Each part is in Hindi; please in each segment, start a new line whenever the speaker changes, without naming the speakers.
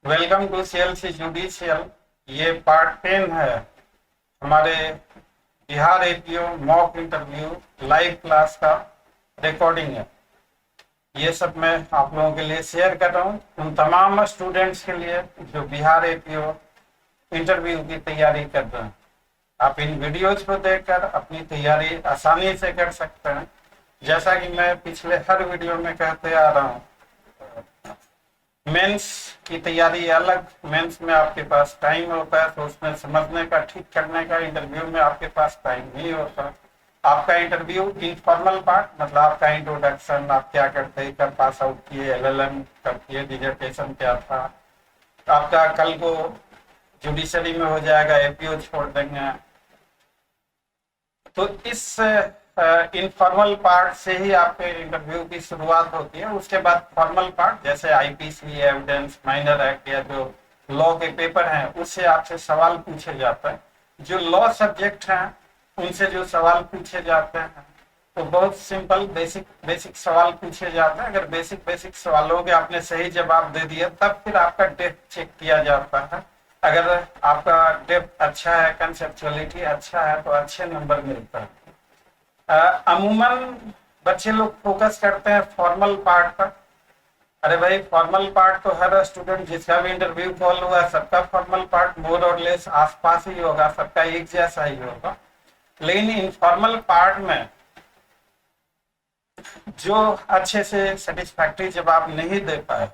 Welcome to CLC judicial. ये पार्ट 10 है हमारे Bihar APO mock interview live class का रिकॉर्डिंग है। ये सब मैं आप लोगों के लिए शेयर कर रहा हूँ उन तमाम स्टूडेंट्स के लिए जो बिहार एपीओ इंटरव्यू की तैयारी कर रहे हैं। आप इन वीडियोज को देखकर अपनी तैयारी आसानी से कर सकते हैं। जैसा कि मैं पिछले हर वीडियो में कहते आ रहा हूँ, मेंस की तैयारी अलग। मेंस में आपके पास टाइम होता है तो उसमें समझने का, ठीक करने का। इंटरव्यू में आपके पास टाइम नहीं होता। आपका इंटरव्यू इनफॉर्मल पार्ट, मतलब आपका इंट्रोडक्शन, आप क्या करते हैं, कब पास आउट किए, एलएलएम कब किए, डिजर्टेशन क्या था, आपका कल को जुडिशरी में हो जाएगा, एपीओ छोड़ देंगे। तो इस इनफॉर्मल पार्ट से ही आपके इंटरव्यू की शुरुआत होती है। उसके बाद फॉर्मल पार्ट जैसे आईपीसी, एविडेंस, माइनर एक्ट या जो लॉ के पेपर हैं उससे आपसे सवाल पूछे जाते हैं। जो लॉ सब्जेक्ट हैं उनसे जो सवाल पूछे जाते हैं तो बहुत सिंपल बेसिक सवाल पूछे जाते हैं। अगर बेसिक सवालों के आपने सही जवाब दे दिया तब फिर आपका डेप्थ चेक किया जाता है। अगर आपका डेप्थ अच्छा है, कंसेप्चुअलिटी अच्छा है तो अच्छे नंबर मिलता है। अमूमन बच्चे लोग फोकस करते हैं फॉर्मल पार्ट पर। अरे भाई, फॉर्मल पार्ट तो हर स्टूडेंट जिसका भी इंटरव्यू कॉल हुआ सबका फॉर्मल पार्ट मोर और लेस आसपास ही होगा, सबका एक जैसा ही होगा। लेकिन इनफॉर्मल पार्ट में जो अच्छे से सेटिस्फैक्ट्री जवाब नहीं दे पाए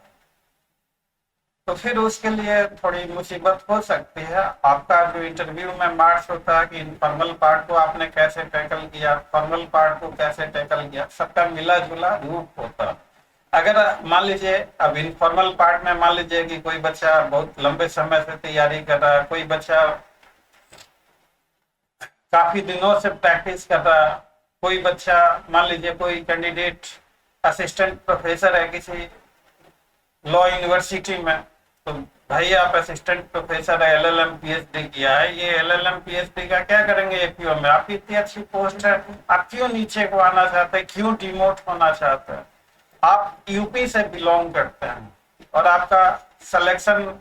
तो फिर उसके लिए थोड़ी मुसीबत हो सकती है। आपका जो इंटरव्यू में मार्क्स होता है कि इनफॉर्मल पार्ट को आपने कैसे टैकल किया, फॉर्मल पार्ट को कैसे टैकल किया, सबका मिला जुला रूप होता है। अगर मान लीजिए अब इनफॉर्मल पार्ट में मान लीजिए कि कोई बच्चा बहुत लंबे समय से तैयारी कर रहा है, कोई बच्चा काफी दिनों से प्रैक्टिस कर रहा है, कोई बच्चा मान लीजिए कोई कैंडिडेट असिस्टेंट प्रोफेसर है किसी लॉ यूनिवर्सिटी में, तो भाई आप असिस्टेंट प्रोफेसर है, एलएलएम पीएचडी किया है, ये एलएलएम पीएचडी का क्या करेंगे एपीओ में? आपकी इतनी अच्छी पोस्ट है, आप क्यों नीचे को आना चाहते हैं, क्यों डिमोट होना चाहते हैं? आप यूपी से बिलोंग करते हैं और आपका सिलेक्शन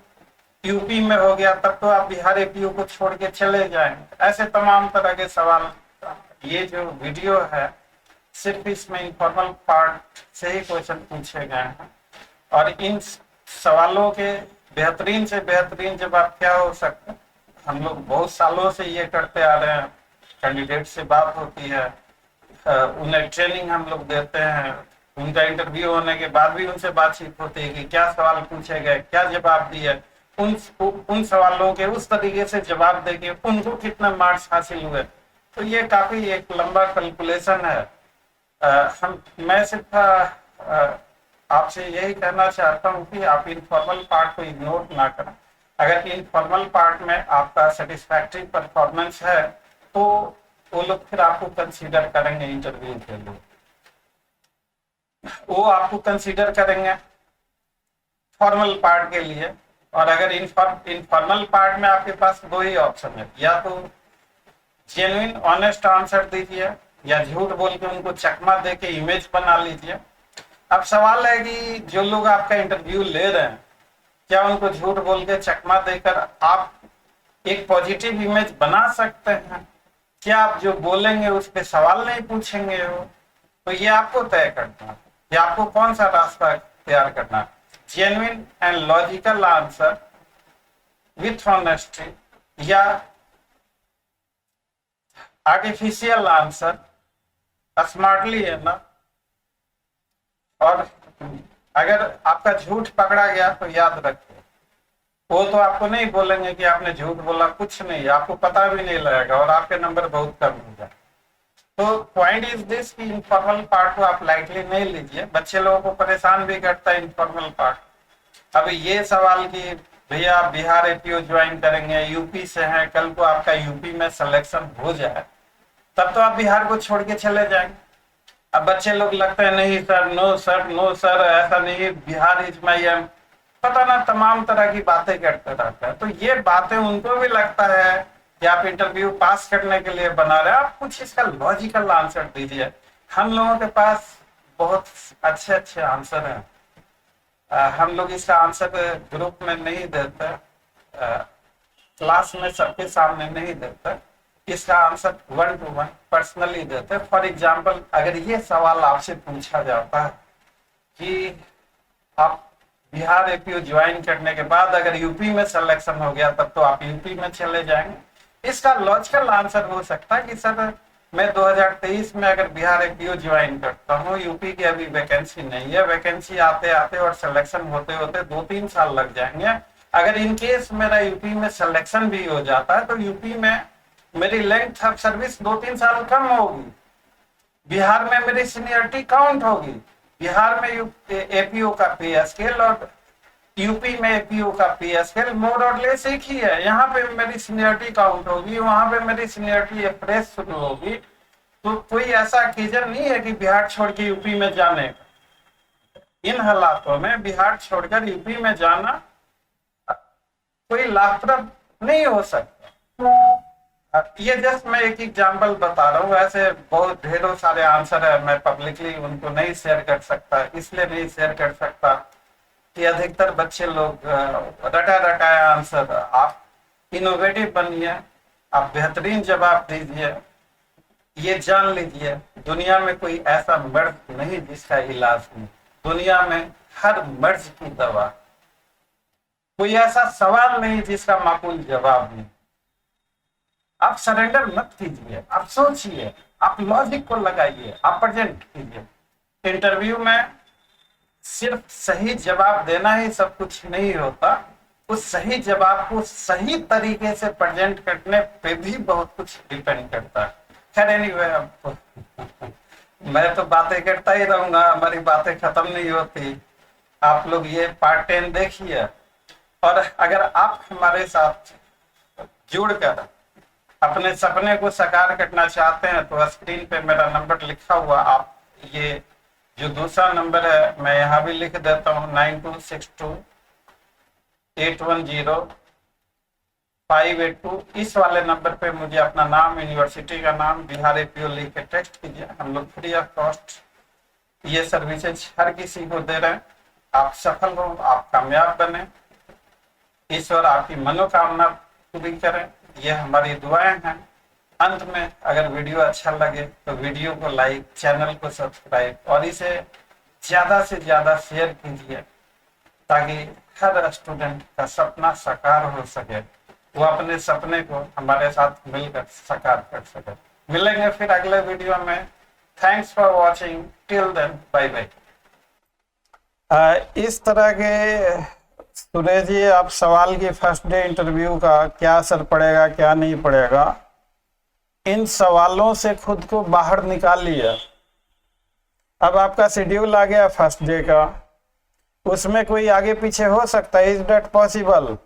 यूपी में हो गया तब तो आप बिहार एपीओ को छोड़ के चले जाएंगे। ऐसे तमाम तरह के सवाल। ये जो वीडियो है सिर्फ इसमें इनफॉर्मल पार्ट से ही क्वेश्चन पूछे गए हैं और इन सवालों के बेहतरीन से बेहतरीन जवाब क्या हो सकते हैं, हम लोग बहुत सालों से ये करते आ रहे हैं। कैंडिडेट से बात होती है, उन्हें ट्रेनिंग हम लोग देते हैं, उनका इंटरव्यू होने के बाद भी उनसे बातचीत होती है कि क्या सवाल पूछे गए, क्या जवाब दिए, उन सवालों के उस तरीके से जवाब देके उनको कितने मार्क्स हासिल हुए। तो ये काफी एक लंबा कैलकुलेशन है। मैं सिर्फ आपसे यही कहना चाहता हूँ कि आप इनफॉर्मल पार्ट को इग्नोर ना करें। अगर इनफॉर्मल पार्ट में आपका सेटिस्फैक्ट्री परफॉर्मेंस है तो वो लोग फिर आपको कंसीडर करेंगे इंटरव्यू के लिए, वो आपको कंसीडर करेंगे फॉर्मल पार्ट के लिए। और अगर इनफॉर्मल पार्ट में आपके पास दो ही ऑप्शन है, या तो जेन्युइन ऑनेस्ट आंसर दीजिए या झूठ बोल के उनको चकमा दे के इमेज बना लीजिए। अब सवाल है कि जो लोग आपका इंटरव्यू ले रहे हैं क्या उनको झूठ बोल के चकमा देकर आप एक पॉजिटिव इमेज बना सकते हैं? क्या आप जो बोलेंगे उस पर सवाल नहीं पूछेंगे हो? तो ये आपको तय करना है कि आपको कौन सा रास्ता तैयार करना है, genuine and logical answer with honesty या आर्टिफिशियल आंसर स्मार्टली, है ना। और अगर आपका झूठ पकड़ा गया तो याद रखिए वो तो आपको नहीं बोलेंगे कि आपने झूठ बोला, कुछ नहीं, आपको पता भी नहीं लगेगा और आपके नंबर बहुत कम हो जाए। तो पॉइंट इज दिस कि इनफॉर्मल पार्ट को आप लाइटली नहीं लीजिए। बच्चे लोगों को परेशान भी करता है इनफॉर्मल पार्ट। अब ये सवाल कि भैया आप बिहार एपीओ ज्वाइन करेंगे, यूपी से हैं, कल को आपका यूपी में सिलेक्शन हो जाए तब तो आप बिहार को छोड़ के चले जाएंगे। अब बच्चे लोग लगते हैं नहीं sir, no sir, no sir, ऐसा नहीं, बिहार इज माई एम, पता ना तमाम तरह की बातें करते रहते हैं। तो ये बातें उनको भी लगता है कि आप इंटरव्यू पास करने के लिए बना रहे हैं, आप कुछ इसका लॉजिकल आंसर दीजिए। हम लोगों के पास बहुत अच्छे अच्छे आंसर हैं। हम लोग इसका आंसर ग्रुप में नहीं देते, क्लास में सबके सामने नहीं देते, इसका आंसर 1 to 1 पर्सनली देते। फॉर एग्जाम्पल, अगर ये सवाल आपसे पूछा जाता है कि आप बिहार एपीयू ज्वाइन करने के बाद अगर यूपी में सिलेक्शन हो गया तब तो आप यूपी में चले जाएंगे, इसका लॉजिकल आंसर हो सकता है कि सर मैं 2023 में अगर बिहार एपीयू ज्वाइन करता हूँ, यूपी की अभी वैकेंसी नहीं है, वैकेंसी आते आते और सिलेक्शन होते होते 2-3 साल लग जाएंगे। अगर इन केस मेरा यूपी में सिलेक्शन भी हो जाता है तो यूपी में मेरी लेंथ ऑफ सर्विस 2-3 साल कम होगी, बिहार में मेरी सीनियरिटी काउंट होगी। बिहार में एपीओ का पे स्केल और यूपी में एपीओ का पे स्केल मोर और लेस एक ही है। यहाँ पे मेरी सीनियरिटी काउंट होगी, वहां पे मेरी सीनियरिटी अप्रेस शुरू होगी। तो कोई ऐसा ओकेजन नहीं है कि बिहार छोड़ के यूपी में जाने का। इन हालातों में बिहार छोड़कर यूपी में जाना कोई लाभप्रद नहीं हो सकता। ये जस्ट मैं एक एग्जांपल बता रहा हूँ, ऐसे बहुत ढेरों सारे आंसर है, मैं पब्लिकली उनको नहीं शेयर कर सकता। इसलिए नहीं शेयर कर सकता कि अधिकतर बच्चे लोग रटा रटाया आंसर, आप इनोवेटिव बनिए, आप बेहतरीन जवाब दीजिए। ये जान लीजिए, दुनिया में कोई ऐसा मर्ज नहीं जिसका इलाज नहीं, दुनिया में हर मर्ज की दवा। कोई ऐसा सवाल नहीं जिसका माकूल जवाब नहीं। आप सरेंडर मत कीजिए, आप सोचिए, आप लॉजिक को लगाइए, आप प्रेजेंट कीजिए। इंटरव्यू में सिर्फ सही जवाब देना ही सब कुछ नहीं होता, उस सही जवाब को सही तरीके से प्रेजेंट करने पे भी बहुत कुछ डिपेंड करता है। खैर एनीवे, मैं तो बातें करता ही रहूंगा, हमारी बातें खत्म नहीं होती। आप लोग ये पार्ट 10 देखिए, और अगर आप हमारे साथ जुड़कर अपने सपने को साकार करना चाहते हैं तो स्क्रीन पे मेरा नंबर लिखा हुआ, आप ये जो दूसरा नंबर है मैं यहाँ भी लिख देता हूँ, 9262810582। इस वाले नंबर पे मुझे अपना नाम, यूनिवर्सिटी का नाम, बिहार एपीओ लिख के टेक्स्ट कीजिए। हम लोग फ्री ऑफ कॉस्ट ये सर्विसेज हर किसी को दे रहे हैं। आप सफल हो, आप कामयाब बने, ईश्वर आपकी मनोकामना पूरी करें, ये हमारी दुआएं हैं। अंत में अगर वीडियो अच्छा लगे तो वीडियो को लाइक, चैनल को सब्सक्राइब और इसे ज्यादा से ज्यादा शेयर कीजिए, ताकि हर स्टूडेंट का सपना साकार हो सके, वो अपने सपने को हमारे साथ मिलकर साकार कर सके। मिलेंगे फिर अगले वीडियो में। Thanks for watching, till then bye bye. इस तरह के सुरेश जी, आप सवाल की फर्स्ट डे इंटरव्यू का क्या असर पड़ेगा, क्या नहीं पड़ेगा, इन सवालों से खुद को बाहर निकालिए। अब आपका शेड्यूल आ गया फर्स्ट डे का, उसमें कोई आगे पीछे हो सकता है, इज दैट पॉसिबल?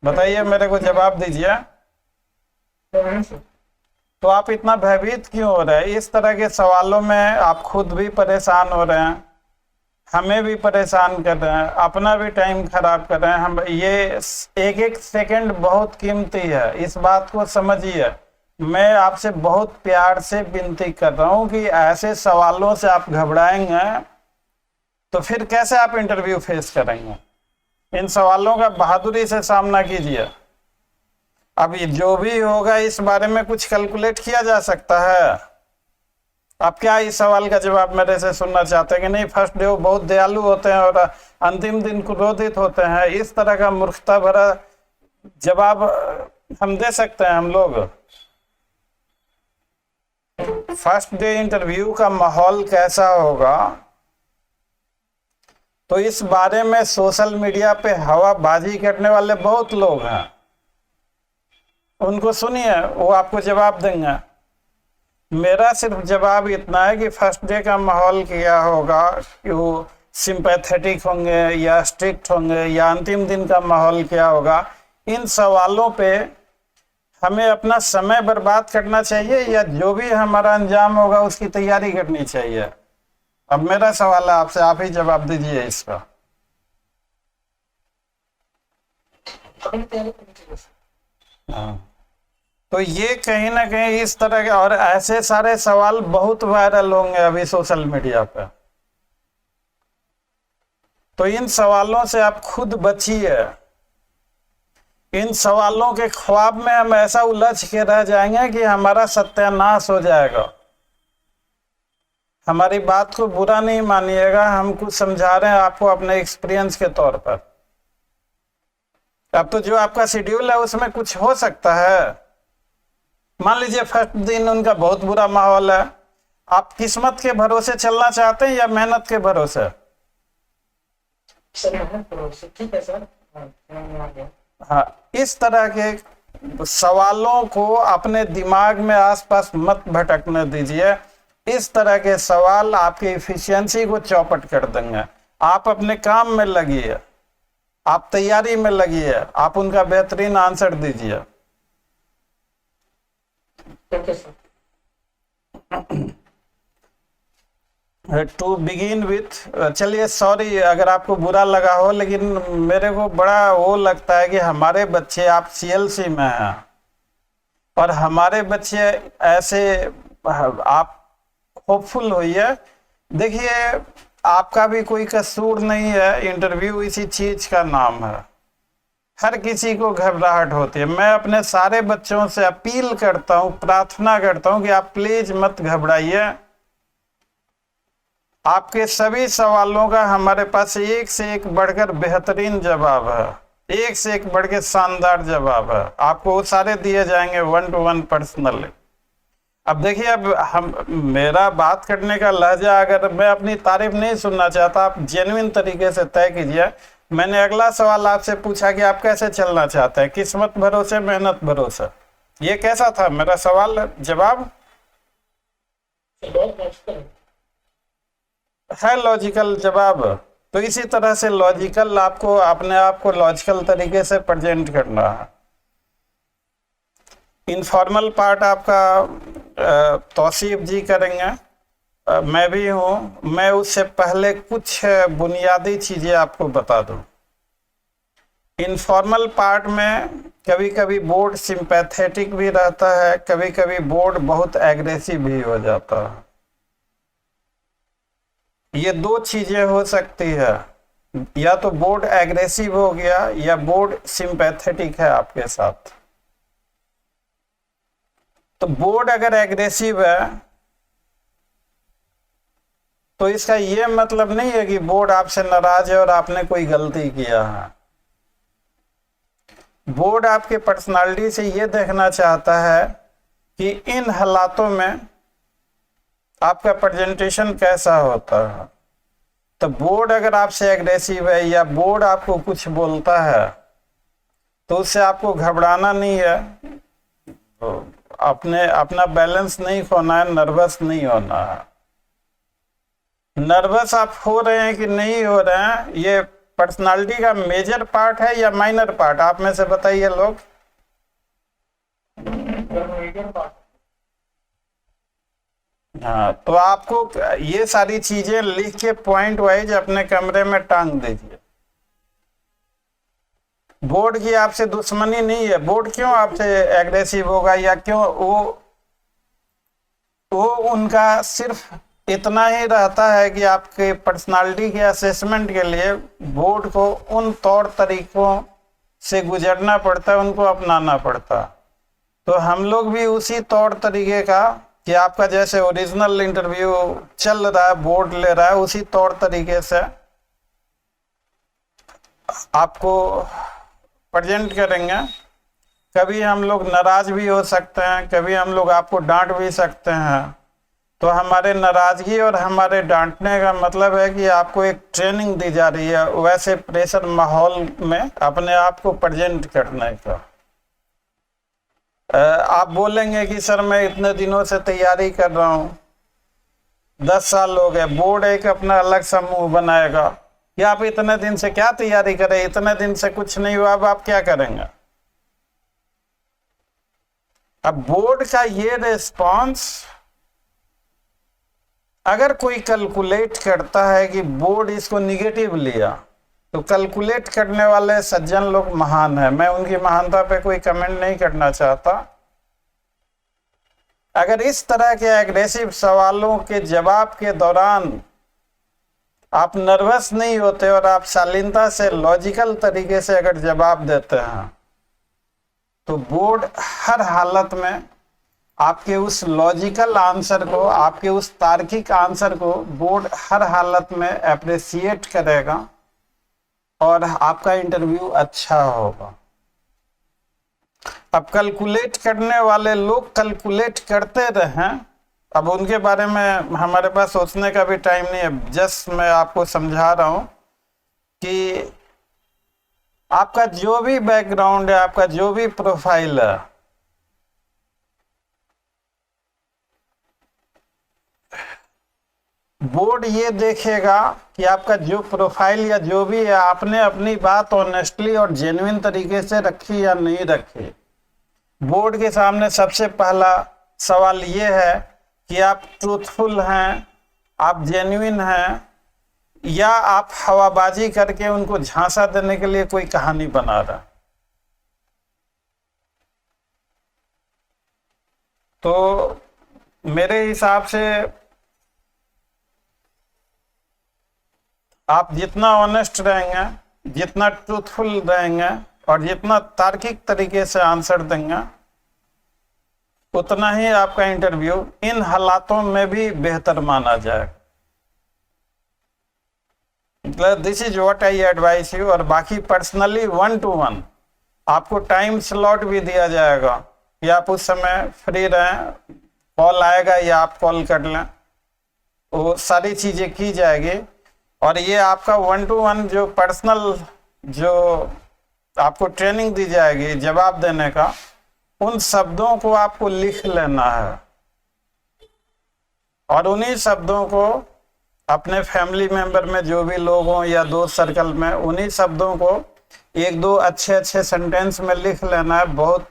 बताइए, मेरे को जवाब दीजिए। तो आप इतना भयभीत क्यों हो रहे हैं? इस तरह के सवालों में आप खुद भी परेशान हो रहे हैं, हमें भी परेशान कर रहे हैं, अपना भी टाइम खराब कर रहे हैं। हम ये एक एक सेकंड बहुत कीमती है, इस बात को समझिए। मैं आपसे बहुत प्यार से विनती कर रहा हूं कि ऐसे सवालों से आप घबराएंगे तो फिर कैसे आप इंटरव्यू फेस करेंगे? इन सवालों का बहादुरी से सामना कीजिए। अब जो भी होगा इस बारे में कुछ कैलकुलेट किया जा सकता है। आप क्या इस सवाल का जवाब मेरे से सुनना चाहते हैं कि नहीं फर्स्ट डे वो बहुत दयालु होते हैं और अंतिम दिन क्रोधित होते हैं? इस तरह का मूर्खता भरा जवाब हम दे सकते हैं हम लोग? फर्स्ट डे इंटरव्यू का माहौल कैसा होगा, तो इस बारे में सोशल मीडिया पे हवाबाजी करने वाले बहुत लोग हैं, उनको सुनिए, वो आपको जवाब देंगे। मेरा सिर्फ जवाब इतना है कि फर्स्ट डे का माहौल क्या होगा, कि वो सिंपैथेटिक होंगे या स्ट्रिक्ट होंगे, या अंतिम दिन का माहौल क्या होगा, इन सवालों पे हमें अपना समय बर्बाद करना चाहिए या जो भी हमारा अंजाम होगा उसकी तैयारी करनी चाहिए? अब मेरा सवाल है आपसे, आप ही जवाब दीजिए इसका। हाँ, तो ये कहीं ना कहीं इस तरह के और ऐसे सारे सवाल बहुत वायरल होंगे अभी सोशल मीडिया पे। तो इन सवालों से आप खुद बचिए। इन सवालों के ख्वाब में हम ऐसा उलझ के रह जाएंगे कि हमारा सत्यानाश हो जाएगा। हमारी बात को बुरा नहीं मानिएगा, हम कुछ समझा रहे हैं आपको अपने एक्सपीरियंस के तौर पर। अब तो जो आपका शेड्यूल है उसमें कुछ हो सकता है। मान लीजिए फर्स्ट दिन उनका बहुत बुरा माहौल है, आप किस्मत के भरोसे चलना चाहते हैं या मेहनत के भरोसे?
ठीक है सर।
हाँ, इस तरह के सवालों को अपने दिमाग में आसपास मत भटकने दीजिए। इस तरह के सवाल आपकी इफिशियंसी को चौपट कर देंगे। आप अपने काम में लगिए, आप तैयारी में लगिए, आप उनका बेहतरीन आंसर दीजिए। टू बिगिन विथ, चलिए सॉरी अगर आपको बुरा लगा हो, लेकिन मेरे को बड़ा वो लगता है कि हमारे बच्चे, आप सीएलसी में हैं और हमारे बच्चे ऐसे, आप होपफुल होइए। देखिए आपका भी कोई कसूर नहीं है, इंटरव्यू इसी चीज का नाम है। हर किसी को घबराहट होती है। मैं अपने सारे बच्चों से अपील करता हूँ, प्रार्थना करता हूँ कि आप प्लीज मत घबराइए। आपके सभी सवालों का हमारे पास एक से एक बढ़कर बेहतरीन जवाब है, एक से एक बढ़ के शानदार जवाब है। आपको वो सारे दिए जाएंगे 1 to 1 पर्सनली। अब देखिए, अब हम, मेरा बात करने का लहजा, अगर मैं अपनी तारीफ नहीं सुनना चाहता, आप जेन्युइन तरीके से तय कीजिए। मैंने अगला सवाल आपसे पूछा कि आप कैसे चलना चाहते हैं, किस्मत भरोसे मेहनत भरोसे। ये कैसा था मेरा सवाल जवाब? है लॉजिकल जवाब। तो इसी तरह से लॉजिकल, आपको अपने आप को लॉजिकल तरीके से प्रेजेंट करना है। इनफॉर्मल पार्ट आपका तौसीफ जी करेंगे, मैं भी हूँ। मैं उससे पहले कुछ बुनियादी चीजें आपको बता दूं। इनफॉर्मल पार्ट में कभी कभी बोर्ड सिंपैथेटिक भी रहता है, कभी कभी बोर्ड बहुत एग्रेसिव भी हो जाता है। ये दो चीजें हो सकती है, या तो बोर्ड एग्रेसिव हो गया या बोर्ड सिंपैथेटिक है आपके साथ। तो बोर्ड अगर एग्रेसिव है तो इसका यह मतलब नहीं है कि बोर्ड आपसे नाराज है और आपने कोई गलती किया है। बोर्ड आपके पर्सनालिटी से यह देखना चाहता है कि इन हालातों में आपका प्रेजेंटेशन कैसा होता है। तो बोर्ड अगर आपसे एग्रेसिव है या बोर्ड आपको कुछ बोलता है तो उससे आपको घबराना नहीं है, अपना बैलेंस नहीं खोना है, नर्वस नहीं होना है। नर्वस आप हो रहे हैं कि नहीं हो रहे हैं, ये पर्सनालिटी का मेजर पार्ट है या माइनर पार्ट? आप में से बताइए लोग। हाँ, तो आपको ये सारी चीजें लिख के पॉइंट वाइज अपने कमरे में टांग दीजिए। बोर्ड की आपसे दुश्मनी नहीं है। बोर्ड क्यों आपसे एग्रेसिव होगा या क्यों? वो उनका सिर्फ इतना ही रहता है कि आपके पर्सनालिटी के असेसमेंट के लिए बोर्ड को उन तौर तरीकों से गुजरना पड़ता है, उनको अपनाना पड़ता। तो हम लोग भी उसी तौर तरीके का, कि आपका जैसे ओरिजिनल इंटरव्यू चल रहा है, बोर्ड ले रहा है, उसी तौर तरीके से आपको प्रेजेंट करेंगे। कभी हम लोग नाराज भी हो सकते हैं, कभी हम लोग आपको डांट भी सकते हैं। तो हमारे नाराजगी और हमारे डांटने का मतलब है कि आपको एक ट्रेनिंग दी जा रही है वैसे प्रेशर माहौल में अपने आप को प्रेजेंट करने का। आप बोलेंगे कि सर मैं इतने दिनों से तैयारी कर रहा हूँ, 10 साल हो गए। बोर्ड एक अपना अलग समूह बनाएगा कि आप इतने दिन से क्या तैयारी करें, इतने दिन से कुछ नहीं हुआ, अब आप क्या करेंगे? अब बोर्ड का ये रिस्पॉन्स, अगर कोई कैलकुलेट करता है कि बोर्ड इसको निगेटिव लिया, तो कैलकुलेट करने वाले सज्जन लोग महान हैं। मैं उनकी महानता पे कोई कमेंट नहीं करना चाहता। अगर इस तरह के एग्रेसिव सवालों के जवाब के दौरान आप नर्वस नहीं होते और आप शालीनता से लॉजिकल तरीके से अगर जवाब देते हैं तो बोर्ड हर हालत में आपके उस लॉजिकल आंसर को, आपके उस तार्किक आंसर को बोर्ड हर हालत में अप्रिशिएट करेगा और आपका इंटरव्यू अच्छा होगा। अब कैलकुलेट करने वाले लोग कैलकुलेट करते रहें, अब उनके बारे में हमारे पास सोचने का भी टाइम नहीं है। जस्ट मैं आपको समझा रहा हूं कि आपका जो भी बैकग्राउंड है, आपका जो भी प्रोफाइल है, बोर्ड ये देखेगा कि आपका जो प्रोफाइल या जो भी है, आपने अपनी बात ऑनेस्टली और जेन्युइन तरीके से रखी या नहीं रखी। बोर्ड के सामने सबसे पहला सवाल ये है कि आप ट्रूथफुल हैं, आप जेन्युइन हैं, या आप हवाबाजी करके उनको झांसा देने के लिए कोई कहानी बना रहा। तो मेरे हिसाब से आप जितना ऑनेस्ट रहेंगे, जितना ट्रूथफुल रहेंगे और जितना तार्किक तरीके से आंसर देंगे, उतना ही आपका इंटरव्यू इन हालातों में भी बेहतर माना जाएगा। This is what I advice you. और बाकी पर्सनली 1-to-1 आपको टाइम स्लॉट भी दिया जाएगा कि आप उस समय फ्री रहें, कॉल आएगा या आप कॉल कर लें, वो सारी चीजें की जाएगी। और ये आपका 1-to-1 जो पर्सनल जो आपको ट्रेनिंग दी जाएगी जवाब देने का, उन शब्दों को आपको लिख लेना है और उन्हीं शब्दों को अपने फैमिली मेंबर में जो भी लोग हों या दोस्त सर्कल में, उन्हीं शब्दों को 1-2 अच्छे सेंटेंस में लिख लेना है, बहुत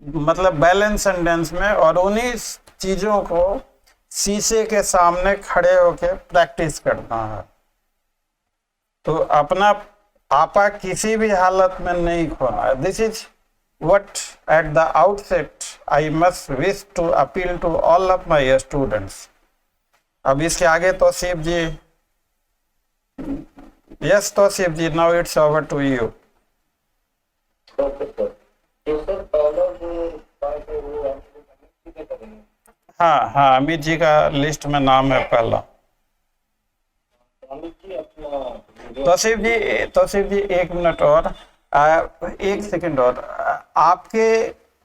मतलब बैलेंस सेंटेंस में, और उन्हीं चीजों को शीशे के सामने खड़े होके प्रैक्टिस करना है। तो अपना आपा किसी भी हालत में नहीं खोना है। This is what at the outset I must wish to appeal to all of my students. अब इसके आगे तौसीफ जी, yes Tausif ji, now it's over to you. हाँ, अमित जी का लिस्ट में नाम है पहला। तौसीफ जी 1 मिनट और 1 सेकंड और, आपके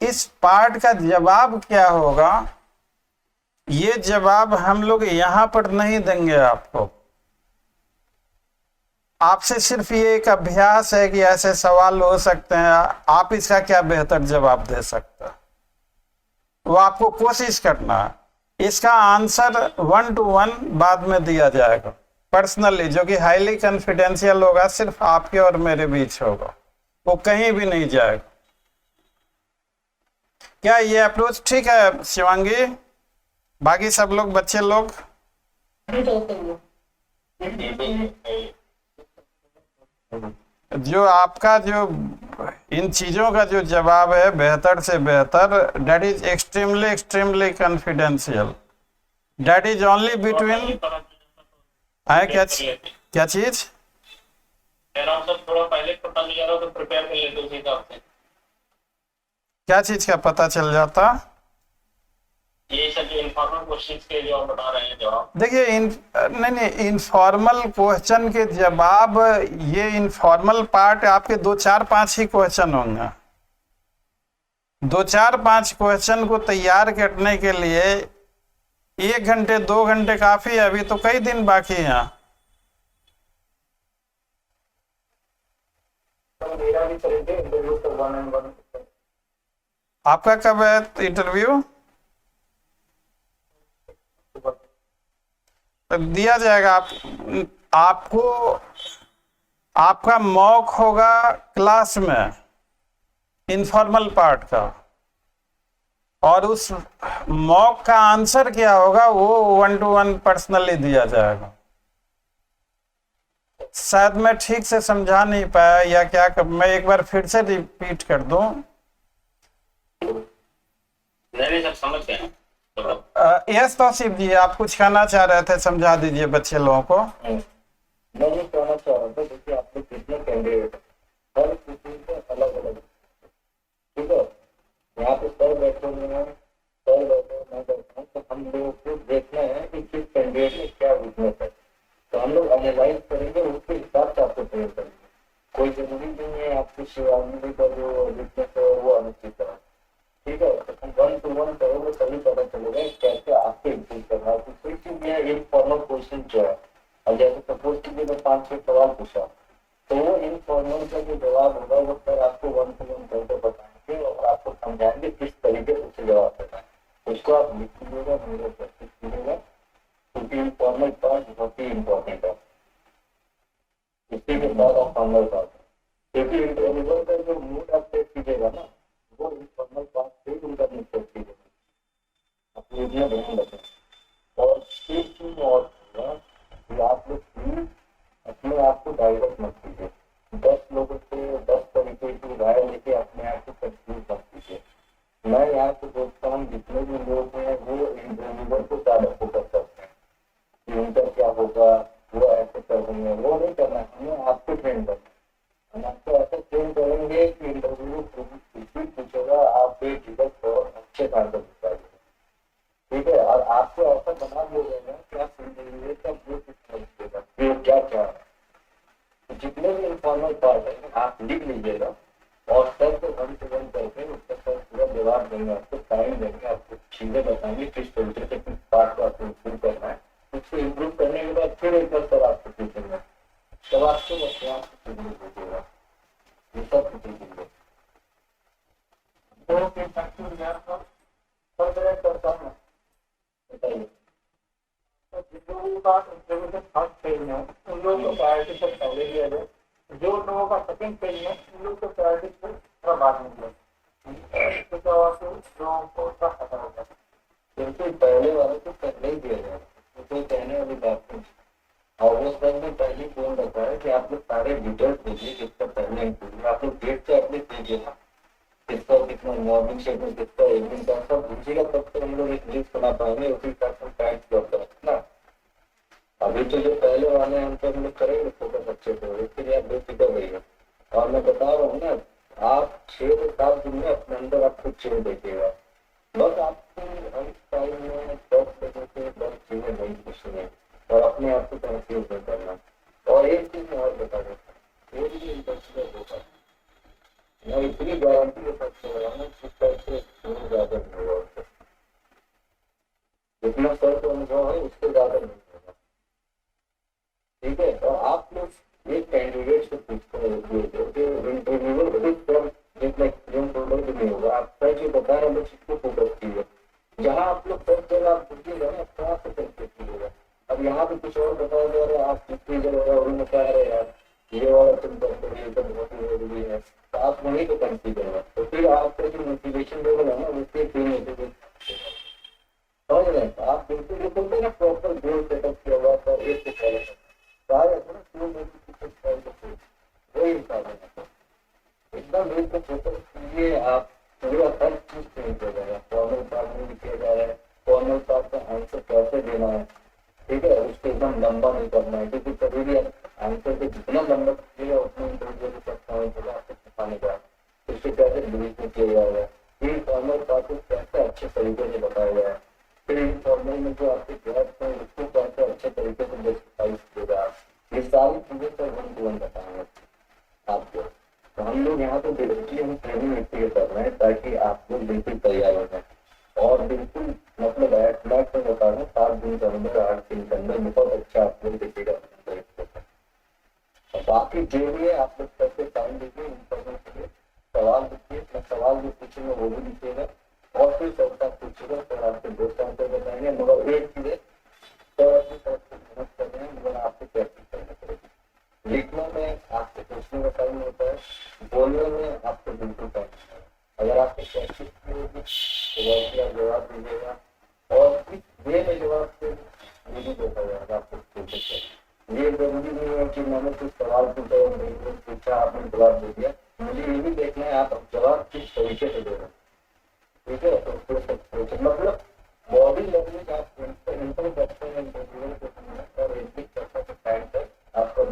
इस पार्ट का जवाब क्या होगा, ये जवाब हम लोग यहाँ पर नहीं देंगे आपको। आपसे सिर्फ ये एक अभ्यास है कि ऐसे सवाल हो सकते हैं, आप इसका क्या बेहतर जवाब दे सकते हैं, वो आपको कोशिश करना है। इसका आंसर 1-to-1 बाद में दिया जाएगा पर्सनली, जो कि हाईली कॉन्फिडेंशियल होगा, सिर्फ आपके और मेरे बीच होगा, वो कहीं भी नहीं जाएगा। क्या ये अप्रोच ठीक है शिवांगी? बाकी सब लोग, बच्चे लोग? जो आपका जो इन चीजों का जो जवाब है बेहतर से बेहतर, that is extremely confidential, that is only between क्या चीज?
थोड़ा पहले पता नहीं रहा तो प्रिपेयर कर लेते उसी हिसाब से।
क्या चीज का पता चल जाता?
ये सब जो इनफॉर्मल क्वेश्चंस के जो आप बता रहे हैं जवाब।
देखिए नहीं, इनफॉर्मल क्वेश्चन के जवाब, ये इनफॉर्मल पार्ट आपके 2-4-5 ही क्वेश्चन होंगे। 2-4-5 क्वेश्चन को तैयार करने के लिए 1 घंटे 2 घंटे काफी है, अभी तो कई दिन बाकी हैं। आपका कब है इंटरव्यू? दिया जाएगा आपको। आपका मॉक होगा क्लास में इनफॉर्मल पार्ट का, और उस मॉक का आंसर क्या होगा वो 1-to-1 पर्सनली दिया जाएगा। शायद मैं ठीक से समझा नहीं पाया या क्या, मैं एक बार फिर से रिपीट कर दूं।
नहीं सब समझ गए।
यस तौसीफ जी, आप कुछ कहना चाह रहे थे, समझा दीजिए बच्चे लोगों को।
मैं ये कहना चाह रहा था, देखिए आप लोग कितने कैंडिडेट हर किसी से अलग अलग, ठीक है। यहाँ पे सर बैठे हुए हैं, सर बैठे हुए, मैं बैठा हूँ, तो हम लोगों को देखना है कि किस कैंडिडेट में क्या वीकनेस है, तो हम लोग एनालाइज करेंगे, उसके हिसाब से आपको ट्रेन करेंगे। कोई जरूरी नहीं है आपकी शिवानी का जो वीकनेस है वो अनुचित है, ठीक है। तो हम 1 to 1 करोगे तभी पता चलेगा कैसे आपको इम्प्रूव करना है। तो कोई चीज ये इनफॉर्मल क्वेश्चन जो है, और जैसे सपोज कीजिए मैं 5-6 सवाल पूछा, तो वो इनफॉर्मल का जो जवाब होगा वो सर आपको 1 to 1 करके बताएंगे और आपको समझाएंगे किस तरीके से उसे जवाब देना है। उसको आप लिख लीजिएगा, मेरे प्रैक्टिस कीजिएगा, क्योंकि इनफॉर्मल पार्ट बहुत ही इम्पोर्टेंट है। इसी के बाद आप फॉर्मल पार्ट, क्योंकि इंटरव्यूअर का जो मूड आप सेट कीजिएगा ना, वो इनफॉर्मल पार्ट से उनका मूड सेट कीजिएगा। आप इतना ध्यान रखें। और एक चीज और होगा कि आप लोग प्लीज अपने आप को डाइवर्ट मत कीजिए। 10 लोगों से 10 तरीके की राय लेके अपने आप को कंफ्यूज मत कीजिए। मैं यहाँ पे सोचता हूँ जितने भी लोग हैं वो इंटरव्यूअर को ज्यादा फोकस करते हैं कि उनका क्या होगा, वो ऐसे कर देंगे, वो नहीं करना है, हमें आपको ट्रेन करना है। हम आपको ऐसा ट्रेन करेंगे कि इंटरव्यू पूछेगा, आप बेझिझक और अच्छे आंसर बताइए, ठीक है। और आपको ऐसा बना दिया जाएगा कि आप इंटरव्यू का वो समझिएगा कि वो क्या चाह रहा है। तो जितने भी इनफॉर्मल पार्ट है आप लिख लीजिएगा और सर को 1 to 1 करके उसका सर पूरा जवाब देंगे, आपको टाइम देंगे, आपको चीजें बताएंगे किस तरीके से किस पार्ट को आपको इम्प्रूव करना है। उसको इम्प्रूव करने के बाद फिर एक बार सर आपको पूछेंगे, तब आपको अपने आप को पूछिएगा, ये सब पूछेंगे।
ओके, थैंक यू यार सर मैं करता हूँ।
बताइए।
तो जिन लोगों का इंटरव्यू से फर्स्ट फेज में उन लोगों को प्रायोरिटी से पहले दिया जाए, जो लोगों का सेकंड फेज में उन लोगों को प्रायोरिटी से थोड़ा बाद में दिया जाए, तो क्या हुआ कि लोगों को उसका पता होगा।
बिल्कुल पहले वाले को पहले ही दिया जाए, तो कोई कहने वाली बात नहीं। और वो सर ने पहले ही बोल रखा है कि आप लोग सारे डिटेल्स दीजिए जिसका पहले इंटरव्यू, आप लोग डेट से अपने दीजिए ना, किसका कितना मॉर्निंग शेड्यूल में किसका इवनिंग का सब दीजिएगा, तब तो हम लोग एक लिस्ट बना पाएंगे, उसी हिसाब से टाइम जॉब करेंगे ना। अभी तो जो पहले वाले हैं हम तो हम लोग करेंगे फोकस अच्छे से, इसके लिए आप बेफिक्र रहिए। और मैं बता रहा हूँ ना, आप 6 से 7 दिन में अपने अंदर आप कुछ चेंज देखिएगा। बस आपको हर टाइम में 10 बजे से 10 चीजें नहीं पूछनी है और अपने आप को कंफ्यूज नहीं करना। और एक चीज मैं और बता देता हूँ, ये भी इंटरव्यू होगा, मैं इतनी गारंटी के साथ कह रहा हूँ कि सर से ज्यादा नहीं होगा उससे, जितना सर को अनुभव है उससे ज्यादा नहीं होगा, ठीक है। और आप लोग एक कैंडिडेट से पूछते हैं, इंटरव्यूअर खुद सर जितना एक्सपीरियंस होल्डर भी नहीं होगा, आप सर जो बता रहे हैं बस इसको फोकस कीजिए। जहाँ आप लोग फर्स्ट जगह आप पूछिएगा ना, अपने आप से कंफ्यूज कीजिएगा। अब यहाँ पे कुछ और बताया जा रहा है, आप कितनी जगह और बता रहे हैं यार ये वाला तुम करते ये तो बहुत ही जरूरी है, तो आप वहीं पे कंफ्यूज होगा, तो फिर आपका जो मोटिवेशन लेवल है ना उससे डिमोटिवेट समझ रहे हैं। आप बिल्कुल जो बोलते हैं ना प्रॉपर गोल सेटअप किया हुआ था, एक से पहले वही हिसाब है, एकदम एक को फोकस कीजिए। आप पूरा हर चीज चेंज किया जाएगा, फॉर्मल पार्ट में भी किया जा रहा है, फॉर्मल पार्ट का आंसर कैसे देना है, ठीक है, उसको एकदम लंबा नहीं करना है, क्योंकि कभी भी आंसर को जितना लंबा कीजिएगा उतना इंटरव्यू को परफॉर्मेंस होगा आपको सिखाने का, उसको कैसे डिलीट में किया जाएगा, फिर फॉर्मल पार्ट को कैसे अच्छे तरीके से बताया जाए, फिर फॉर्मल में जो आपके गैप्स हैं उसको कैसे अच्छे तरीके से डिस्क्राइब किया, ये सारी चीजें सर 1 to 1 बताएंगे आपको। तो हम लोग यहाँ पे डायरेक्टली हम ट्रेनिंग इसलिए कर रहे हैं ताकि आप लोग बिल्कुल तैयार हो जाए और बिल्कुल मतलब मैं बता रहा हूँ 7 दिन के अंदर 8 दिन के अंदर बहुत अच्छा आप लोग देखिएगा। बाकी जो भी है आप लोग सबसे टाइम दीजिए, इन्फॉर्मेशन सवाल पूछिए, मैं सवाल जो पूछूंगा वो भी लिखिएगा और फिर सबका पूछिएगा, सर आपको 2 आंसर बताएंगे, मगर एक चीज है सर अपनी तरफ से मेहनत कर रहे हैं, मगर आपको प्रैक्टिस करना पड़ेगी। लिखने में आपको सोचने का टाइम होता है, बोलने में आपको बिल्कुल टाइम होता है। अगर आपको प्रैक्टिस की होगी तो जवाब दीजिएगा और इस वे में जवाब से ये भी देखा जाएगा आपको कोशिश करें। ये जरूरी नहीं है कि मैंने कुछ सवाल पूछा और नहीं पूछा आपने जवाब दे दिया, मुझे ये भी देखना है आप जवाब किस तरीके से दे रहे हैं, ठीक है। तो मतलब बॉडी लैंग्वेज आप इंटर करते हैं और टाइम तक आपका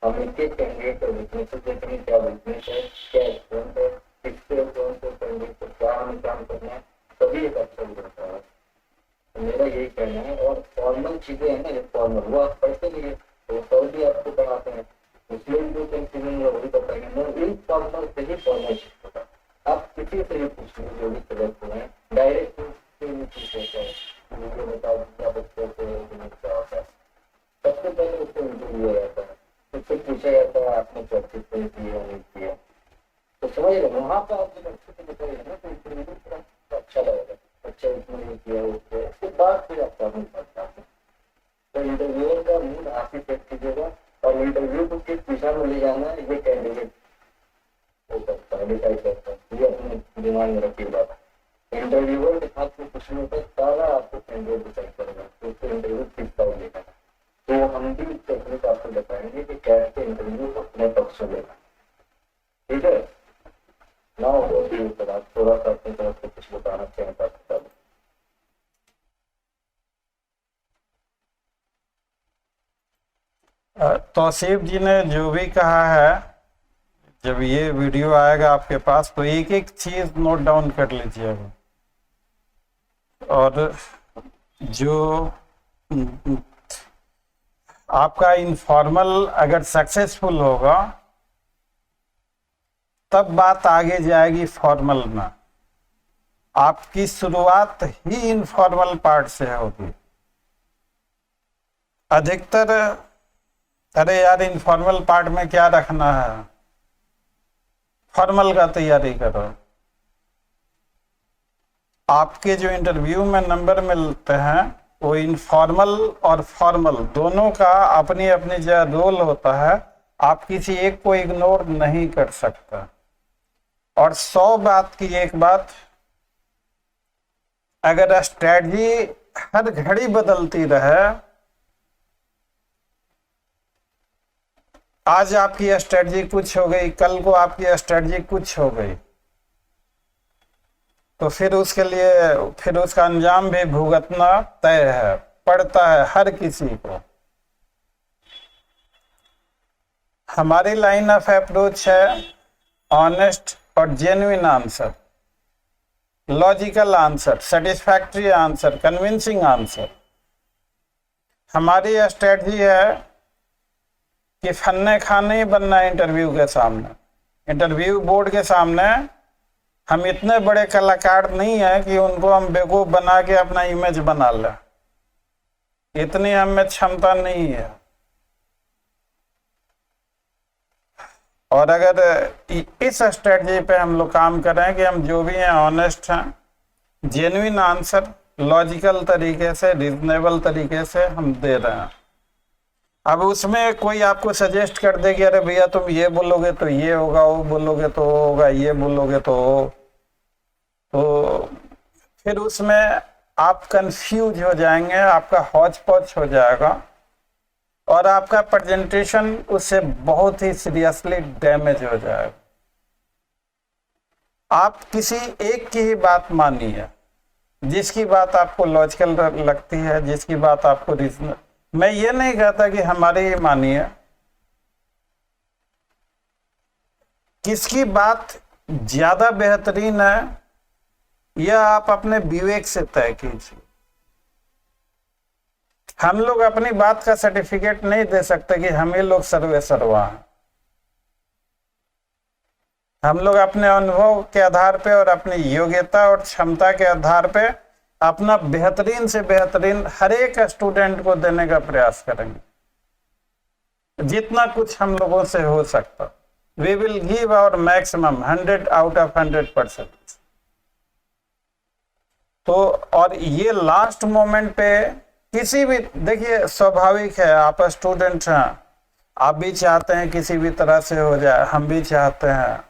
हम एक एक कैंडिडेट को वीकनेस देखेंगे, क्या वीकनेस है, क्या स्ट्रेंथ है, किससे कौन से कैंडिडेट को क्या हमें काम करना है, सभी एक अच्छा होता है। तो मेरा यही कहना है। और फॉर्मल चीजें है ना, ये फॉर्मल वो आप पढ़ते नहीं है, तो सर भी आपको पढ़ाते हैं, इसलिए जो कंफ्यूजन है वही बताएंगे। मैं इन फॉर्मल से ही फॉर्मल सीखता, आप किसी से भी पूछ लीजिए जो भी सिलेक्ट हुए हैं, डायरेक्ट नहीं पूछ सकते हैं, मुझे बताओ क्या बच्चे से क्या होता है। सबसे पहले उसको इंटरव्यू रहता है, उससे पूछा जाता है आपने प्रैक्टिस नहीं की है नहीं किया, तो समझिए वहाँ पर आप जब अच्छे से बताइए ना तो इंटरव्यू थोड़ा अच्छा लगेगा, अच्छा इसमें नहीं किया उसके बाद फिर आप प्रॉब्लम करता है। तो इंटरव्यू का मूड आप ही सेट कीजिएगा, और इंटरव्यू को किस दिशा में ले जाना है ये कैंडिडेट हो सकता है, डिसाइड करता है, ये अपने दिमाग में रखिए बात। इंटरव्यूअर के साथ में कुछ नहीं होता, सारा आपको कैंडिडेट डिसाइड करेगा तो उसको इंटरव्यू किस तरह लेना है। तो हम भी टेक्निक आपको बताएंगे कि कैसे इंटरव्यू अपने पक्ष में लेना, ठीक है ना। होती है सर, आप थोड़ा सा अपनी तरफ से कुछ बताना चाहता था।
तौसीफ जी ने जो भी कहा है, जब ये वीडियो आएगा आपके पास तो एक एक चीज नोट डाउन कर लीजिएगा। और जो आपका इनफॉर्मल अगर सक्सेसफुल होगा तब बात आगे जाएगी फॉर्मल में। आपकी शुरुआत ही इनफॉर्मल पार्ट से होगी। अधिकतर अरे यार इनफॉर्मल पार्ट में क्या रखना है, फॉर्मल का तैयारी करो। आपके जो इंटरव्यू में नंबर मिलते हैं वो इनफॉर्मल और फॉर्मल दोनों का अपनी अपनी जो रोल होता है, आप किसी एक को इग्नोर नहीं कर सकता। और 100 बात की एक बात, अगर स्ट्रेटजी हर घड़ी बदलती रहे, आज आपकी स्ट्रेटजी कुछ हो गई, कल को आपकी स्ट्रेटजी कुछ हो गई, तो फिर उसके लिए फिर उसका अंजाम भी भुगतना तय है, पड़ता है हर किसी को। हमारी लाइन ऑफ अप्रोच है ऑनेस्ट और genuine answer, logical answer, satisfactory answer, convincing answer. हमारी स्ट्रेटजी है कि फन्ने खाने ही बनना है इंटरव्यू के सामने, इंटरव्यू बोर्ड के सामने। हम इतने बड़े कलाकार नहीं है कि उनको हम बेवकूफ बना के अपना इमेज बना लें, इतनी हमें क्षमता नहीं है। और अगर इस स्ट्रेटजी पे हम लोग काम करें कि हम जो भी हैं ऑनेस्ट हैं, जेन्युइन आंसर लॉजिकल तरीके से, रीजनेबल तरीके से हम दे रहे हैं। अब उसमें कोई आपको सजेस्ट कर दे कि अरे भैया तुम ये बोलोगे तो ये होगा, वो बोलोगे तो होगा, ये बोलोगे तो फिर उसमें आप कंफ्यूज हो जाएंगे, आपका हौच पौच हो जाएगा और आपका प्रेजेंटेशन उससे बहुत ही सीरियसली डैमेज हो जाएगा। आप किसी एक की ही बात मानिए, जिसकी बात आपको लॉजिकल लगती है, जिसकी बात आपको रीजन। मैं ये नहीं कहता कि हमारी ही मानिए, किसकी बात ज्यादा बेहतरीन है यह आप अपने विवेक से तय कीजिए। हम लोग अपनी बात का सर्टिफिकेट नहीं दे सकते कि हम ही लोग सर्वे सर्वा हैं। हम लोग अपने अनुभव के आधार पे और अपनी योग्यता और क्षमता के आधार पे अपना बेहतरीन से बेहतरीन हर एक स्टूडेंट को देने का प्रयास करेंगे, जितना कुछ हम लोगों से हो सकता। We will give our maximum 100 out of 100%। तो और ये लास्ट मोमेंट पे किसी भी, देखिए स्वाभाविक है, आप स्टूडेंट हैं, आप भी चाहते हैं किसी भी तरह से हो जाए, हम भी चाहते हैं।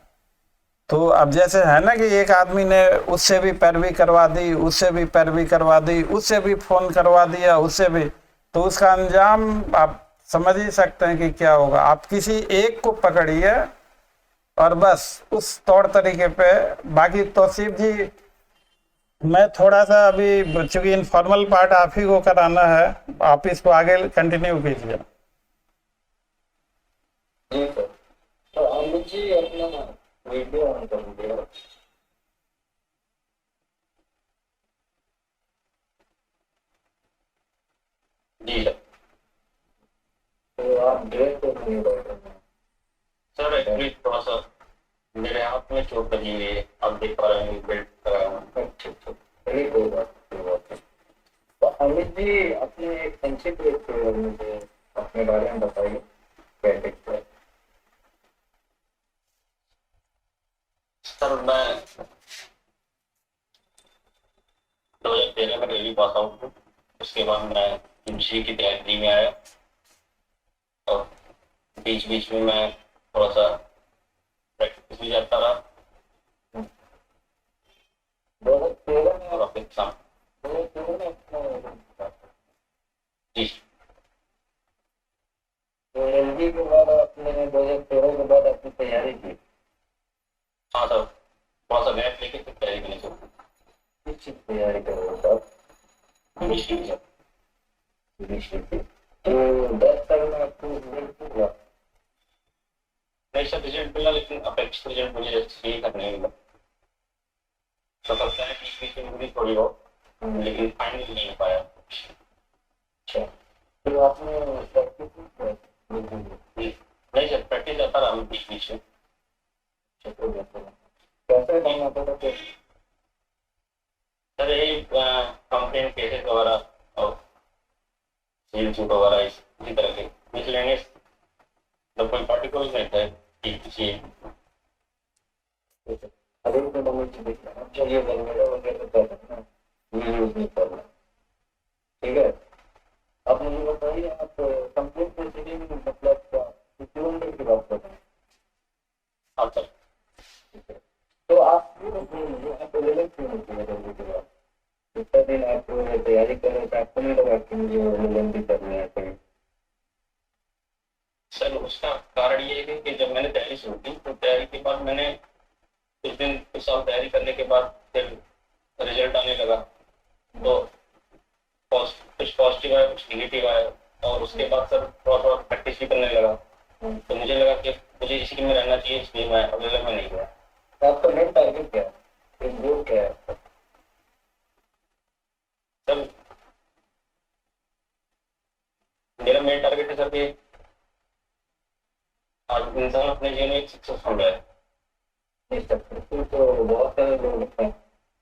तो अब जैसे है ना कि एक आदमी ने उससे भी पैरवी करवा दी, उससे भी पैरवी करवा दी, उससे भी फोन करवा दिया, उससे भी, तो उसका अंजाम आप समझ ही सकते हैं कि क्या होगा। आप किसी एक को पकड़िए और बस उस तौर तरीके पे। बाकी तौसीफ जी, मैं थोड़ा सा अभी, चूंकि इनफॉर्मल पार्ट आप ही को कराना है, आप इसको आगे कंटिन्यू कीजिए।
जी अपना वीडियो ऑन कर दीजिएगा।
जी सर।
तो आप ड्रेस तो नहीं रह रहे हैं
सर एक्चुअली थोड़ा सा मेरे हाथ में चोट लगी हुई है, आप देख पा रहे हैं, बेल्ट कराया हूँ।
अच्छा अच्छा चलिए कोई बात नहीं। तो अमित जी अपने एक संक्षिप्त मुझे अपने बारे में बताइए क्या दिक्कत है।
सर मैं 2013 में रेली पास आउट हूँ। उसके बाद मैं यूजीसी की तैयारी में आया और बीच बीच में मैं थोड़ा सा प्रैक्टिस भी करता रहा
2013 में
और अपने एग्जाम।
2013 में अपना
जी
तो एलजी के बाद आपने 2013 के बाद अपनी तैयारी की।
हाँ सर, थोड़ा सा गैप लेके फिर तैयारी करनी चाहिए।
किस चीज की तैयारी कर रहे हो साहब।
यूजीसी की सर।
यूजीसी की। तो 10 साल में आपको रिजल्ट हुआ।
नहीं सर, रिजल्ट मिला लेकिन अपेक्षित रिजल्ट मुझे यही तक नहीं मिला। सफलता है बीच बीच में मिली थोड़ी बहुत, लेकिन फाइनल नहीं हो पाया।
अच्छा तो आपने प्रैक्टिस किया।
नहीं सर, प्रैक्टिस जाता रहा मैं बीच बीच में।
कैसे करना पड़ा फिर।
सर यही कंप्लेन केसेस वगैरह और सील सूट वगैरह इसी तरह के मिसलेनियस, तो कोई पार्टिकुलर नहीं था कि किसी
अभी तो बहुत चीजें चाहिए वगैरह वगैरह कर सकते हैं यूज नहीं करना। ठीक है अब मुझे बताइए आप कंप्लीट प्रोसीडिंग मतलब क्या किलोमीटर की बात कर रहे हैं।
हाँ सर।
तो आप आप रिलेट क्यों नहीं किया जल्दी के बाद इतना दिन आप तैयारी कर रहे थे आपको नहीं लगा कि मुझे लंबी करनी है कहीं।
सर उसका कारण ये है कि जब मैंने तैयारी शुरू की तो तैयारी के बाद मैंने कुछ साल तैयारी करने के बाद फिर रिजल्ट आने लगा तो कुछ पॉजिटिव आया कुछ निगेटिव आया और उसके बाद सर थोड़ा थोड़ा प्रैक्टिस भी करने लगा तो मुझे लगा कि मुझे इसी में रहना चाहिए, इसलिए मैं अवेलेबल में नहीं गया।
तो आपका मेन टारगेट क्या है गोल क्या है।
सर मेरा मेन टारगेट है सर कि आज इंसान अपने जीवन में सक्सेसफुल है।
सक्सेसफुल तो बहुत सारे लोग हैं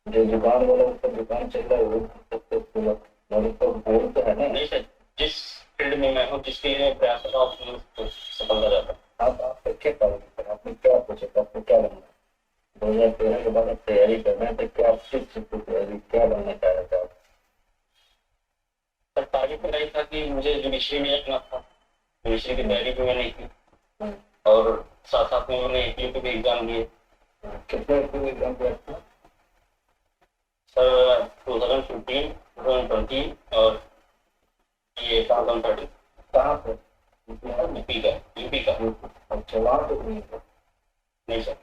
जो दुकान वाला उसका दुकान चल रहा है वो सक्सेसफुल है और उसका गोल तो है ना।
नहीं सर, जिस फील्ड में मैं हूँ जिसके लिए मैं प्रयास कर रहा हूँ उसमें सफलता जाता है।
आप क्या टारगेट आपने क्या पूछा आपको क्या बनना है 2013 के बाद आप तैयारी कर रहे हैं तो क्या आप किस चीज की तैयारी क्या बनना चाह रहे थे आप।
सर टारगेट मेरा ये था कि मुझे जुडिशरी में रखना था, जुडिशरी की तैयारी भी मैंने की और साथ साथ में मैंने एपीयू के भी एग्जाम दिए।
कितने एग्जाम दिया
सर 2015, 2020 और ये 2013
कहाँ पे
यूपी का।
अच्छा वहाँ पे नहीं था।
नहीं सर।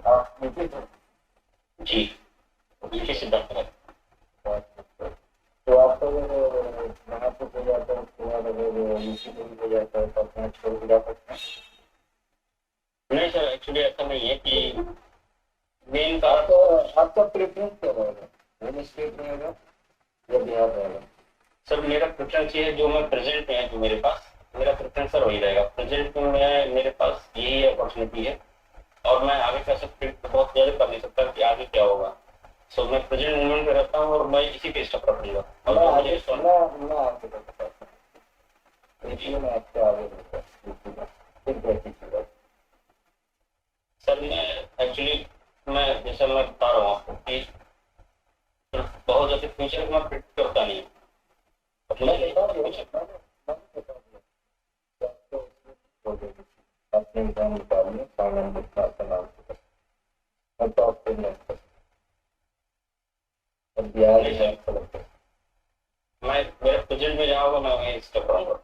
आप यूपी थे।
जी यूपी सिद्धार्थनगर।
तो आप तो वहाँ पे हो जाता है उसके बाद अगर यूपी में भी हो जाता है तो अपना छोड़ के जा सकते हैं।
नहीं सर, एक्चुअली ऐसा नहीं है कि मेन का
आपका प्रेफरेंस क्या रहेगा होम स्टेट रहेगा या बिहार रहेगा।
सर मेरा प्रेफरेंस ये है जो मैं प्रेजेंट में है जो मेरे पास मेरा प्रेफरेंस सर वही रहेगा। प्रेजेंट में मेरे पास यही अपॉर्चुनिटी है और मैं आगे का सब बहुत ज़्यादा कर नहीं सकता कि आगे क्या होगा। सो मैं प्रेजेंट मोमेंट में रहता हूँ और मैं इसी पे स्टॉप रखूंगा और जो मुझे
मैं आपको बताता हूँ इसलिए मैं आपसे आगे बढ़ता
सर मैं एक्चुअली मैं जैसा मैं बता रहा हूँ आपको कि बहुत ज़्यादा फ्यूचर में प्रिडिक्ट करता नहीं हूँ।
अपने एग्जाम निकालिए सामान का नाम और टॉप पे बिहार
मैं मेरे प्रेजेंट में जहाँ होगा मैं वहीं स्टॉप रहूँगा।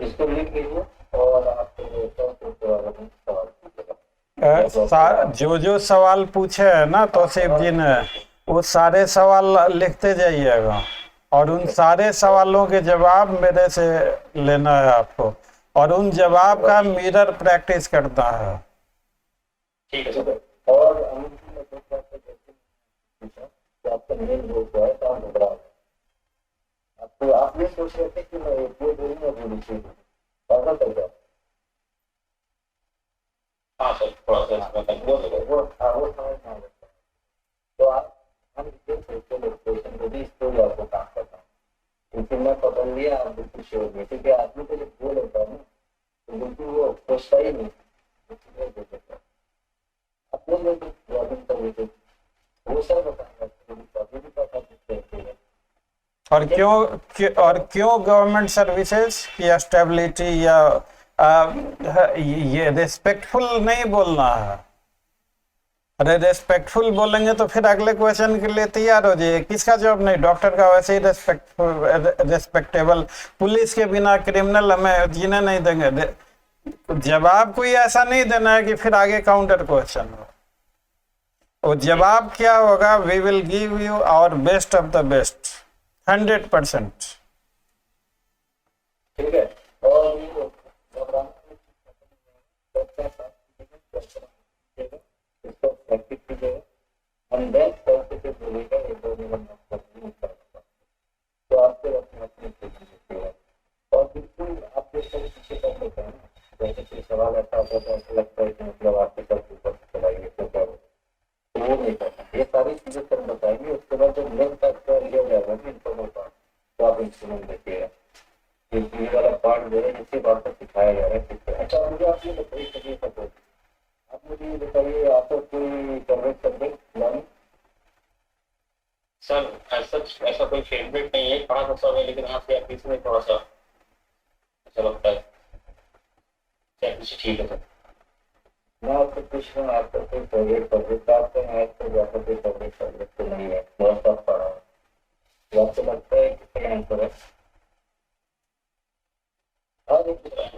इसको लिख लीजिए और आप सवाल
जो सवाल पूछे है ना तौसीफ जी ने वो सारे सवाल लिखते जाइएगा और उन सारे सवालों के जवाब मेरे से लेना है आपको और उन जवाब का मिरर प्रैक्टिस करता है।
ठीक है
ठीक
सर।
है। और अमित जी ने कुछ आपसे जैसे पूछा कि आपका मेन गोल क्या है, कहाँ घबरा है आपको, आप ये सोच रहे थे कि मैं एक ये बोलूँ और ये चीज ऐसा कर जाए।
हाँ सर, थोड़ा सा इसमें कंफ्यूज हो गया।
वो समझ में आ जाता है। तो आप हम इसे सोचते डिस्कशन को भी इसको भी आपको काम करना है, क्योंकि मैं पकड़ लिया आप बिल्कुल श्योर नहीं, क्योंकि आदमी को जब गोल होता है ना तो बिल्कुल वो सोचता ही नहीं अपने में कुछ प्रॉब्लम कर वो सब बताएंगे कभी भी पता नहीं।
और क्यों गवर्नमेंट सर्विसेज या स्टेबिलिटी या ये रिस्पेक्टफुल नहीं बोलना है। अरे रिस्पेक्टफुल बोलेंगे तो फिर अगले क्वेश्चन के लिए तैयार हो जाइए। किसका जॉब नहीं, डॉक्टर का वैसे ही रिस्पेक्टेबल, पुलिस के बिना क्रिमिनल हमें जीने नहीं देंगे। जवाब कोई ऐसा नहीं देना है कि फिर आगे काउंटर क्वेश्चन हो। वो जवाब क्या होगा, we will give you our best of the best 100%।
ठीक है। और ये इसको प्रैक्टिस कीजिएगा, हम देन पॉजिटिव बोलेगा एक दो मिनट तो आपको अपने अपने सीखिएगा। और बिल्कुल आपके सब पीछे कर लेते हैं, जैसे कोई सवाल ऐसा होता है तो ऐसा लगता है कि मतलब आपके सब ऊपर चलाइए तो क्या हो, तो वो नहीं करना। ये सारी चीजें सब बताएंगे, उसके बाद जब नेक्स्ट आपका लिया जाएगा ना इंस्ट्रूमेंट पार्ट, तो आप इंस्ट्रूमेंट देखिएगा। ये वाला पार्ट जो है इसी बात पर सिखाया जा रहा है। ठीक है। अच्छा मुझे आप ये बताइए, करिए सपोर्ट आप मुझे ये बताइए, आपको कोई फेवरेट सब्जेक्ट लर्निंग?
सर ऐसा कोई फेवरेट नहीं है, पढ़ा तो सब है, लेकिन हाँ CRPC में थोड़ा सा अच्छा लगता है। CRPC ठीक है सर।
मैं आपसे पूछ रहा हूँ आपका कोई फेवरेट सब्जेक्ट? आपको मैथ से ज्यादा कोई फेवरेट सब्जेक्ट तो नहीं है, बहुत सब पढ़ा है, तो आपको लगता है कि सही आंसर है? हर एक सब्जेक्ट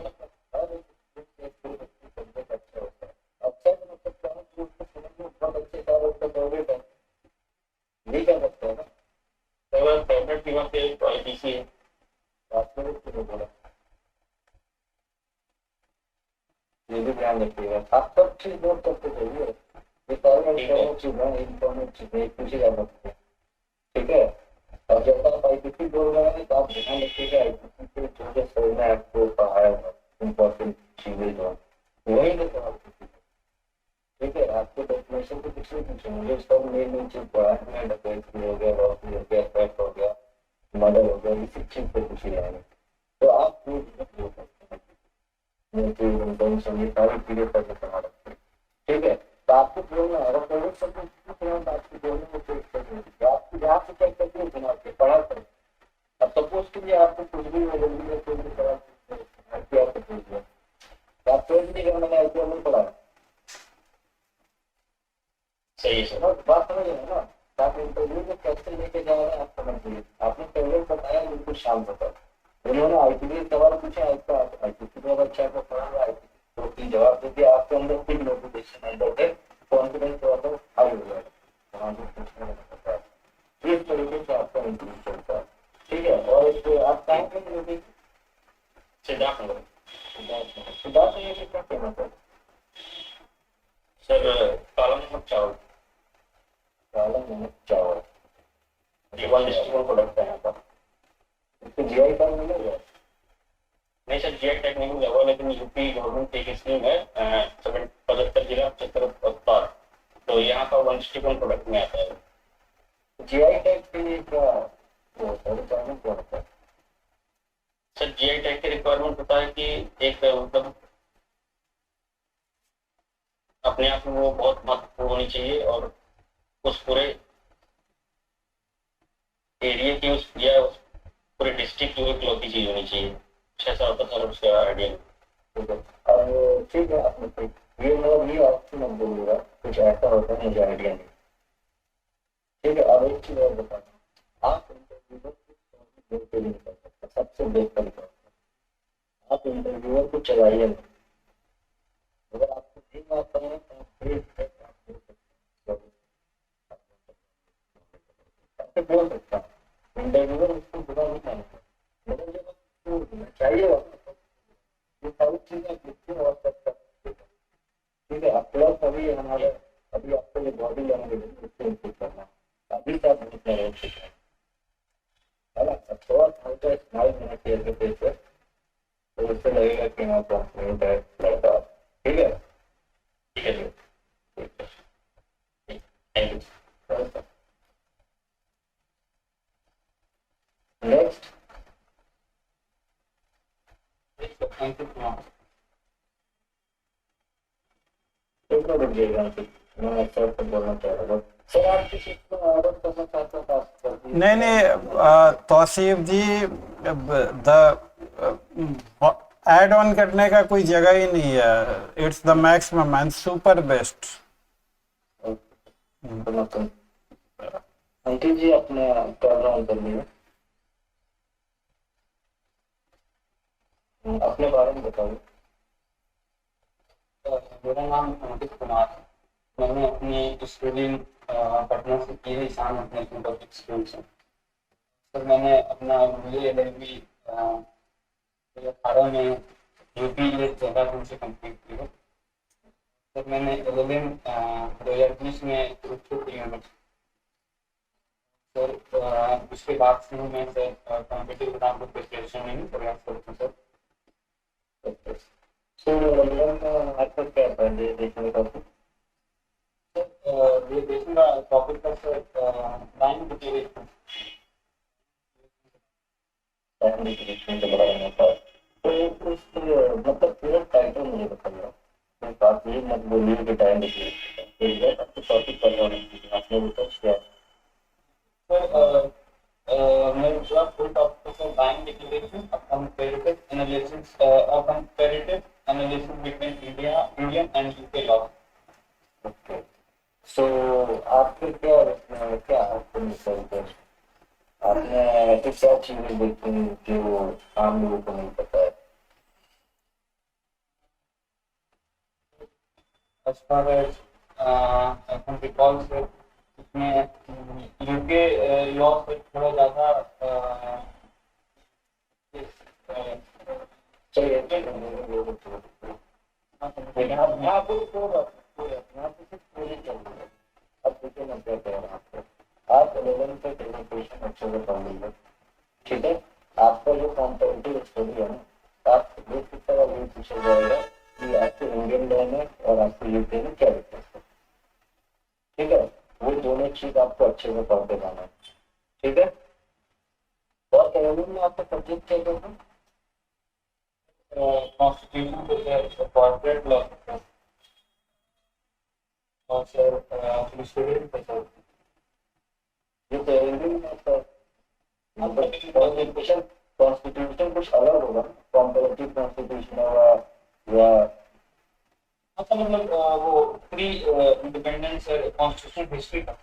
अच्छा होता है। अच्छा तो मतलब क्या है कि उसको समझ में बहुत अच्छे से उसका फेवरेट है, ये क्या लगता है ना?
सर फेवरेट भी वहाँ पे IPC है।
आपको भी बोला ये भी ध्यान रखिएगा, आप सब चीज नोट करते जाइए। ये सारी इंफॉर्मेट चीजें पूछी जा सकती है। ठीक है। और जब आप IPC बोल रहे हैं तो आप ध्यान रखिएगा IPC के जो जो सर ने आपको पढ़ाया है इम्पोर्टेंट चीजें जो वही तो सवाल पूछिए। ठीक है। आपको डेफिनेशन तो कुछ नहीं पूछेंगे, जो सब मेन चीज पढ़ा है, डकैती हो गया, रॉबरी हो गया, थेफ्ट हो गया, मर्डर हो गया, इसी चीज पे पूछे जाएंगे। तो आप बोल सकते हैं ये सारी चीजें करके बना रखते हैं। ठीक है। तो आपको बोलना है, अगर फेवरेट सब्जेक्ट तो आपको बोलने में कोई दिक्कत नहीं है, आपको जहाँ से चेक करके दिमाग से पढ़ा करें। अब सपोज के लिए आपको कुछ भी जल्दी में कोई भी सवाल IPR से पूछ लिया, तो आप सोच नहीं करना, मैंने IPR नहीं पढ़ा।
सही है सर।
बात समझ रहे हैं ना? तो आप इंटरव्यू में कैसे लेके जा रहे हैं आप समझ लीजिए। आपने फेवरेट बताया, बिल्कुल शांत बताया। उन्होंने IPC सवाल पूछा, आपका IPC बहुत अच्छा है, पढ़ा हुआ IPC तो तीन जवाब दे दिया, आपके अंदर फिर मोटिवेशन अंदर है, कॉन्फिडेंस थोड़ा हाई हो जाएगा। इस तरीके से आपका इंटरव्यू चलता है। ठीक है। और एक आप चाहेंगे
सिद्धार्थ नगर।
सिद्धार्थ नगर क्या फेमस है?
सर काला नमक चावल,
काला नमक चावल,
ये 1 डिस्ट्रिक्ट प्रोडक्ट है यहाँ का।
इसको GI कार्ड मिलेगा?
नहीं सर, GI टैग नहीं मिला हुआ, लेकिन यूपी गवर्नमेंट की एक स्कीम है 75 जिला 75 उत्पाद, तो यहाँ का 1 डिस्ट्रिक्ट प्रोडक्ट में आता है।
GI टैग के लिए क्या रिक्वायरमेंट क्या होता है?
सर GI टैग की रिक्वायरमेंट होता है कि एक मतलब अपने आप में वो बहुत महत्वपूर्ण होनी चाहिए, और उस पूरे एरिया की उस पूरे डिस्ट्रिक्ट की एक लौती चीज होनी चाहिए। 6 साल तक सर उसका आइडिया।
ठीक है। अब ठीक है, आपने ये मतलब ये आपको मैं बोलूँगा कुछ ऐसा होता है, मुझे आइडिया नहीं। ठीक है। अब एक चीज और बता दूँ, आप इंटरव्यूअर को नहीं कर सकते, सबसे बेहतर तरीका आप इंटरव्यूअर को चलाइए नहीं। अगर आपको नहीं आता है तो आप बोल सकता हूँ, इंटरव्यूअर उसको बुरा नहीं मानता, लेकिन जब आपको चाहिए चीजें लिखी और सब सब ठीक है। अब प्लस अभी हमारे अभी आपको ये बॉडी लैंग्वेज इसको इम्प्रूव करना है, अभी से आप नहीं कर रहे है ना। अब थोड़ा हल्का स्माइल होना चाहिए अपने फेस पे, तो उससे लगेगा कि हाँ कॉन्फिडेंट है लड़का। ठीक है,
ठीक है sir, thank you.
Next
thank you Kumar.
कितना रुकिएगा, मैं सर से बोलना चाह रहा था। सर आप किसी को ऑर्डर करना चाहते हो तो आप कर दीजिए।
नहीं नहीं Tauseef ji, the add on करने का कोई जगह ही नहीं है। It's the maximum and super best.
Ankit ji अपने कैमरा ऑन कर लीजिए, अपने बारे में बताइए।
मेरा नाम अंकित कुमार है। मैंने अपनी स्कूलिंग पटना से की है, ईशान इंटरनेशनल पब्लिक स्कूल से। सर मैंने अपना LLB 2018 में यूपी देहरादून से कंप्लीट की है। सर मैंने LLM 2020 में रूपपुर यूनिवर्सिटी। सर उसके बाद से मैं सर कॉम्पिटिटिव एग्जाम को प्रिपरेशन में प्रयास करता हूँ सर।
सो आपका क्या था ये देखने का?
ये देखूंगा टॉपिक का sir time declaration.
Time declaration के बारे में था, तो उस मतलब पूरा टाइटल मुझे बताइए। मैं बात ये मत बोलिए कि टाइम डिक्लेरेशन आपको टॉपिक करना नहीं, आपने रिसर्च किया।
सर मैं पूरा full topic sir time declaration comparative analysis between Indian and UK law.
Okay, so आपके क्या आपको रिसर्च आपने ऐसी क्या चीजें देखी जो आम लोगों को नहीं पता है?
As far as I can recall sir, इसमें यूके लॉ से थोड़ा ज़्यादा
चलिए आप 11 से प्रेजेंटेशन अच्छे से पढ़ लीजिए। ठीक है, आपका जो कॉम्पिटिटिव स्टडी है ना, आप ये किस तरह ये पूछा जाएगा कि आपके इंडियन लॉ में और आपके यूके में क्या डिफरेंस है। ठीक है, वो दोनों चीज आपको अच्छे से पढ़ते जाना है। ठीक है, और एलएलएम में आपका सब्जेक्ट क्या होगा?
कॉन्स्टिट्यूशन को सर कॉर्पोरेट लॉ और सर स्टूडेंट को सर
ये तो एलएलएम में सर कॉन्स्टिट्यूशन कॉन्स्टिट्यूशन कुछ अलग होगा, कॉम्पैरेटिव कॉन्स्टिट्यूशन होगा या
अच्छा मतलब वो प्री इंडिपेंडेंस कॉन्स्टिट्यूशन हिस्ट्री का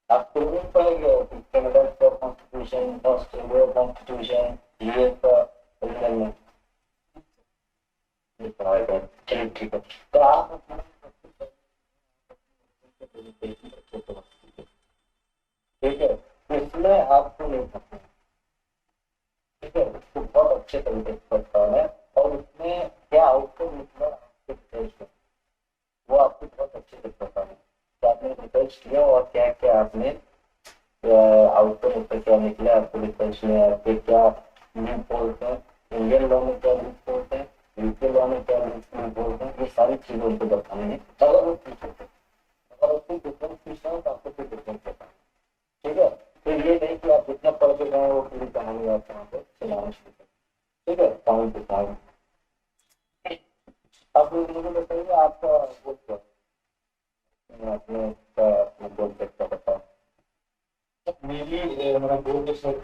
आपको नहीं पड़ेगा कि कनाडा का कॉन्स्टिट्यूशन, ऑस्ट्रेलिया कॉन्स्टिट्यूशन, यूएस का एलएलएम ये पढ़ाएगा। चलिए ठीक है, तो आप अपना ठीक है, इसमें आपको नहीं पता। ठीक है, उसको बहुत अच्छे तरीके से पढ़ता है और उसमें क्या आउटकम निकला आपके रिसर्च का वो आपको बहुत अच्छे से पता है कि आपने रिसर्च किया और क्या क्या आपने आउटकम उसका क्या निकला आपको रिसर्च में, आपके क्या लूप होल्स हैं, इंडियन लॉ में क्या लूप होल्स हैं, यूके लॉ में क्या लूप होल्स हैं, ये सारी चीजें उनको बतानी है। अगर वो पूछते अगर उसको डिफरेंस पूछना है तो आपको कोई डिफरेंस बताना है। ठीक है, तो ये नहीं कि आप जितना पढ़ के गए वो पूरी कहानी आप वहाँ पे चलाना शुरू करें। ठीक है, टाइम टू टाइम। अब मुझे बताइए आपका गोल क्या है? आपने गोल क्या बताओ?
मेरी मेरा गोल है सर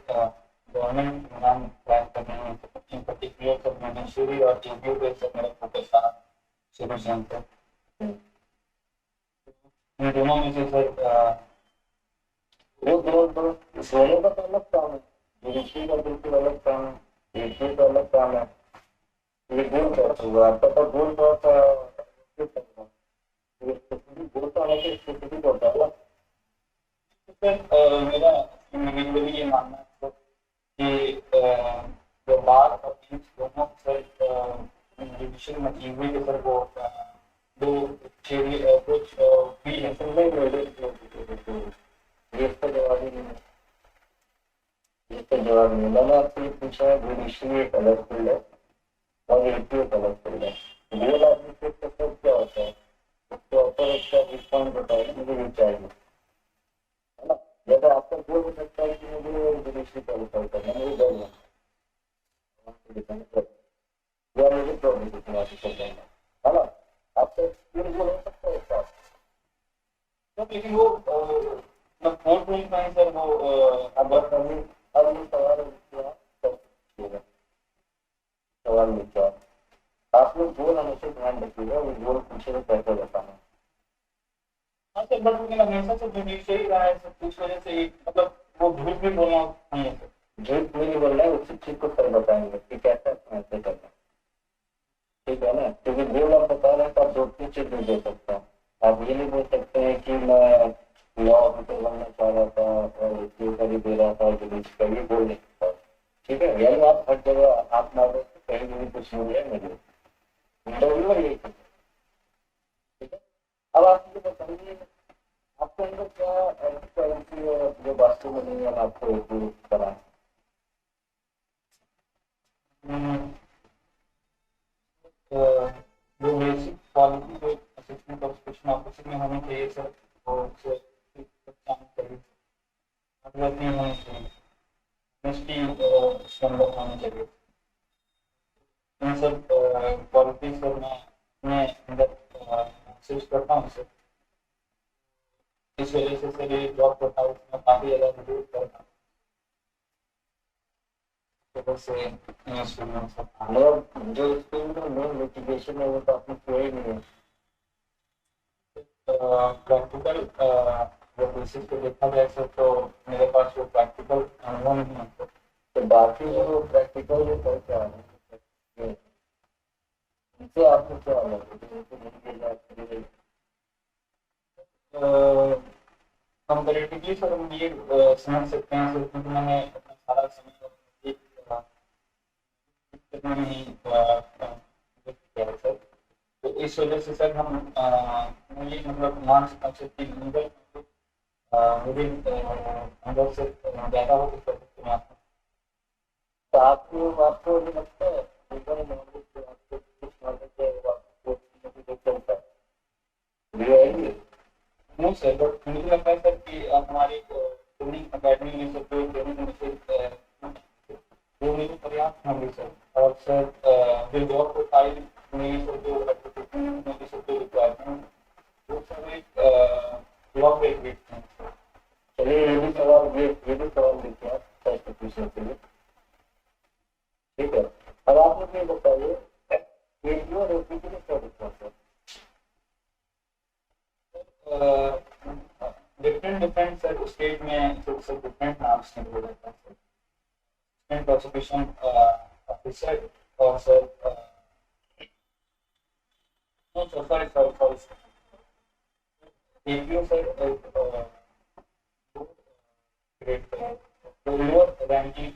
गवर्नमेंट एग्जाम क्रैक करना है। इन पर्टिकुलर सर मैंने शुरू और रिव्यू पे सर मेरा फोकस था शुरू से अंत तक। इन दोनों में से सर
वो दोनों का तो अलग काम है, यूनिवर्सिटी का बिल्कुल अलग काम है, यूनिवर्सिटी का अलग काम है। ये गोल कैसे हुआ आपका? तो गोल बहुत गोल तो हमें स्पेसिफिक होता है।
सर मेरा इंडिविजुअली ये मानना है कि
जो बार और इंच दोनों सर डिविजन में की हुई है सर, वो दो छेड़े कुछ भी है सर।
नहीं मेरे ये इसका जवाब ही नहीं है, इसका जवाब नहीं। मैंने आपसे ये पूछा है जुडिशरी एक अलग फील्ड है और एपी एक अलग फील्ड है। रियल एडवोकेट का सर क्या होता है, उसके ऊपर उसका रिस्पॉन्स बताइए, मुझे ये चाहिए, है ना। जैसे आपका बोल हो सकता है कि मुझे जुडिशरी क्वालिफाई करना, मुझे डर लगता है या मुझे प्रॉब्लम कर देना, है ना। आपका एक्सपीरियंस हो सकता है इसका।
तो लेकिन वो मतलब कोर्ट रूम का है सर, वो
अब ये सवाल लिखा सवाल लिखा आप लोग गोल हमेशा ध्यान रखिएगा, वो गोल पूछे तो कैसे बताना।
हाँ सर, बट लेकिन हमेशा से जुडिशरी रहा है सर, इस वजह से मतलब वो झूठ भी बोलना नहीं है सर।
झूठ नहीं बोलना है, उसी चीज को सर बताएंगे कि कैसे ऐसे करना, ठीक है ना। क्योंकि गोल आप बता रहे हैं तो आप दो तीन चीज नहीं दे सकते हैं। आप ये नहीं बोल सकते हैं कि मैं लॉ ऑफिसर बनना चाह रहा था और इसलिए दे रहा था, जुडिशरी ये बोल नहीं सकता, ठीक है। यानी आप हर जगह आप मारो कहीं भी कुछ नहीं है मुझे इंटरव्यू में यही, ठीक है। अब आप मुझे बताइए आपके अंदर क्या ऐसी क्वालिटी है जो वास्तव में नहीं है, आपको कराएं।
जो बेसिक क्वालिटी जो असिस्टेंट और स्पेशल ऑफिसर में होनी चाहिए सर, वो सर काम करिए, मतलब नहीं होनी चाहिए, ऑनेस्टी उसके अंदर होनी चाहिए। मैं सर क्वालिटी सर मैं अंदर महसूस करता हूँ सर, इस वजह से सर ये जॉब करता हूँ उसमें काफ़ी ज़्यादा जरूरत करता हूँ, तो बस
मतलब जो स्कूल में मेन मोटिवेशन है वो तो आपने किया ही नहीं है।
प्रैक्टिकल बेसिस पे देखा जाए सर, तो मेरे पास वो प्रैक्टिकल अनुभव नहीं है सर।
तो बाकी जो प्रैक्टिकल जो करते हैं इनसे आपको क्या अलग
कंपेरेटिवली सर हम ये समझ सकते हैं सर, क्योंकि मैंने अपना सारा समय एक करने में ही किया है सर, तो इस वजह से सर हम ये मतलब मान सकते हैं कि मुझे अंदर से ज़्यादा हो सकते हैं।
तो आपको ये लगता है नॉलेज जो आपको कुछ नॉलेज है वो आपको नहीं चलता है
नहीं सर, बट मुझे लगता है सर कि हमारी ट्रेनिंग अकेडमी में सर जो ट्रेनिंग में से वो मेरे पर्याप्त होंगे सर, और सर जो जॉब प्रोफाइल में सर जो एप्लीकेशन सर जो रिक्वायरमेंट वो सर एक जॉब ग्रेजुएट हैं सर।
चलिए ये भी सवाल देखिए आप फर्स्ट पूछने के लिए, ठीक है। अब आप मुझे ये बताइए एपी और ओपीटी में क्या डिफरेंस है।
डिफरेंट सर स्टेट में सर डिफरेंट नाम से बोला जाता है सर, स्टेट प्रोसिक्यूशन ऑफिसर और sir sorry APO sir grade lower ranking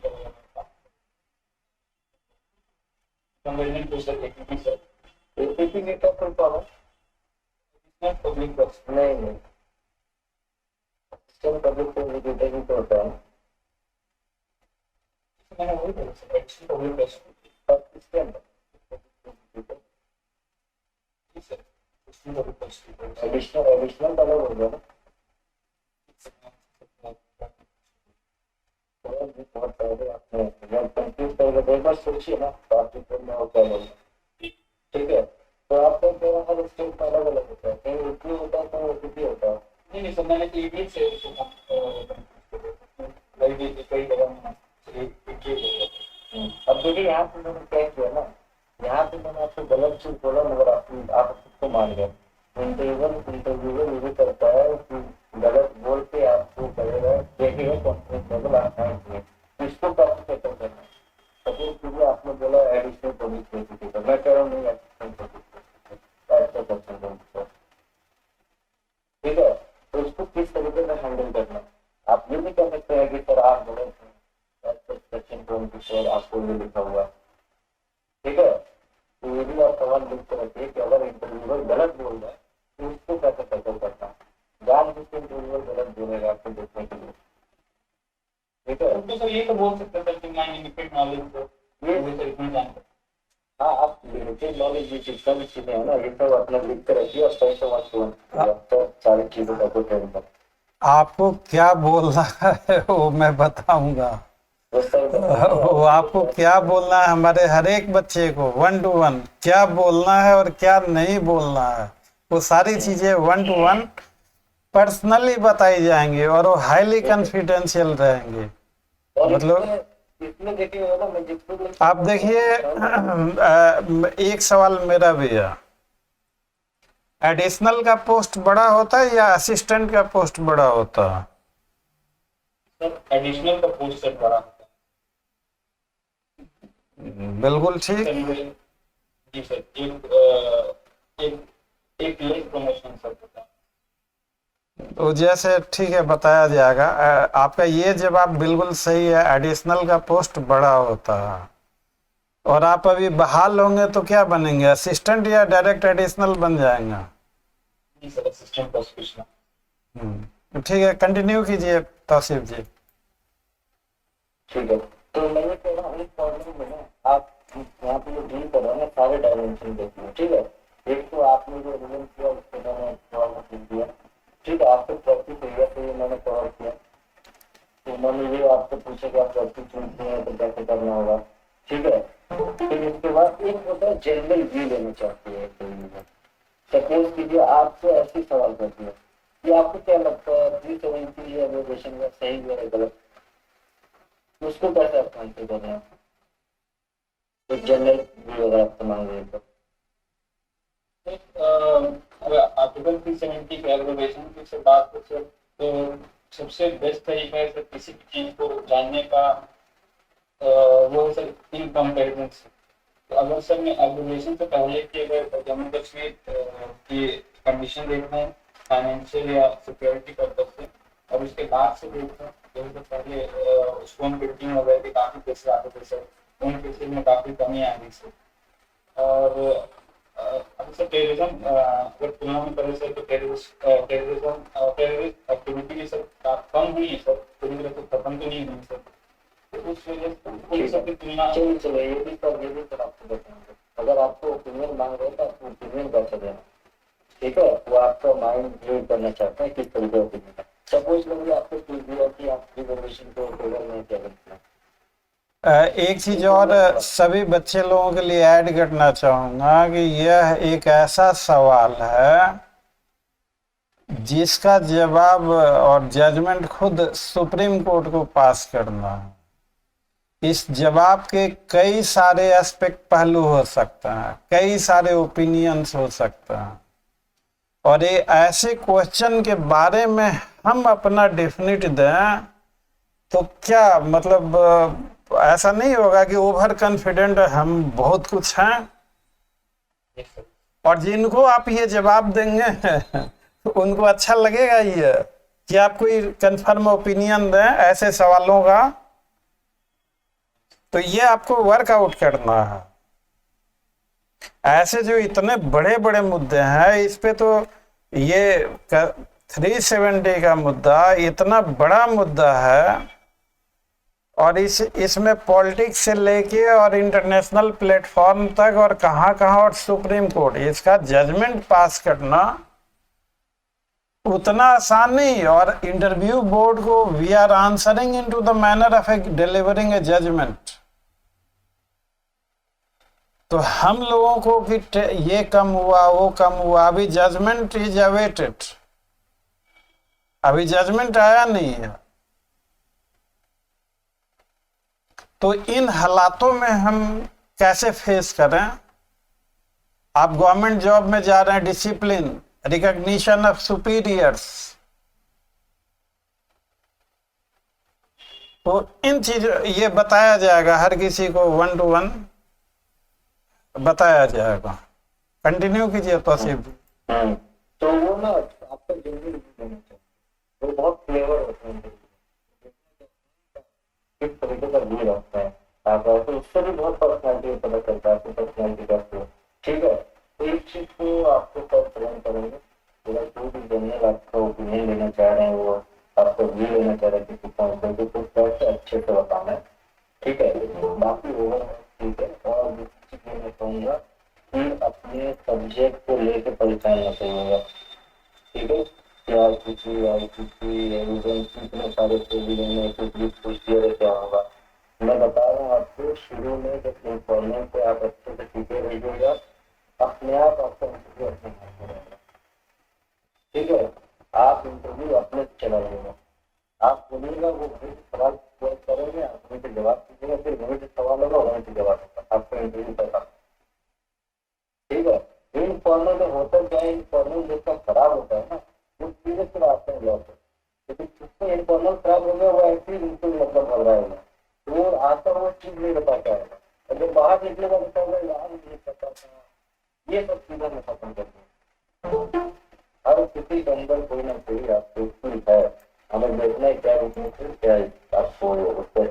conversion to sir APP sir.
APP में क्या खुलता है
पब्लिक वर्क्स
नहीं सिस्टम पब्लिक प्रोसिक्यूटर भी तो होता है
मैंने वही बोला सर, एडिशनल पब्लिक वर्क्स
और इसके अंदर एडिशनल अलग हो गया ना। बहुत पहले आपने जब कंफ्यूज करके एक बार सोचिए ना पार्टिकल में हो क्या बोलना, ठीक है। तो आपका क्या हर स्टेट में अलग अलग होता है, कहीं यूपी होता है कहीं ओपीटी होता है।
नहीं सर, मैंने ईडी से कई जगह
अब देखिए यहाँ पे मैंने क्या किया ना, यहाँ पे मैंने आपको गलत चीज बोला मगर आप खुद को मान गए। इंटरव्यूअर ये भी करता है कि गलत बोल के आपको कहेगा देखिए कॉन्फ्रेंस लेवल आना इसको कैसे करना है। सपोज कीजिए आपने बोला एडिशनल पब्लिक प्रोसिक्यूटर, मैं कह रहा हूँ नहीं असिस्टेंट पब्लिक, ठीक है। तो उसको किस तरीके से हैंडल करना, आप ये नहीं कह सकते हैं कि सर आप गलत हैं, सेक्शन 24 आपको ये लिखा टर्म लिख के रखिए कि अगर इंटरव्यूअर गलत बोल रहा है तो उसको कैसे टैकल करना है। जानबूझ के इंटरव्यूअर गलत बोलेगा आपको देखने के लिए, ठीक है।
तो सर ये तो बोल सकते हैं सर कि मैं लिमिटेड नॉलेज को
ये
सर इतना जानता हूँ।
हाँ, आप लिमिटेड नॉलेज ये चीज सब चीजें है ना, ये सब अपना लिख कर रखिए और सही से मत सुन तो सारी चीजों का कोई टेंशन।
आपको क्या बोलना है वो मैं बताऊंगा।
तो सर
वो आपको क्या बोलना है, हमारे हर एक बच्चे को 1 to 1 क्या बोलना है और क्या नहीं बोलना है, वो सारी चीजें 1 to 1 पर्सनली बताई जाएंगी और वो हाईली कॉन्फिडेंशियल रहेंगे।
और
मतलब
इसमें देखिए ना, मैं जिसको
आप देखिए एक सवाल मेरा भी है, एडिशनल का पोस्ट बड़ा होता है या असिस्टेंट का पोस्ट बड़ा होता है?
सर एडिशनल का पोस्ट सर बड़ा होता
बिल्कुल ठीक।
है सर। जी सर, एक लेस प्रमोशन सर होता है।
तो जैसे ठीक है बताया जाएगा। आपका ये जवाब बिल्कुल सही है, एडिशनल का पोस्ट बड़ा होता है। और आप अभी बहाल होंगे तो क्या बनेंगे, असिस्टेंट या डायरेक्ट एडिशनल बन जाएंगे?
जी सर, असिस्टेंट प्रोसिक्यूशन।
तो ठीक है, कंटिन्यू कीजिए तौसीफ जी।
ठीक है। तो मैंने कह रहा हूँ इस प्रॉब्लम में ना आप यहाँ पे जो डील कर रहे हैं ना सारे डायमेंशन देखिए, ठीक है। एक तो आपने जो रिजल्ट किया उसको मैंने थोड़ा सा लिख दिया, ठीक है। आपको प्रैक्टिस एरिया से मैंने कवर किया, तो मैंने ये आपसे पूछा कि आप प्रैक्टिस चुनते हैं तो कैसे करना होगा, ठीक है। फिर इसके बाद एक होता है जनरल व्यू लेना चाहती है इंटरव्यू में। सपोज कीजिए आपसे ऐसी सवाल करती है कि आपको क्या लगता है 370 एवोल्यूशन का सही है या गलत, उसको कैसे आप आंसर कर रहे हैं? तो जनरल व्यू अगर आपसे मांग रहे हैं तो
अगर आर्टिकल 370 के एग्रीगेशन की से बात हो सर, तो सबसे बेस्ट तरीका है सर किसी भी चीज को जानने का, वो सर इन कंपेरिजन से। तो अगर सर मैं एग्रीगेशन से पहले की अगर जम्मू कश्मीर की कंडीशन देखता हूँ फाइनेंशियल या सिक्योरिटी पर्पज से, और उसके बाद से देखता हूँ तो पहले स्टोन बिल्डिंग वगैरह के काफी केसेस आते थे सर, उन केसेस में काफी कमी आ गई सर। और अब सर टेररिज्म अगर तुलना में करें सर तो टेररिस्ट एक्टिविटी भी सर कम हुई है सर, पूरी तरह से खत्म तो नहीं हुई सर। तो उस वजह से उन सब की तुलना
चलो ये भी सर आपको बताएंगे। अगर आपको ओपिनियन मांग रहे हैं तो आपको ओपिनियन कैसे देना, ठीक है। वो आपका माइंड रीड करना चाहते हैं किस तरीके ओपिनियन है। सपोज करिए आपको पूछ दिया कि आप रिजर्वेशन को फेवर में क्या करते हैं।
एक चीज और सभी बच्चे लोगों के लिए ऐड करना चाहूंगा कि यह एक ऐसा सवाल है जिसका जवाब और जजमेंट खुद सुप्रीम कोर्ट को पास करना है। इस जवाब के कई सारे एस्पेक्ट पहलू हो सकते हैं, कई सारे ओपिनियंस हो सकते हैं, और ये ऐसे क्वेश्चन के बारे में हम अपना डेफिनेट दें तो क्या मतलब ऐसा नहीं होगा कि ओवर कॉन्फिडेंट हम बहुत कुछ हैं, और जिनको आप ये जवाब देंगे तो उनको अच्छा लगेगा ये कि आप कोई कंफर्म ओपिनियन दें ऐसे सवालों का। तो ये आपको वर्कआउट करना है। ऐसे जो इतने बड़े बड़े मुद्दे हैं इस पे तो ये 370 का मुद्दा इतना बड़ा मुद्दा है, और इसमें पॉलिटिक्स से लेके और इंटरनेशनल प्लेटफॉर्म तक और कहाँ कहाँ और सुप्रीम कोर्ट, इसका जजमेंट पास करना उतना आसान नहीं। और इंटरव्यू बोर्ड को we are answering into the manner of delivering a judgment. तो हम लोगों को कि ये कम हुआ वो कम हुआ, अभी जजमेंट इज अवेटेड, अभी जजमेंट आया नहीं है। तो इन हालातों में हम कैसे फेस करें? आप गवर्नमेंट जॉब में जा रहे हैं, डिसिप्लिन, रिकॉग्निशन ऑफ सुपीरियर्स, तो इन चीजों ये बताया जाएगा हर किसी को 1 to 1 बताया जाएगा। कंटिन्यू कीजिए तौसीफ जी।
तो वो ना आपका जल्दी देना चाहिए, वो बहुत फ्लेवर होता है किस तरीके का व्यू रखता है आप, तो उससे भी बहुत पर्सनैलिटी पता चलता है, पर्सनैलिटी कैसी है, ठीक है। बोलूंगा कि अपने सब्जेक्ट को लेके परेशान मत होइएगा, ठीक है। एविडेंस इतने सारे प्रोविजन में कुछ भी पूछ दिया तो क्या होगा। मैं बता रहा हूँ आपको, शुरू में जब इन्फॉर्मेंट पे आप अच्छे से सीखे रहिएगा, अपने आप आपका इंटरव्यू अपने हाथ में रहेगा, ठीक है। आप इंटरव्यू अपने से चलाइएगा, आप बोलिएगा वो वहीं से सवाल करेंगे, आप वहीं से जवाब दीजिएगा, फिर वहीं से सवाल होगा, वहीं से जवाब होगा, आपका इंटरव्यू तक, ठीक है। इनफॉर्मल में होता क्या है, इनफॉर्मल जिसका खराब होता है ना वो सीधे फिर आता है जॉब पे, लेकिन जिससे इनफॉर्मल खराब हो गया वो ऐसे ही बिल्कुल मतलब घबराएगा, वो आता वो चीज नहीं बता पाएगा, और जब बाहर निकलेगा बताएगा यार ये पता था, ये सब चीजें मैं खत्म कर दी। हर किसी के अंदर कोई ना कोई आपको स्किल है, हमें देखना है क्या रुकने से क्या आपको उससे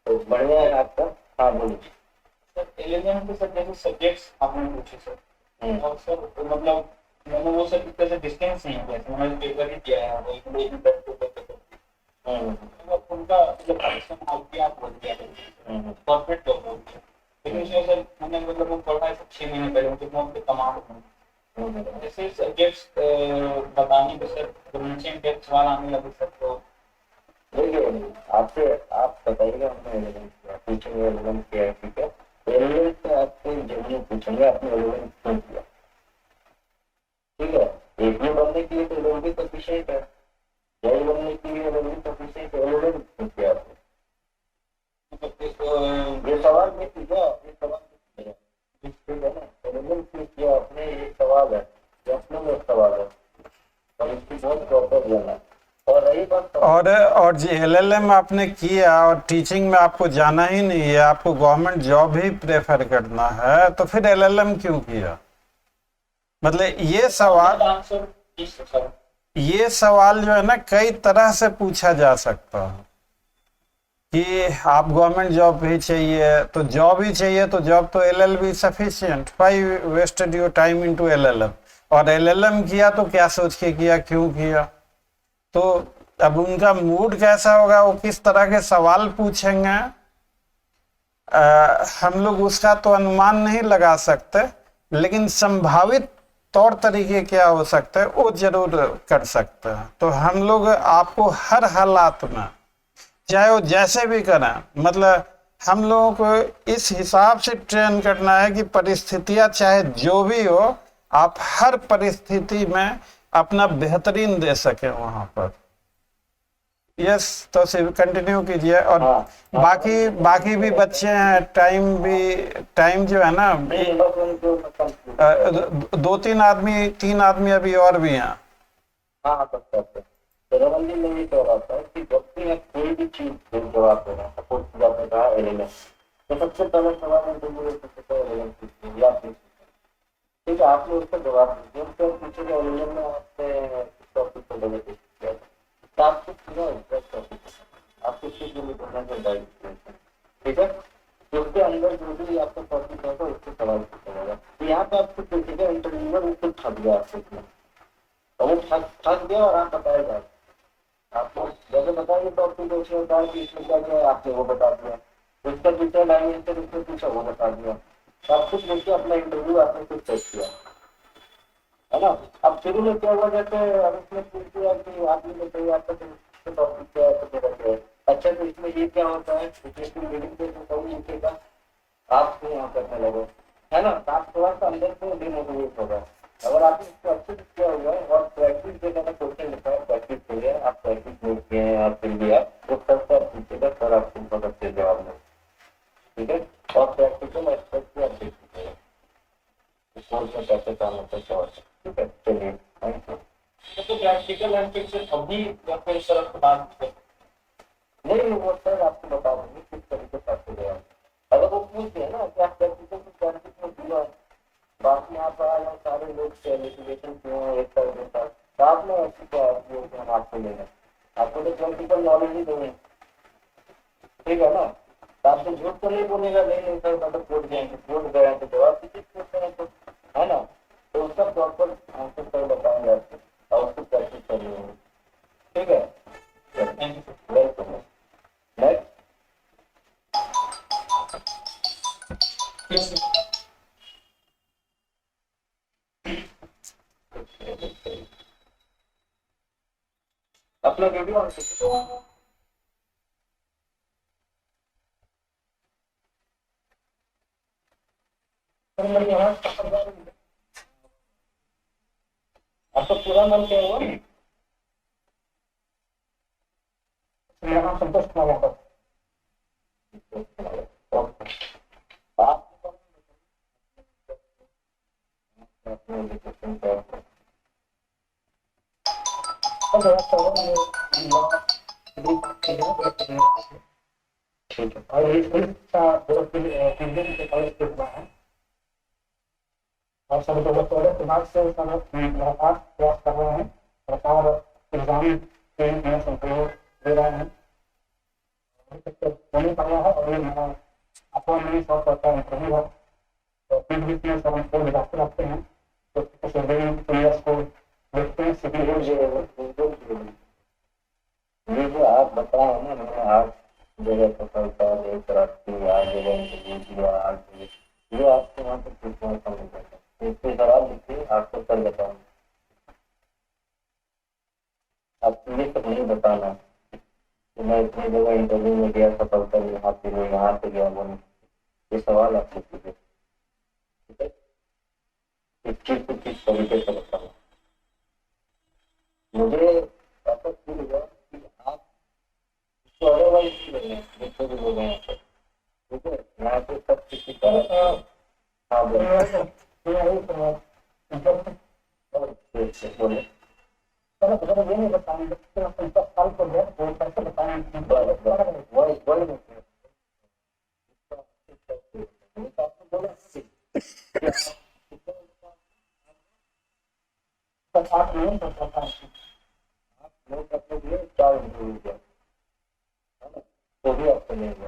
तो बढ़िया है आपका। हाँ बोलिए
सर। एलिमेंट के सर जैसे सब्जेक्ट्स आपने पूछे सर, और सर मतलब मैंने वो सब इतने से डिस्टेंस नहीं किया, मैंने पेपर ही किया है वो एक उनका मतलब पाकिस्तान आउट आप बोल दिया कॉर्पोरेट जॉब बोल दिया, लेकिन उसमें सर मैंने मतलब वो पढ़ा है 6 महीने पहले मुझे बहुत तमाम जैसे सब्जेक्ट्स बताने के सर नीचे डेप्थ सवाल आने लगे सर, तो
देखिए आपसे आप बताइएगा, हमने एलिमेंट किया पूछेंगे, एलिमेंट किया है, ठीक है। एलिमेंट से आपसे जरूर पूछेंगे आपने एलिमेंट क्यों किया, ठीक है। एपी बनने के लिए तो एलिमेंट सफिशिएंट है, जेई बनने के लिए एलिमेंट सफिशिएंट है, एलिमेंट क्यों किया आपने, ये सवाल नहीं कीजिए, ये सवाल नहीं कीजिए, ठीक है ना। एलिमेंट क्यों किया आपने, ये सवाल है, ये अपने में सवाल है, और इसकी बहुत प्रॉपर लेना है। और रही बात
और जी एलएलएम आपने किया और टीचिंग में आपको जाना ही नहीं है, आपको गवर्नमेंट जॉब ही प्रेफर करना है, तो फिर एलएलएम क्यों किया? मतलब ये सवाल जो है ना कई तरह से पूछा जा सकता है कि आप गवर्नमेंट जॉब ही चाहिए तो जॉब ही चाहिए, तो जॉब तो LLB sufficient, why wasted your time into LLM. और एलएलएम किया तो क्या सोच के किया, क्यों किया? तो अब उनका मूड कैसा होगा, वो किस तरह के सवाल पूछेंगे, हम लोग उसका तो अनुमान नहीं लगा सकते, लेकिन संभावित तौर तरीके क्या हो सकते हैं वो जरूर कर सकते हैं। तो हम लोग आपको हर हालात में चाहे वो जैसे भी करें, मतलब हम लोगों को इस हिसाब से ट्रेन करना है कि परिस्थितियां चाहे जो भी हो, आप हर परिस्थिति में अपना बेहतरीन दे सके वहां पर। यस, तो सिर्फ कंटिन्यू कीजिए। और बाकी भी बच्चे हैं, टाइम जो है ना, 3 आदमी अभी और भी हैं।
हाँ रवंदी में ये कह रहा था कि जब भी आप कोई भी चीज जवाब दे रहे हैं, सपोज आपने कहा एलिमेंट, तो सबसे पहले सवाल इंटरव्यू एलिमेंट पूछिए या पूछिए, ठीक है। आपने उसका जवाब दीजिए, उसको पूछेगा एलिमेंट में आपने टॉपिक को लेकर किया तो आपको पूरा टॉपिक आपको किस लिए करना है, ठीक है। उसके अंदर जो भी आपका टॉपिक होगा उससे सवाल पूछा जाएगा। यहाँ पे आपको पूछेगा इंटरव्यूअर, उसको थक गया आपसे, और वो थक गया और आप बताएगा, आपको जैसे बताइए टॉपिक उसने बताया कि इसमें क्या क्या आपने वो बता दिया, उसका पूछा लैंग्वेज से उसने पूछा वो बता दिया, सब कुछ लेके अपना इंटरव्यू आपने कुछ सेट किया, है ना। अब शुरू में क्या हुआ, जैसे अब इसमें पूछ दिया कि आपने बताइए आपका टॉपिक क्या है, तो क्या है, अच्छा तो इसमें ये क्या होता है, लिखेगा आपको यहाँ करने लगे, है ना। आप थोड़ा सा अंदर से डिमोटिवेट होगा। अगर आपने इसको अच्छे से किया हुआ है और प्रैक्टिस जगह का क्वेश्चन लिखा है, प्रैक्टिस हो गया, आप प्रैक्टिस नहीं किए हैं, आप फिर भी आप वो सब आप पूछेगा, सर आपको बहुत अच्छे जवाब में, ठीक है। और प्रैक्टिकल एस्पेक्ट भी आप देख लीजिएगा, कोर्स में कैसे काम होता है, क्या होता है, ठीक है। चलिए थैंक यू।
तो प्रैक्टिकल एस्पेक्ट से अभी या फिर सर बात
नहीं, वो सर आपको बता देंगे किस तरीके से आपको गया। अगर वो पूछते हैं ना कि आप प्रैक्टिकल में दिया, बाकी यहाँ पर आए सारे लोग मोटिवेशन क्यों है एक तरह के साथ में ऐसी क्या हम आपको लेंगे, आपको तो प्रैक्टिकल नॉलेज ही देंगे, ठीक है ना। तो आपको झूठ तो नहीं बोलेगा, नहीं सर मतलब कोड गए तो जवाब दीजिए पूछते हैं तो, है ना। तो उसका प्रॉपर आंसर सर बताएंगे आपको और उसको प्रैक्टिस करनी होगी, ठीक है। वेलकम। नेक्स्ट।
मैं वीडियो ऑन करती मेरी आवाज कहाँ जा रही है? आपका पूरा नाम क्या हुआ? मेरा नाम संतोष कुमार यादव। और ये और सभी लोग दिमाग से लगातार प्रयास कर रहे हैं। सरकार एग्जाम के में संतोष दे रहे हैं, नहीं पाया है। और ये मेरा अपना नहीं शौक करता है इंटरव्यू है, तो फिर भी इसमें सब हमको मिलाते रहते हैं। तो कुछ प्लेयर्स को देखते हैं, सीखने
ये जो आप बताए ना, मैंने आज जगह सफलता देख रखी, आज जगह इंटरव्यू दिया, आज ये आपको वहाँ पर पूछना समझ जाता, इसके सवाल लिखिए, आपको सर बताऊंगा। आप ये सब नहीं बताना कि मैं इतनी जगह इंटरव्यू में गया, सफलता नहीं हासिल हुई, यहाँ से गया, वो नहीं। ये सवाल आपसे पूछे, ठीक है? इस चीज को किस तरीके से बताना। मुझे ऐसा फील हुआ कि आप इसको अदरवाइज की बने जितने भी लोग हैं यहाँ पर, ठीक है? यहाँ पे सब किसी तरह हाँ बोले बोले
ये नहीं बताएंगे 50 साल को गए वो कैसे बताएंगे। आप नहीं कर सकता,
आप लोग अपने लिए 4 इंटरव्यू दिया, है ना? तो भी आपको नहीं हुआ,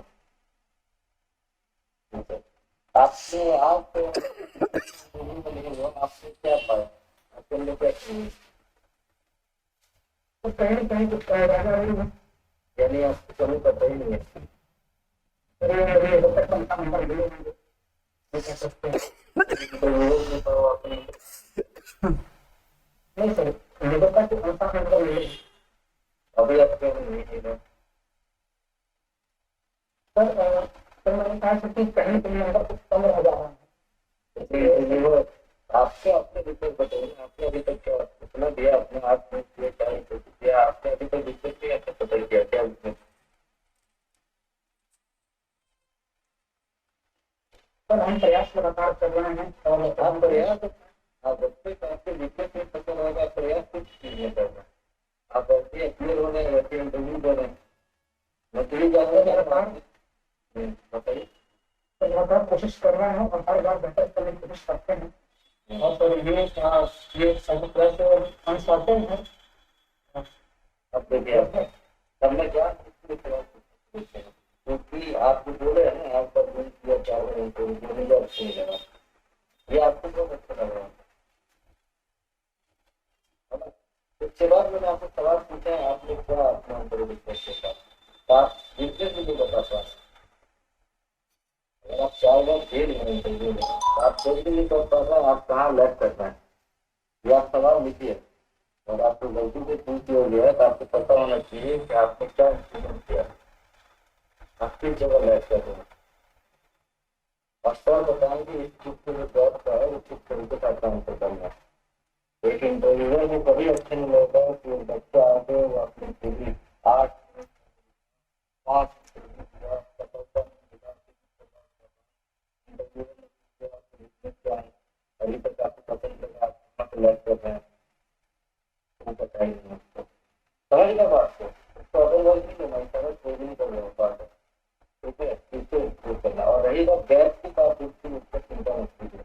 ठीक है? आपने आप नहीं हुआ, आपने क्या पाया, आपके लिए क्या चाहिए?
तो कहीं कहीं कुछ कहेगा
यानी आपको कभी पता ही नहीं है। इंटरव्यू में तो आपने
नहीं सर, मेरे पास ऐसा नंबर नहीं है
अभी आपके नहीं है
सर। तो मैंने कहा कि कहीं कहीं नंबर कुछ कम रह जा रहा है।
इसलिए आपको अपने डिटेल बताइए, आपने अभी तक क्या कितना दिया, अपने हाथ में किया, क्या किया आपने अभी तक डिटेल किया, तो पता ही किया क्या उसमें।
सर हम प्रयास लगातार कर रहे हैं और
आप प्रयास, आप बच्चे का आपके डिटेल में पता होगा, प्रयास कुछ नहीं करना। आप ऐसे क्लियर होने ऐसे इंटरव्यू दे रहे हैं, नौकरी जाने बताइए।
तो लगातार कोशिश कर रहे हैं और हर बार बेहतर करने की कोशिश करते हैं। और सर ये सब तरह से अनसर्टेन है।
अब देखिए हमने क्या क्योंकि आपको बोले हैं ना, आपका दिन किया 4 घंटे जो भी अच्छे लगा, ये आपको बहुत अच्छा लग रहा है। उसके बाद मैंने आपको सवाल पूछा है, आपने क्या अपना इंटरव्यू किया, आप बिजनेस भी नहीं बता पा रहे। अगर आप 4 बार फेल हैं इंटरव्यू में, आप कोई भी नहीं कर पा रहे, आप कहाँ लैग कर रहे हैं, ये आप सवाल लिखिए। और आपको गलती से पूछ लिया गया है तो आपको पता होना चाहिए कि आपने क्या इम्प्लीमेंट किया, आप किस जगह लैग कर रहे हैं। और सर बताएंगे इस चीज के लिए जॉब का है, वो किस तरीके का काम करना है। एक इंटरव्यूअर को कभी अच्छा नहीं लगता कि बच्चा आके वो अपनी पूरी 8 5 अभी तक आपको पता नहीं लगा, आप लैग कर रहे हैं, वो पता ही नहीं उसको। समझ गया बात को, उसको अदरवाइज नहीं लेना, समझ कोई नहीं कर रहा बात है, ठीक है? इससे इम्प्रूव करना। और रही बात गैस की बात, उसकी उसका चिंता मत कीजिए।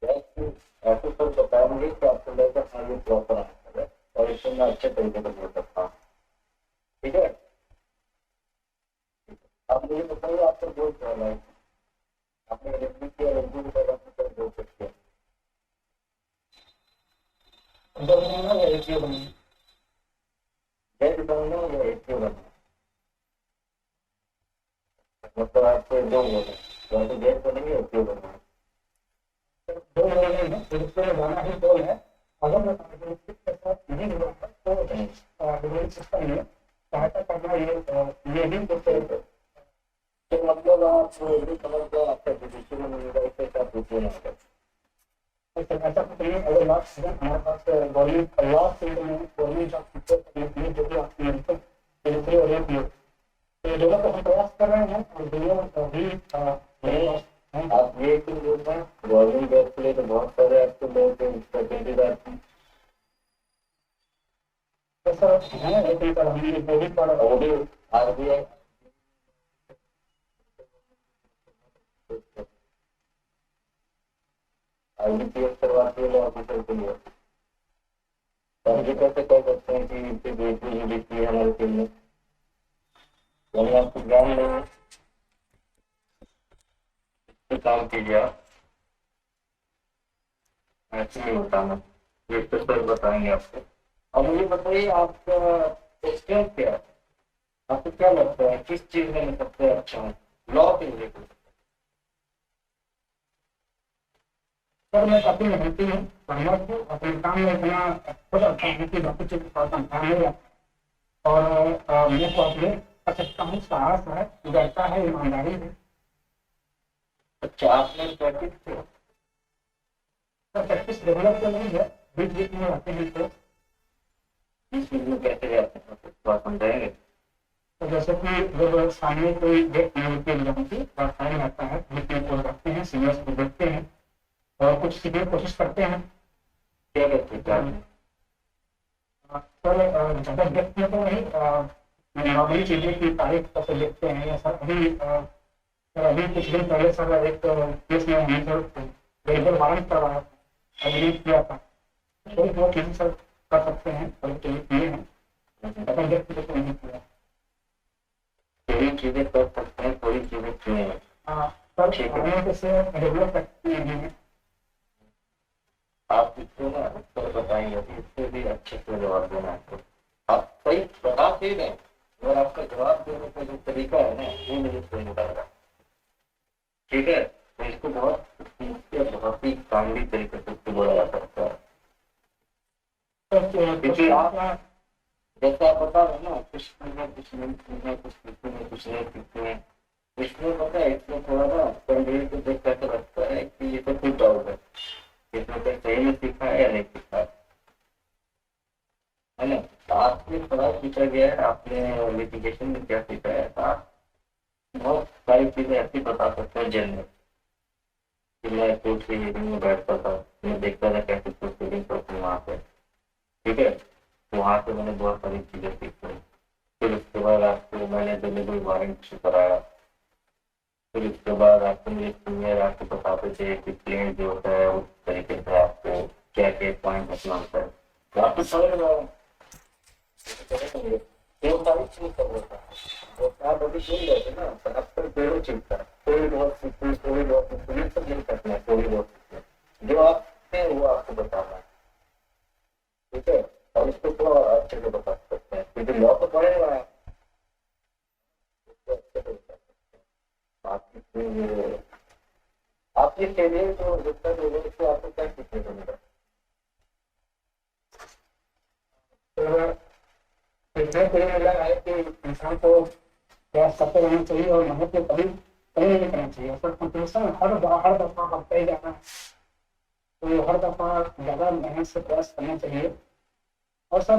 गैस की ऐसे सब बताएंगे कि आपको लगेगा हाँ ये प्रॉपर आंसर है और इससे मैं अच्छे तरीके से बोल सकता हूँ, ठीक है? आप मुझे बताइए आपको बोल क्या है, आपने रिव्यू किया, रिव्यू कर बोल सकते हैं।
दो बनना या एक बनना,
जज बनना या एक बनना, मतलब आपको 2 बोले, या तो जज बनेंगे एक बनना।
दो नहीं है, एक में जाना ही दो है। अगर मैं के साथ नहीं हुआ तो सिस्टम में सहायता करना ये भी कुछ
तो मतलब आप ये समझ लो आपका जुडिशियल मिलेगा इससे क्या पूछना है।
ऐसा कुछ नहीं। अगर लास्ट सीजन हमारे पास गवर्नमेंट लास्ट सीजन में गवर्नमेंट जॉब टीचर करने के लिए जो भी आपकी मिलिट्री और एक तो ये दोनों को हम प्रयास कर रहे हैं और दोनों भी
आप ये क्यों बोल रहे हैं गवर्नमेंट जॉब के लिए तो बहुत सारे आपको लोग कैटेगरी आते हैं
ऐसा है, लेकिन सर हमने वो भी पढ़ा
वो भी RBI IBPS करवाती है ऑफिसर के लिए तब भी कैसे कह सकते हैं कि इनसे बेहतरी जुडिशरी हमारे टीम में यानी आपको ज्ञान नहीं है इससे काम कीजिए आप ऐसे नहीं बताना ये तो सर बताएंगे आपको। अब मुझे बताइए आपका स्ट्रेंथ क्या है आपको क्या लगता है किस चीज में मैं सबसे अच्छा हूँ लॉ के लिए
सर मैं काफी मेहनती हूँ मेहनत हूँ अपने काम में इतना खुद अच्छा हूँ कि बाकी चीज का काम नहीं आता और मेरे को अपने कर सकता हूँ साहस है उदारता है ईमानदारी है।
अच्छा आपने प्रैक्टिस किया
तो प्रैक्टिस डेवलप तो नहीं है बीच बीच में आते हैं तो
इस चीज में कैसे जाते हैं थोड़ा समझाएंगे।
जैसे कि जब सामने कोई डेट मिलती है की टाइम आता है मीटिंग को रखते हैं सीनियर्स को देखते हैं और कुछ सीखने की कोशिश करते हैं।
क्या करते हैं
सर ज़्यादा देखते तो नहीं नॉर्मली चीज़ें की तारीफ कैसे देखते हैं या सर अभी कुछ दिन पहले सर एक केस में हमने सर वेरिएबल वारंट करवाया एग्रीमेंट किया था थोड़ी बहुत चीज़ें सर कर सकते हैं और किए हैं ज़्यादा देखते तो नहीं किया
थोड़ी चीजें कर सकते हैं थोड़ी चीजें किए हैं
सर हमें से डेवलप करते हैं।
आप इसको ना उत्तर बताएंगे तो इससे भी अच्छे से जवाब देना आपको आप सही बता ही रहे और आपका जवाब देने का जो तरीका है ना वो मुझे सही बता रहा ठीक है तो इसको बहुत ही कामली तरीके से इसको बोला जा सकता है क्योंकि आप जैसे आप बता रहे ना कुछ नहीं सीखते हैं इसमें पता है इसमें थोड़ा ना कैंडिडेट को देख कैसे लगता है कि ये तो कुछ डाउट है इसमें क्या सही में सीखा है या नहीं सीखा है ना तो आपने सवाल पूछा गया है आपने लिटिगेशन में क्या सीखा है आप बहुत सारी चीजें ऐसी बता सकते हैं जनरल कि मैं कोर्ट की मीटिंग में बैठता था मैं देखता था कैसे प्रोसीडिंग होती है वहाँ पे ठीक है तो वहाँ से मैंने बहुत सारी चीजें सीखी फिर उसके बाद आपको मैंने डिलीवरी वारंट इशू कराया फिर उसके बाद आपको मेरे सीनियर आपको बताते थे कि प्लेन जो होता है उस तरीके से आपको क्या क्या पॉइंट रखना होता है तो आपको समझ में दो सारी चीज कर होता है तो आप अभी सुन रहे थे ना तो आपको दोनों चीज का थोड़ी बहुत सीखनी थोड़ी बहुत सीखनी सब नहीं करना है थोड़ी बहुत सीखनी जो आप हैं वो आपको बताना है ठीक है और इसको थोड़ा अच्छे से बता सकते हैं क्योंकि लॉ तो पढ़ेगा अच्छे से बता सकते हैं आपके फेलियर जो जितना जो है इसको आपको क्या सीखने को मिला
देखने को ये मिला है कि इंसान को प्रयास करते रहना चाहिए और मेहनत में कभी कभी नहीं करना चाहिए सर कंपटीशन हर दफा बढ़ता ही जाना है तो हर दफा ज़्यादा मेहनत से प्रयास करना चाहिए। और सर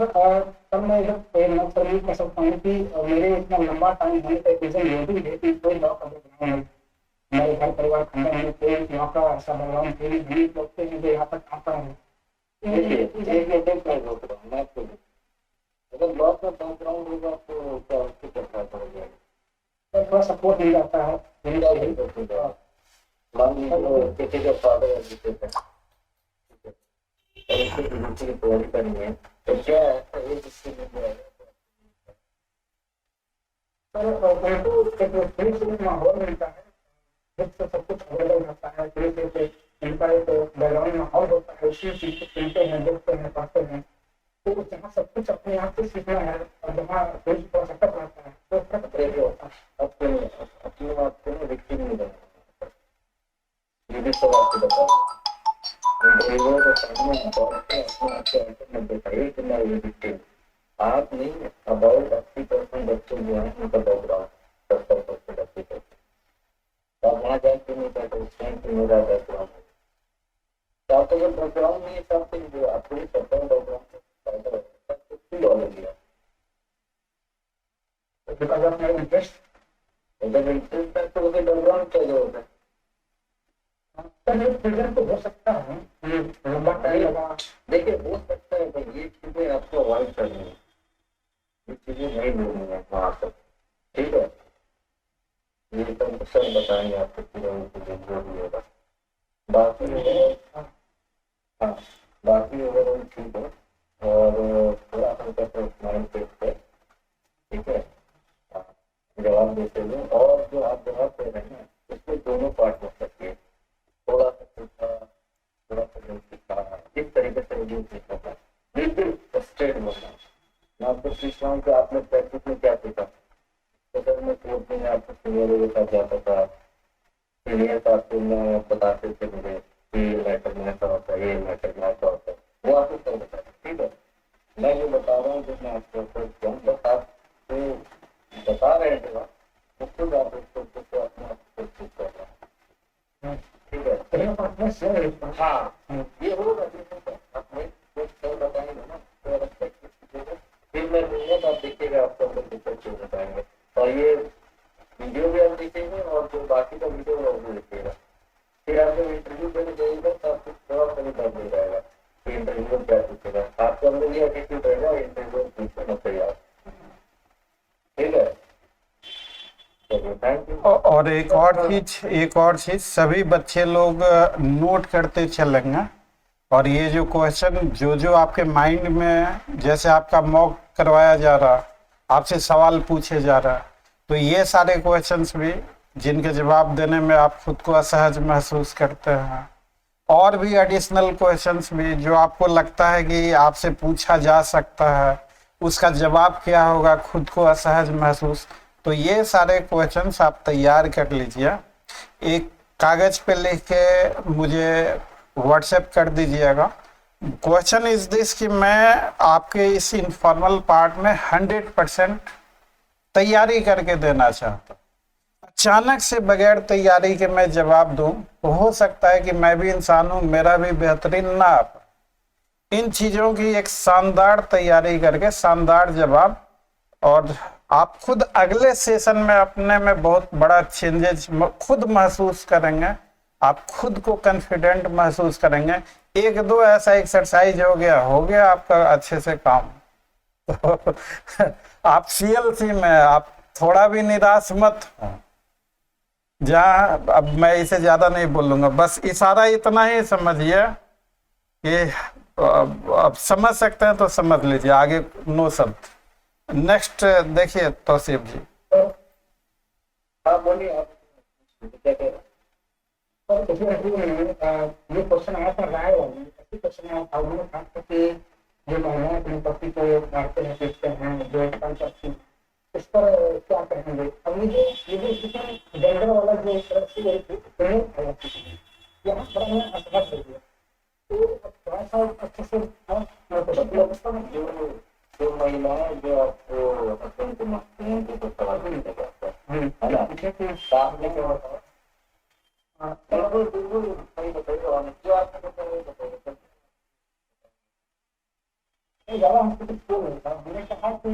मैं इधर मैं सर ये कह सकता हूँ कि मेरे इतना लंबा टाइम होने का एक रीज़न ये भी है कि कोई लॉ का बैकग्राउंड नहीं मेरे घर परिवार खानदान में कोई लॉ का ऐसा बैकग्राउंड कोई नहीं लोग थे जो यहाँ तक आता है।
अगर लॉ का बैकग्राउंड होगा तो क्या उसको क्या फायदा हो जाएगा
थोड़ा सपोर्ट मिल जाता है
मान लीजिए किसी का फादर तैयारी करनी है तो क्या ऐसा है जिससे
माहौल मिलता है जिससे सब कुछ अवेलेबल रहता है इनका एक बैकग्राउंड माहौल होता है उसी चीज को सुनते हैं देखते हैं पढ़ते हैं तो जहाँ सब कुछ अपने आप से सीखना है और जहाँ कोई थोड़ा सा टफ रहता है तो फर्क होता है
अपने आप को विक्टिम नहीं बनना ये भी सब आपको बताओ इंटरव्यूअर को सामने अपने आप को अल्टरनेट बताइए कि मैं ये विक्टिम आप नहीं, अबाउट 80% बच्चे जो हैं उनका बैकग्राउंड 70% 80%, तो आप वहाँ जाके नहीं कहते स्ट्रेंथ मेरा बैकग्राउंड है, तो आपका जब बैकग्राउंड नहीं है तब फिर जो आपको भी पता है बैकग्राउंड फील होने दिया,
बिकॉज ऑफ माई इंटरेस्ट।
जब इंटरेस्ट है तो उसे बैकग्राउंड क्या जरूरत है?
प्रेजेंट तो हो सकता है, ये लंबा टाइम लगा।
देखिए हो सकता है पर ये चीजें आपको अवॉइड करनी है, ये चीजें नहीं बोलनी है वहां तक, ठीक है? ये तो सब बताएंगे आपको पूरा जो भी होगा। बाकी हाँ, बाकी ओवरऑल ठीक है, और थोड़ा हल्का सा माइंड पे है, ठीक है? हाँ, जवाब देते हुए, और जो आप जवाब दे रहे हैं उसके दोनों पार्ट हो सकते हैं, थोड़ा सा सीखा, थोड़ा सा नहीं सीखा, इस तरीके से रिव्यू सीखा था, बिल्कुल स्ट्रेट बोलना। मैं आपको पूछ रहा हूँ कि आपने प्रैक्टिस में क्या सीखा? तो सर मैं कोचिंग में आपको सीनियरों के साथ जाता था, सीनियर आपको मैं बताते थे मुझे ये मैटर में ऐसा होता है, ये मैटर में ऐसा होता है, वो आपको सब बताते, ठीक है? मैं जो बता रहा हूँ जिसमें आपको बस आप जो बता रहे हैं जवाब वो खुद आप उसको अपने आप को खुद कर रहे हैं, ठीक है? हाँ, ये होगा आपने जो सर बताएंगे ना तो अलग प्रैक्टिस कीजिएगा, फिर मैं दूंगा तो आप देखिएगा आपको अंदर दिक्कत क्यों बताएंगे, और ये वीडियो भी आप देखेंगे और जो बाकी का वीडियो है वो भी देखिएगा, फिर आप जब इंटरव्यू देने जाइएगा तो आपको थोड़ा सा भी डर नहीं रहेगा कि इंटरव्यू क्या पूछेगा, आपको अंदर ये एटीट्यूड रहेगा इंटरव्यू पूछने में तैयार, ठीक है? चलिए थैंक यू।
और एक और चीज सभी बच्चे लोग नोट करते चलेंगे, और ये जो क्वेश्चन जो आपके माइंड में, जैसे आपका मॉक करवाया जा रहा, आपसे सवाल पूछे जा रहा, तो ये सारे क्वेश्चंस भी जिनके जवाब देने में आप खुद को असहज महसूस करते हैं, और भी एडिशनल क्वेश्चंस भी जो आपको लगता है कि आपसे पूछा जा सकता है, उसका जवाब क्या होगा, खुद को असहज महसूस, तो ये सारे क्वेश्चंस आप तैयार कर लीजिए, एक कागज पे लिख के मुझे व्हाट्सएप कर दीजिएगा। क्वेश्चन इज दिस कि मैं आपके इस इनफॉर्मल पार्ट में 100% तैयारी करके देना चाहता हूँ। अचानक से बगैर तैयारी के मैं जवाब दूं तो हो सकता है कि मैं भी इंसान हूं, मेरा भी बेहतरीन ना आ पाए। इन चीजों की एक शानदार तैयारी करके शानदार जवाब, और आप खुद अगले सेशन में अपने में बहुत बड़ा चेंजेस खुद महसूस करेंगे, आप खुद को कॉन्फिडेंट महसूस करेंगे। एक दो ऐसा एक्सरसाइज हो गया आपका अच्छे से काम। तो आप सीएलसी में आप थोड़ा भी निराश मत हो। जहाँ अब मैं इसे ज्यादा नहीं बोलूंगा, बस इशारा इतना ही समझिए कि अब समझ सकते हैं तो समझ लीजिए, आगे नो शब्द। नेक्स्ट देखिए तौसीफ जी।
हाँ बोलिए आप क्या कह रहे हैं?
ये क्वेश्चन आया था राय वाले, ऐसे क्वेश्चन आया था, उन्होंने कहा कि जो महिलाएं अपने पति को मारते हैं, पीटते हैं, जो इस पर क्या कहेंगे? अब ये जो जेंडर वाला जो तरफ से यहाँ बड़ा मैं असहज हो गया, तो थोड़ा सा अच्छे से
जो महिलाएं जो आपको हस्बैंड को मारती हैं उनको सवाल नहीं लगाता है ना, साफ नहीं होता। बिल्कुल बिल्कुल सही बताइए, और जो आपने बताइए
ज्यादा हमको कुछ बोल नहीं था। मैंने कहा कि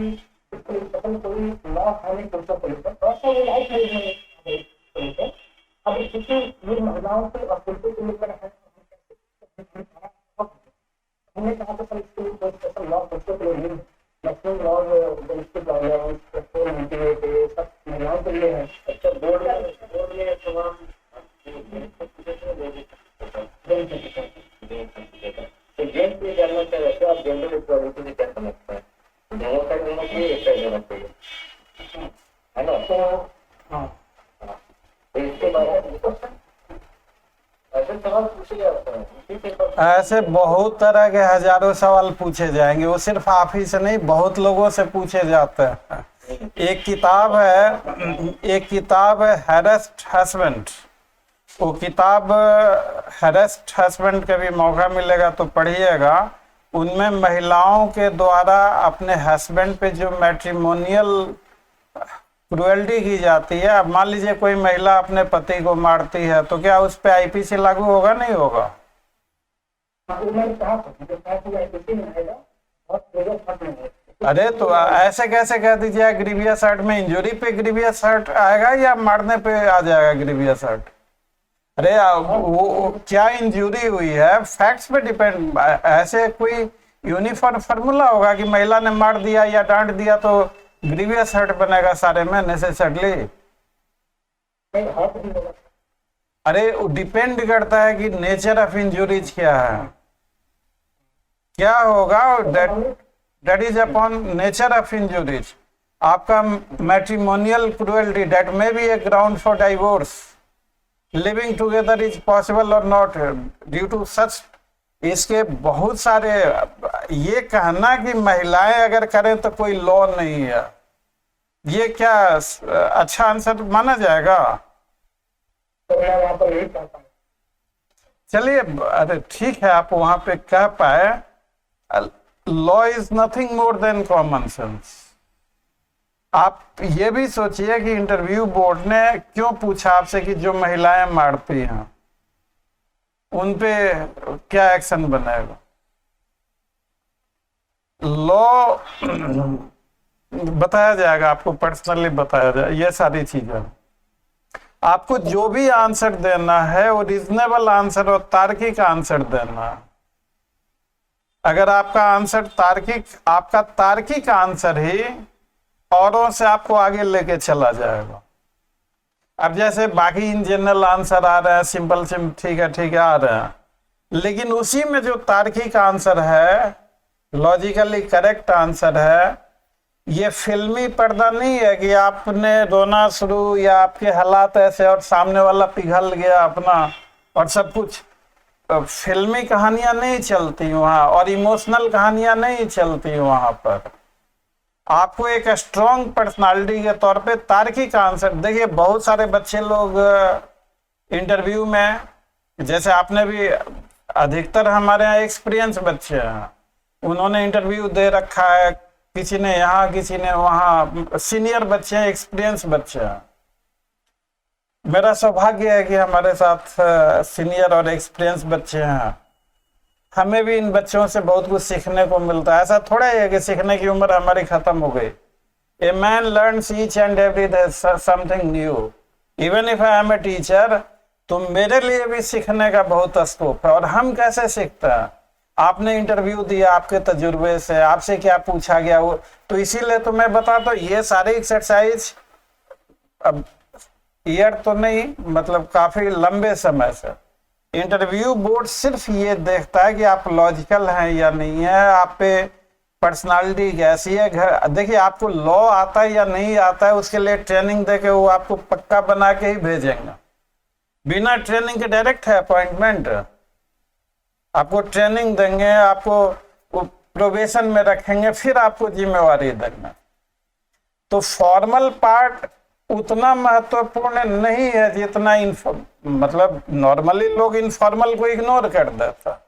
इसको सकल कोई लॉ हानि पुरुषों को लेकर थोड़ा सा वो लाइफ में अब क्योंकि ये महिलाओं से और पुरुषों को लेकर है, हमने कहा था सर इसके लिए कोई स्पेशल लॉ पुरुषों के लिए नहीं, मैक्सिमम लॉ डोमेस्टिक वायलेंस, सब महिलाओं के लिए है।
अच्छा बोर्ड में तमाम तो जेंट्स ये जानना चाह रहे थे आप जेंडर इक्वालिटी से क्या समझते हैं? दोनों साइड होना चाहिए, एक साइड होना चाहिए, है ना?
तो हाँ,
तो इसके बारे में ऐसे सवाल पूछे जाते हैं,
ऐसे बहुत तरह के हजारों सवाल पूछे जाएंगे, वो सिर्फ आप ही से नहीं बहुत लोगों से पूछे जाते हैं। एक किताब है हैरेस्ड हस्बैंड, वो किताब हैरेस्ड हस्बैंड का भी मौका मिलेगा तो पढ़िएगा। उनमें महिलाओं के द्वारा अपने हस्बैंड पे जो मैट्रिमोनियल क्रुएल्टी की जाती है, अब मान लीजिए कोई महिला अपने पति को मारती है तो क्या उस पे आईपीसी लागू होगा, नहीं होगा?
उन्होंने कहा था कि IPC में आएगा और ट्रिगर फट में है।
अरे तो ऐसे कैसे कह दीजिए ग्रीवियस हर्ट में इंजरी पे ग्रीवियस हर्ट आएगा या मारने पे आ जाएगा ग्रीवियस हर्ट? अरे वो क्या इंजरी हुई है, फैक्ट्स पे डिपेंड। ऐसे कोई यूनिफॉर्म फार्मूला होगा कि महिला ने मार दिया या डांट दिया तो ग्रीवियस हर्ट बनेगा सारे में नेसेसरली?
नहीं, हर्ट भी होगा।
अरे डिपेंड करता है कि नेचर ऑफ इंजुरीज क्या है, क्या होगा, that is upon nature of injuries. आपका matrimonial cruelty that may be a ground for divorce, living together is possible और नॉट ड्यू टू सच, इसके बहुत सारे। ये कहना कि महिलाएं अगर करें तो कोई लॉ नहीं है, ये क्या अच्छा आंसर माना जाएगा?
तो मैं वहां पर यही कहता हूँ।
चलिए, अरे ठीक है, आप वहां पे कह पाए। Law is nothing more than common sense. आप ये भी सोचिए कि इंटरव्यू बोर्ड ने क्यों पूछा आपसे कि जो महिलाएं मारती हैं उन पे क्या एक्शन बनेगा। लॉ बताया जाएगा, आपको पर्सनली बताया जाएगा ये सारी चीजें। आपको जो भी आंसर देना है वो रीजनेबल आंसर और तार्किक आंसर देना है। अगर आपका आंसर आपका तार्किक आंसर ही औरों से आपको आगे लेके चला जाएगा। अब जैसे बाकी इन जनरल आंसर आ रहे हैं, सिंपल ठीक है आ रहे हैं, लेकिन उसी में जो तार्किक आंसर है, लॉजिकली करेक्ट आंसर है, ये फिल्मी पर्दा नहीं है कि आपने रोना शुरू या आपके हालात ऐसे और सामने वाला पिघल गया अपना और सब कुछ। फिल्मी कहानियां नहीं चलती वहां और इमोशनल कहानियां नहीं चलती वहां पर। आपको एक स्ट्रॉन्ग पर्सनालिटी के तौर पे तार्किक आंसर। देखिए, बहुत सारे बच्चे लोग इंटरव्यू में, जैसे आपने भी, अधिकतर हमारे यहाँ एक्सपीरियंस बच्चे हैं, उन्होंने इंटरव्यू दे रखा है, किसी ने यहाँ किसी ने वहाँ, सीनियर बच्चे हैं, एक्सपीरियंस बच्चे हैं। मेरा सौभाग्य है कि हमारे साथ सीनियर और एक्सपीरियंस बच्चे हैं। हमें भी इन बच्चों से बहुत कुछ सीखने को मिलता है। ऐसा थोड़ा ही है कि सीखने की उम्र हमारी खत्म हो गई। A man learns each and every day something new, even if I am a teacher. तो मेरे लिए भी सीखने का बहुत स्कोप है। और हम कैसे सीखते हैं? आपने इंटरव्यू दिया, आपके तजुर्बे से, आपसे क्या पूछा गया वो, तो इसीलिए तो मैं बताता हूँ ये सारी एक्सरसाइज अब ईयर तो नहीं, मतलब काफी लंबे समय से इंटरव्यू बोर्ड सिर्फ ये देखता है कि आप लॉजिकल हैं या नहीं है, आप पे पर्सनालिटी कैसी है। देखिए, आपको लॉ आता है या नहीं आता है, उसके लिए ट्रेनिंग देके वो आपको पक्का बना के ही भेजेंगे। बिना ट्रेनिंग के डायरेक्ट है अपॉइंटमेंट। आपको ट्रेनिंग देंगे, आपको प्रोबेशन में रखेंगे, फिर आपको जिम्मेवारी देंगे। तो फॉर्मल पार्ट उतना महत्वपूर्ण नहीं है जितना मतलब नॉर्मली लोग इनफॉर्मल को इग्नोर कर देता।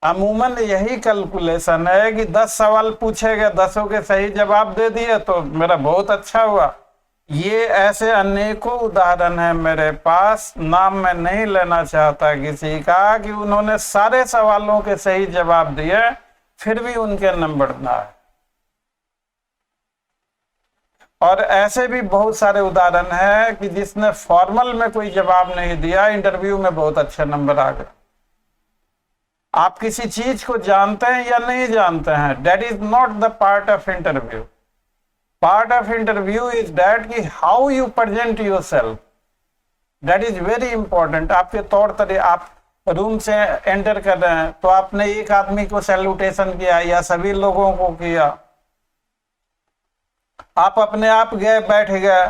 अमूमन यही कैलकुलेशन है कि 10 सवाल पूछे गए, 10 के सही जवाब दे दिए तो मेरा बहुत अच्छा हुआ। ये ऐसे अनेकों उदाहरण है मेरे पास, नाम मैं नहीं लेना चाहता किसी का, कि उन्होंने सारे सवालों के सही जवाब दिए फिर भी उनके नंबर ना आए। और ऐसे भी बहुत सारे उदाहरण हैं कि जिसने फॉर्मल में कोई जवाब नहीं दिया, इंटरव्यू में बहुत अच्छे नंबर आ गए। आप किसी चीज को जानते हैं या नहीं जानते हैं, that is not the part of interview. Part of interview is that कि how you present yourself, that is very important. आपके तौर तरीके, आप रूम से एंटर कर रहे हैं तो आपने एक आदमी को सैल्यूटेशन किया या सभी लोगों को किया, आप अपने आप गए बैठ गए,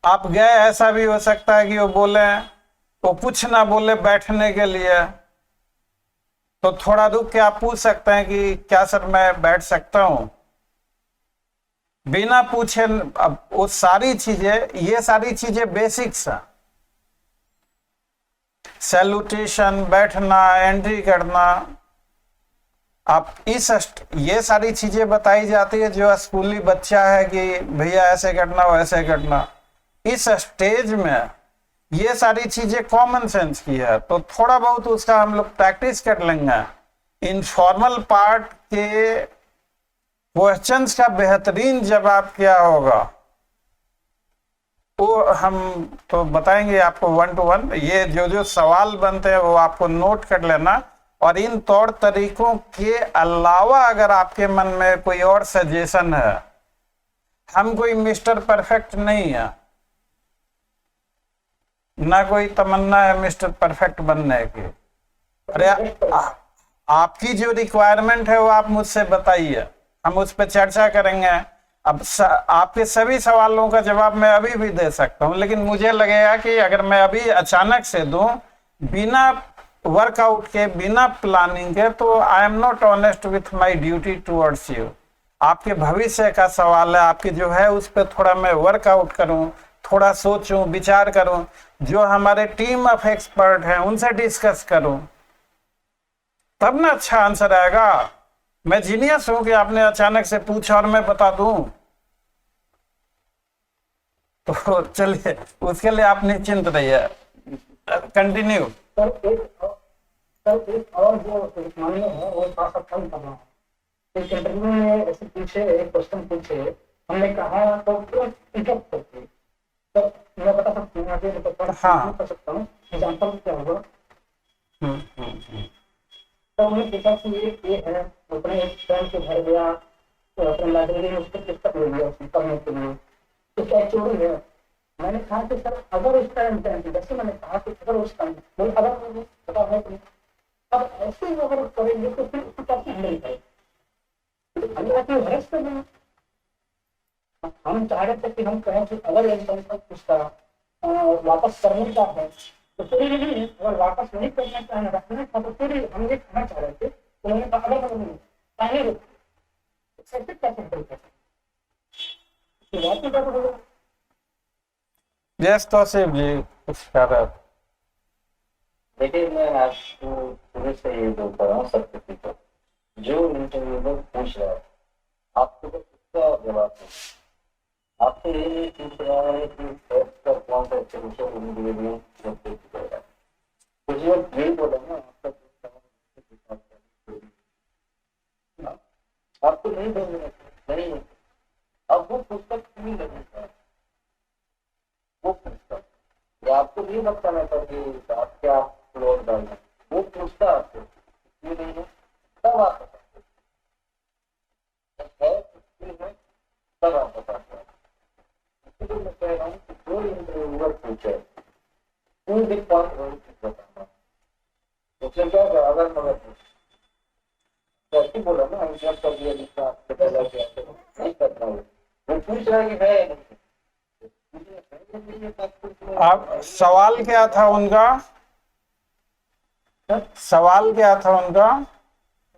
आप गए, ऐसा भी हो सकता है कि वो बोले, वो कुछ ना बोले बैठने के लिए, तो थोड़ा रुक के आप पूछ सकते हैं कि क्या सर मैं बैठ सकता हूं, बिना पूछे। अब वो सारी चीजें, ये सारी चीजें बेसिक्स हैं। सैल्यूटेशन, बैठना, एंट्री करना, आप ये सारी चीजें बताई जाती है जो स्कूली बच्चा है कि भैया ऐसे करना वैसे करना। इस स्टेज में ये सारी चीजें कॉमन सेंस की है, तो थोड़ा बहुत उसका हम लोग प्रैक्टिस कर लेंगे। इनफॉर्मल पार्ट के क्वेश्चंस का बेहतरीन जवाब क्या होगा वो हम तो बताएंगे आपको 1 to 1। ये जो जो सवाल बनते हैं वो आपको नोट कर लेना, और इन तौर तरीकों के अलावा अगर आपके मन में कोई और सजेशन है, हम कोई मिस्टर परफेक्ट नहीं है, ना कोई तमन्ना है मिस्टर परफेक्ट बनने की। अरे आपकी जो रिक्वायरमेंट है वो आप मुझसे बताइए, हम उस पर चर्चा करेंगे। अब आपके सभी सवालों का जवाब मैं अभी भी दे सकता हूं, लेकिन मुझे लगेगा कि अगर मैं अभी अचानक से दूं बिना वर्कआउट के, बिना प्लानिंग के, तो I am not honest with my duty towards you. आपके भविष्य का सवाल है, आपकी जो है उस पर थोड़ा मैं वर्कआउट करूं, थोड़ा सोचूं, विचार करूं, जो हमारे टीम ऑफ एक्सपर्ट हैं उनसे डिस्कस करूं, तब ना अच्छा आंसर आएगा। मैं जीनियस हूं कि आपने अचानक से पूछा और मैं बता दूं? तो चलिए, उसके लिए आप निश्चिंत रहिए। कंटिन्यू।
सर एक और जो मामले है वो थोड़ा सा कम करना है। एक इंटरव्यू में ऐसे पूछे, एक क्वेश्चन पूछे, हमने कहा तो इंटरप्ट करके, तो मैं बता सकती हूँ आगे
हाँ।
कर सकता हूँ एग्जाम्पल क्या होगा। तो उन्हें पूछा कि ये है, अपने एक फ्रेंड के घर गया तो अपने लाइब्रेरी में उसको पुस्तक ले लिया उसने पढ़ने के लिए, तो क्या चोरी है? मैंने कहा कि सर अगर उस टाइम जैसे मैंने कहा कि अगर उस टाइम अगर पता है कि अब ऐसे ही अगर करेंगे तो फिर उसको कैसे हैंडल करें? हम चाह रहे थे कि हम कहें कि अगर इंसान को उसका वापस करने का है तो फिर नहीं, अगर वापस नहीं करना चाहे, रखना था, तो फिर हम ये कहना चाह रहे थे, उन्होंने कहा अगर नहीं पहले कैसे हैंडल करें?
यस तौसीफ जी कुछ कह रहे थे।
देखिए, मैं आपको शुरू से ये जो कर रहा हूँ सर्टिफिकेट, जो इंटरव्यू में पूछ रहा है आपको तो उसका जवाब है। आपसे ये नहीं पूछ रहा है कि टेस्ट का कौन सा एसेंशियल इंग्रेडिएंट है। कुछ लोग यही बोले ना, आपको नहीं बोलना नहीं, अब वो पुस्तक नहीं लगेगा, वो पुस्तक या आपको नहीं बताना था कि आप क्या लोड डालना, वो पूछता आपको ये नहीं है, तब आप बताते हैं, तब आप बताते हैं। इसलिए मैं कह रहा हूँ कि जो इंटरव्यूअर पूछे कोई भी पॉइंट वही बताना, उसने क्या कहा अगर मगर कैसे बोला ना, हम जब कर दिया जितना आपसे पहला नहीं करना, वो पूछ रहा है कि है नहीं।
आप सवाल क्या था उनका? सवाल क्या था उनका?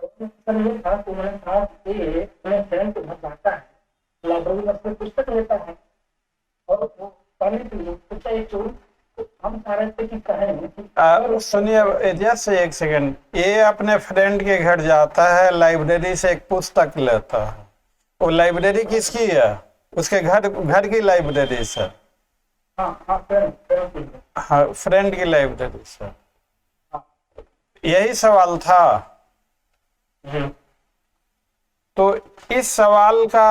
सर ये था कि उन्होंने कहा कि अपने फ्रेंड के घर जाता है, लाइब्रेरी में से पुस्तक लेता है और वो पढ़ने के लिए पूछा एक चोरी, तो हम कह रहे थे कि कहें
सुनिए जैसे एक सेकंड, ये अपने फ्रेंड के घर जाता है, लाइब्रेरी से एक पुस्तक लेता है। वो लाइब्रेरी किसकी है? उसके घर की लाइब्रेरी से।
हाँ,
फ्रेंड की लाइब्रेरी से। यही सवाल था। तो इस सवाल का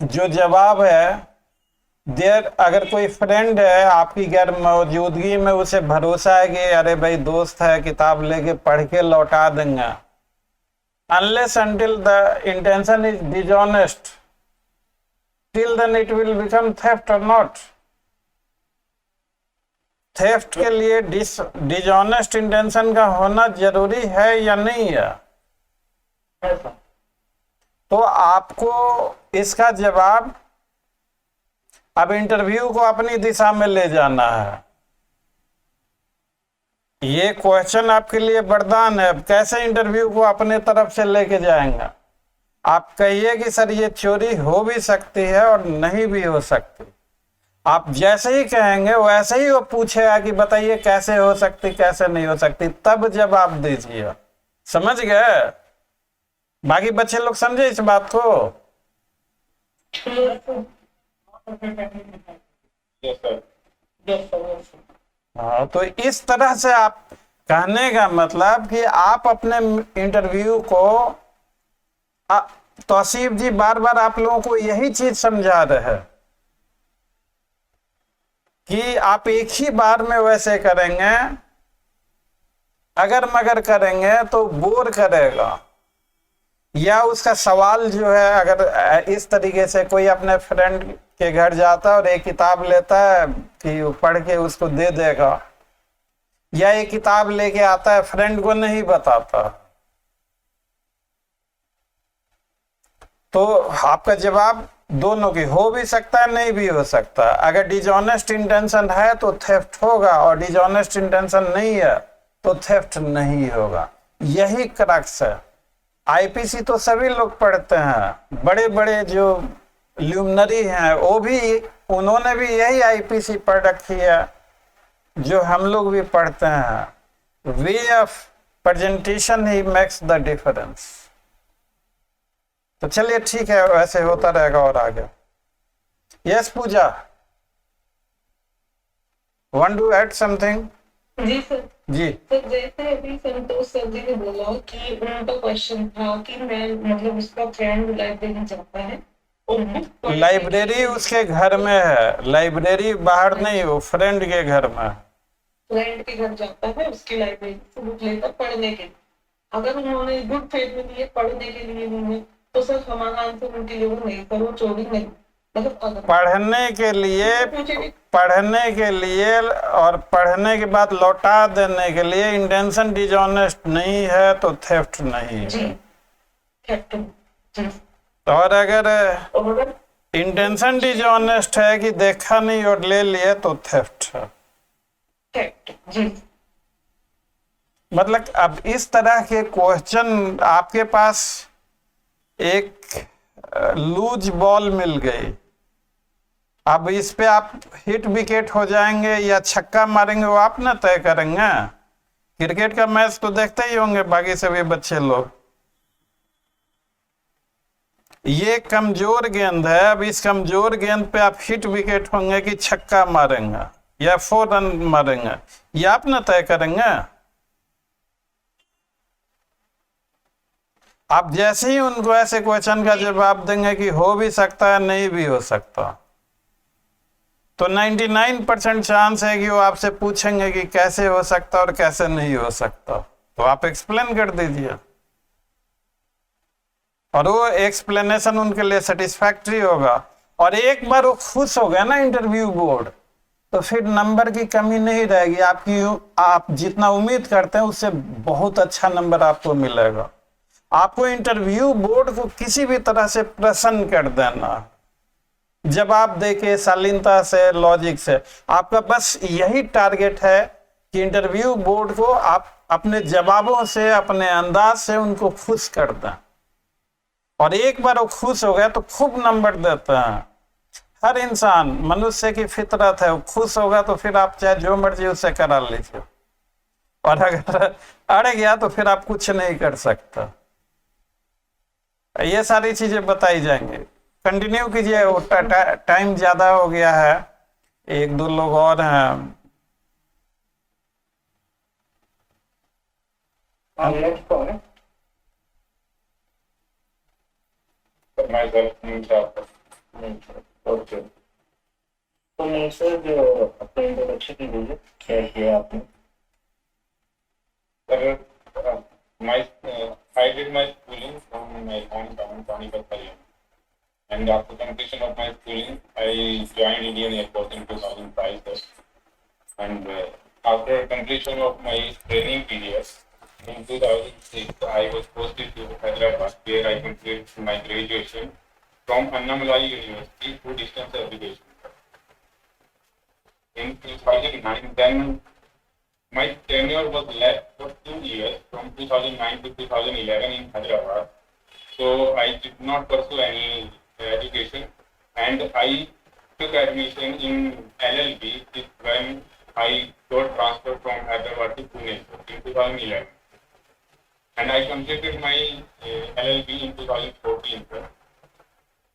जो जवाब है, अगर कोई फ्रेंड है आपकी गैर मौजूदगी में, उसे भरोसा है कि अरे भाई दोस्त है, किताब लेके पढ़ के लौटा देंगे, unless until the intention is dishonest, till then it will become theft or not. Theft के लिए डिसऑनेस्ट इंटेंशन का होना जरूरी है या नहीं है? तो आपको इसका जवाब अब इंटरव्यू को अपनी दिशा में ले जाना है। ये क्वेश्चन आपके लिए वरदान है। अब कैसे इंटरव्यू को अपने तरफ से लेके जाएंगे? आप कहिए कि सर ये चोरी हो भी सकती है और नहीं भी हो सकती। आप जैसे ही कहेंगे वैसे ही वो पूछेगा कि बताइए कैसे हो सकती, कैसे नहीं हो सकती, तब जवाब दीजिए। समझ गए? बाकी बच्चे लोग समझे इस बात को?
Yes sir.
हाँ, तो इस तरह से आप कहने का मतलब कि आप अपने इंटरव्यू को तौसीफ जी बार बार आप लोगों को यही चीज समझा रहे हैं कि आप एक ही बार में वैसे करेंगे, अगर मगर करेंगे तो बोर करेगा। या उसका सवाल जो है, अगर इस तरीके से कोई अपने फ्रेंड के घर जाता है और एक किताब लेता है कि वो पढ़ के उसको दे देगा, या एक किताब लेके आता है फ्रेंड को नहीं बताता, तो आपका जवाब दोनों की हो भी सकता है, नहीं भी हो सकता। अगर डिसऑनेस्ट इंटेंशन है तो थेफ्ट होगा, और डिसऑनेस्ट इंटेंशन नहीं है तो थेफ्ट नहीं होगा। यही क्रक्स है। आईपीसी तो सभी लोग पढ़ते हैं, बड़े बड़े जो ल्यूमिनरी हैं वो भी, उन्होंने भी यही आईपीसी पढ़ रखी है जो हम लोग भी पढ़ते हैं। वे ऑफ प्रेजेंटेशन ही मेक्स द डिफरेंस। तो चलिए ठीक है, वैसे होता रहेगा और आगे। Yes Pooja, want to add something?
जी सर।
जी
सर जैसे अभी संतोष सर जी ने बोला कि उनका क्वेश्चन था कि मैं मतलब उसका फ्रेंड लाइब्रेरी जाता है और बुक पढ़ने
लाइब्रेरी
के लिए
उसके घर में है, लाइब्रेरी बाहर नहीं, वो फ्रेंड के घर में है।
फ्रेंड के घर जाता है, उसकी लाइब्रेरी से बुक लेकर पढ़ने के लिए। अगर उन्होंने गुड फेथ में लिए पढ़ने के लिए नहीं है तो सर हमारा आंसर उनके लिए वो नहीं, पर वो चोरी नहीं, मतलब अगर
पढ़ने के लिए,
पूछे कि
पढ़ने के लिए और पढ़ने के बाद लौटा देने के लिए इंटेंशन डिसऑनेस्ट नहीं है तो थेफ्ट नहीं है।
जी कैप्टन जी।
और अगर
और अगर
इंटेंशन डिसऑनेस्ट है कि देखा नहीं और ले लिए तो थेफ्ट है।
कैप्टन जी।
मतलब अब इस तरह के क्वेश्चन आपके पास एक लूज बॉल मिल गई, अब इस पे आप हिट विकेट हो जाएंगे या छक्का मारेंगे वो आप ना तय करेंगे। क्रिकेट का मैच तो देखते ही होंगे बाकी सभी बच्चे लोग। ये कमजोर गेंद है, अब इस कमजोर गेंद पे आप हिट विकेट होंगे कि छक्का मारेंगे या 4 रन मारेंगे, ये आप ना तय करेंगे। आप जैसे ही उनको ऐसे क्वेश्चन का जवाब देंगे कि हो भी सकता है नहीं भी हो सकता, तो 99% चांस है कि वो आपसे पूछेंगे कि कैसे हो सकता और कैसे नहीं हो सकता, तो आप एक्सप्लेन कर दीजिए। और वो एक्सप्लेनेशन उनके लिए सेटिस्फैक्ट्री होगा। और एक बार वो खुश हो गया ना इंटरव्यू बोर्ड, तो फिर नंबर की कमी नहीं रहेगी आपकी। आप जितना उम्मीद करते हैं उससे बहुत अच्छा नंबर आपको मिलेगा। आपको इंटरव्यू बोर्ड को किसी भी तरह से प्रसन्न कर देना, जवाब देके शालीनता से, लॉजिक से। आपका बस यही टारगेट है कि इंटरव्यू बोर्ड को आप अपने जवाबों से, अपने अंदाज से उनको खुश कर दें। और एक बार वो खुश हो गया तो खूब नंबर देते हैं। हर इंसान, मनुष्य की फितरत है, वो खुश होगा तो फिर आप चाहे जो मर्जी उससे करा लीजिए, और अगर अड़ गया तो फिर आप कुछ नहीं कर सकता। ये सारी चीजें बताई जाएंगी। कंटिन्यू कीजिए, टाइम ज्यादा हो गया है, 1-2 लोग और हैं।
नेक्स्ट कौन है? ओके, तो सर जो अपने इंट्रोडक्शन की लीजिए, क्या किया आपने?
I did my schooling from my hometown, Panipat, Haryana. And after completion of my schooling, I joined Indian Air Force in 2005. Sir. And after completion of my training period, in 2006, I was posted to Hyderabad, where I completed my graduation from Annamalai University through distance education. In 2009, then my tenure was left for 2 years, from 2009 to 2011 in Hyderabad. So I did not pursue any education, and I took admission in LLB when I got transferred from Hyderabad to Pune in 2011.
and I completed my LLB in 2014. Sir.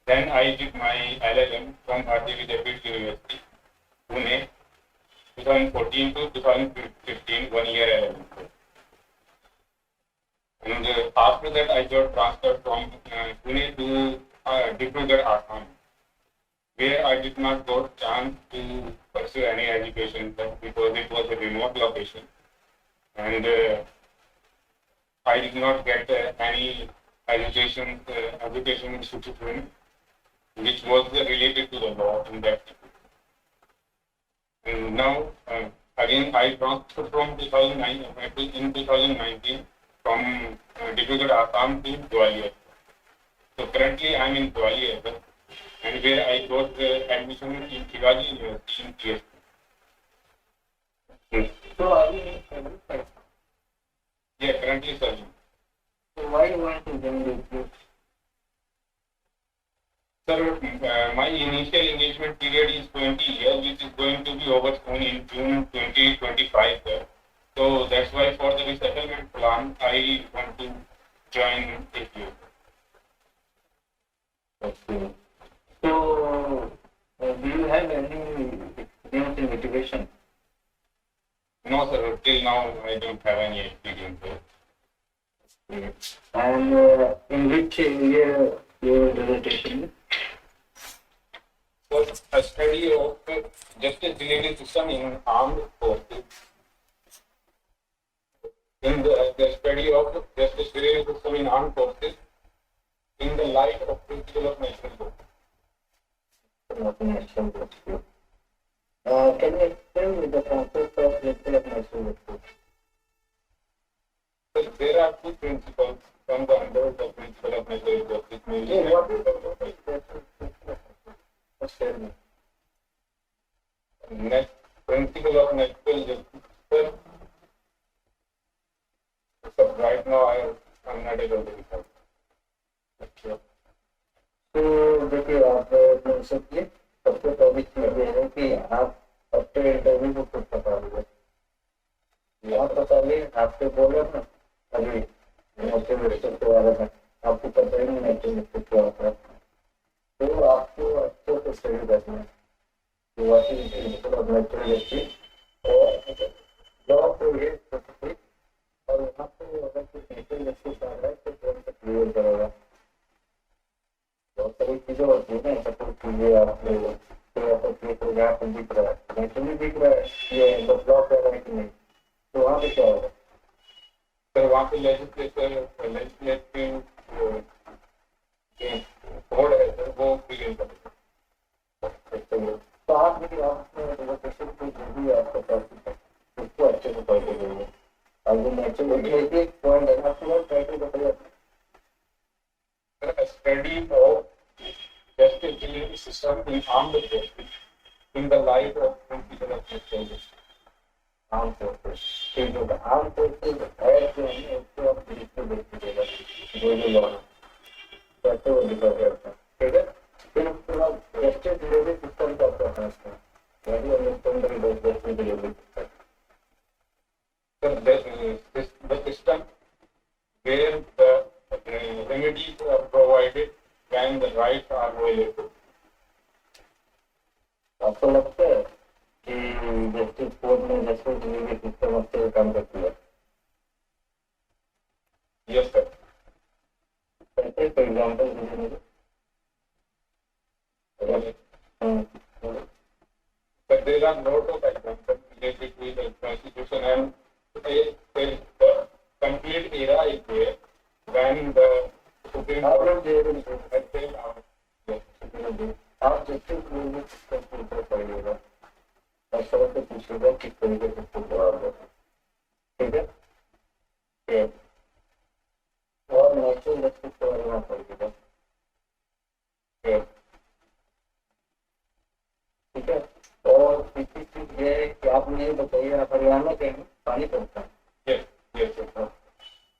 Then I did my LLM from Bharatiya Vidyapith University, Pune, 2014 to 2015, 1 year LLM. And after that, I got transferred from Pune to Dibrugarh, Assam, where I did not got chance to pursue any education because it was a remote location, and I did not get any education institution which was related to the law in that. And now, again, I transferred from 2019 from Dibrugarh, Assam to Gwalior. So currently, I am in Gwalior, and where I got admission in Shivaji University in PhD.
So are you in service?
Yeah, currently serving.
So why you want to join this group?
Sir, my initial engagement period is 20 years, which is going to be over soon in June 2025. Sir. So that's why for the resettlement plan, I want to join APO.
Okay. So do you have any experience in litigation?
No, sir, till now I don't have any experience. Sir.
Okay. And in which area your dissertation is?
So a study of justice delivery system in armed forces. In the study of justice delivery system in armed forces in the light of principle of national law.
National justice. Can you explain me the concept of principle of national justice?
So there are two principles from the under the principle of natural justice.
Yeah, what is the
Next principle of natural justice. Sir, so right now I'm not able to recall.
तो देखिए आप सबसे सबसे पहली चीज ये है कि आप अपने इंटरव्यू को खुद पता लीजिए। यहाँ पता ली आपसे बोला ना अभी नेचुरल के बारे में आपको पता ही नहीं नेचुरल क्या होता है, तो आपको अच्छे से स्टडी करना है कि व्हाट इज द नेचुरल और लॉ को ये स्पेसिफिक और यहाँ पे अगर कुछ नेचुरल आ रहा है तो कौन सा क्लियर करेगा। बहुत सारी चीजें होती है ना, सपोज कीजिए आप यहाँ पे दिख रहा है नेचुरली दिख रहा है ये तो ब्लॉक कर रहा है कि नहीं, तो वहाँ पे क्या होगा?
सर वहाँ पे लेजिस्लेटिव कोड है सर वो क्लियर करेगा।
तो आप भी आपने रिजर्वेशन की जो भी आपका टॉपिक है उसको अच्छे से पढ़ के देंगे। अब जो नेचुरल पॉइंट है आपको टाइटल बताइए।
A study of justice delivery system in armed forces in the light of principle of natural justice.
आम फोर्सेस ठीक है, आम फोर्सेस है जो है उसको आप लिख के देख लीजिएगा जो जो लॉ कैसे वो लिखा गया था, ठीक है। फिर उसके बाद जस्टिस डिलीवरी सिस्टम का प्रेफरेंस है, यदि understand the justice delivery system.
So the system where the remedies are provided when the rights are violated.
आपको लगता है कि जस्टिस कोर्ट में जस्टिस डिलीवरी सिस्टम अच्छे से काम करती है?
Yes, sir.
कैसे फॉर एग्जाम्पल दीजिए मुझे।
But there are lot of examples related to the constitution, and the complete era is there when the Supreme
आप
Court
लोग दे रहे हैं
has said,
आप जस्टिस डिलीवरी सिस्टम के ऊपर पढ़िएगा और सब से पूछिएगा किस तरीके से इसको जवाब देना, ठीक है। और नेचुरल जस्टिस के बारे में पढ़िएगा, ठीक है। और तीसरी चीज ये है कि आप मुझे बताइए आप हरियाणा के हैं, पानी पड़ता है
yes, yes, sir.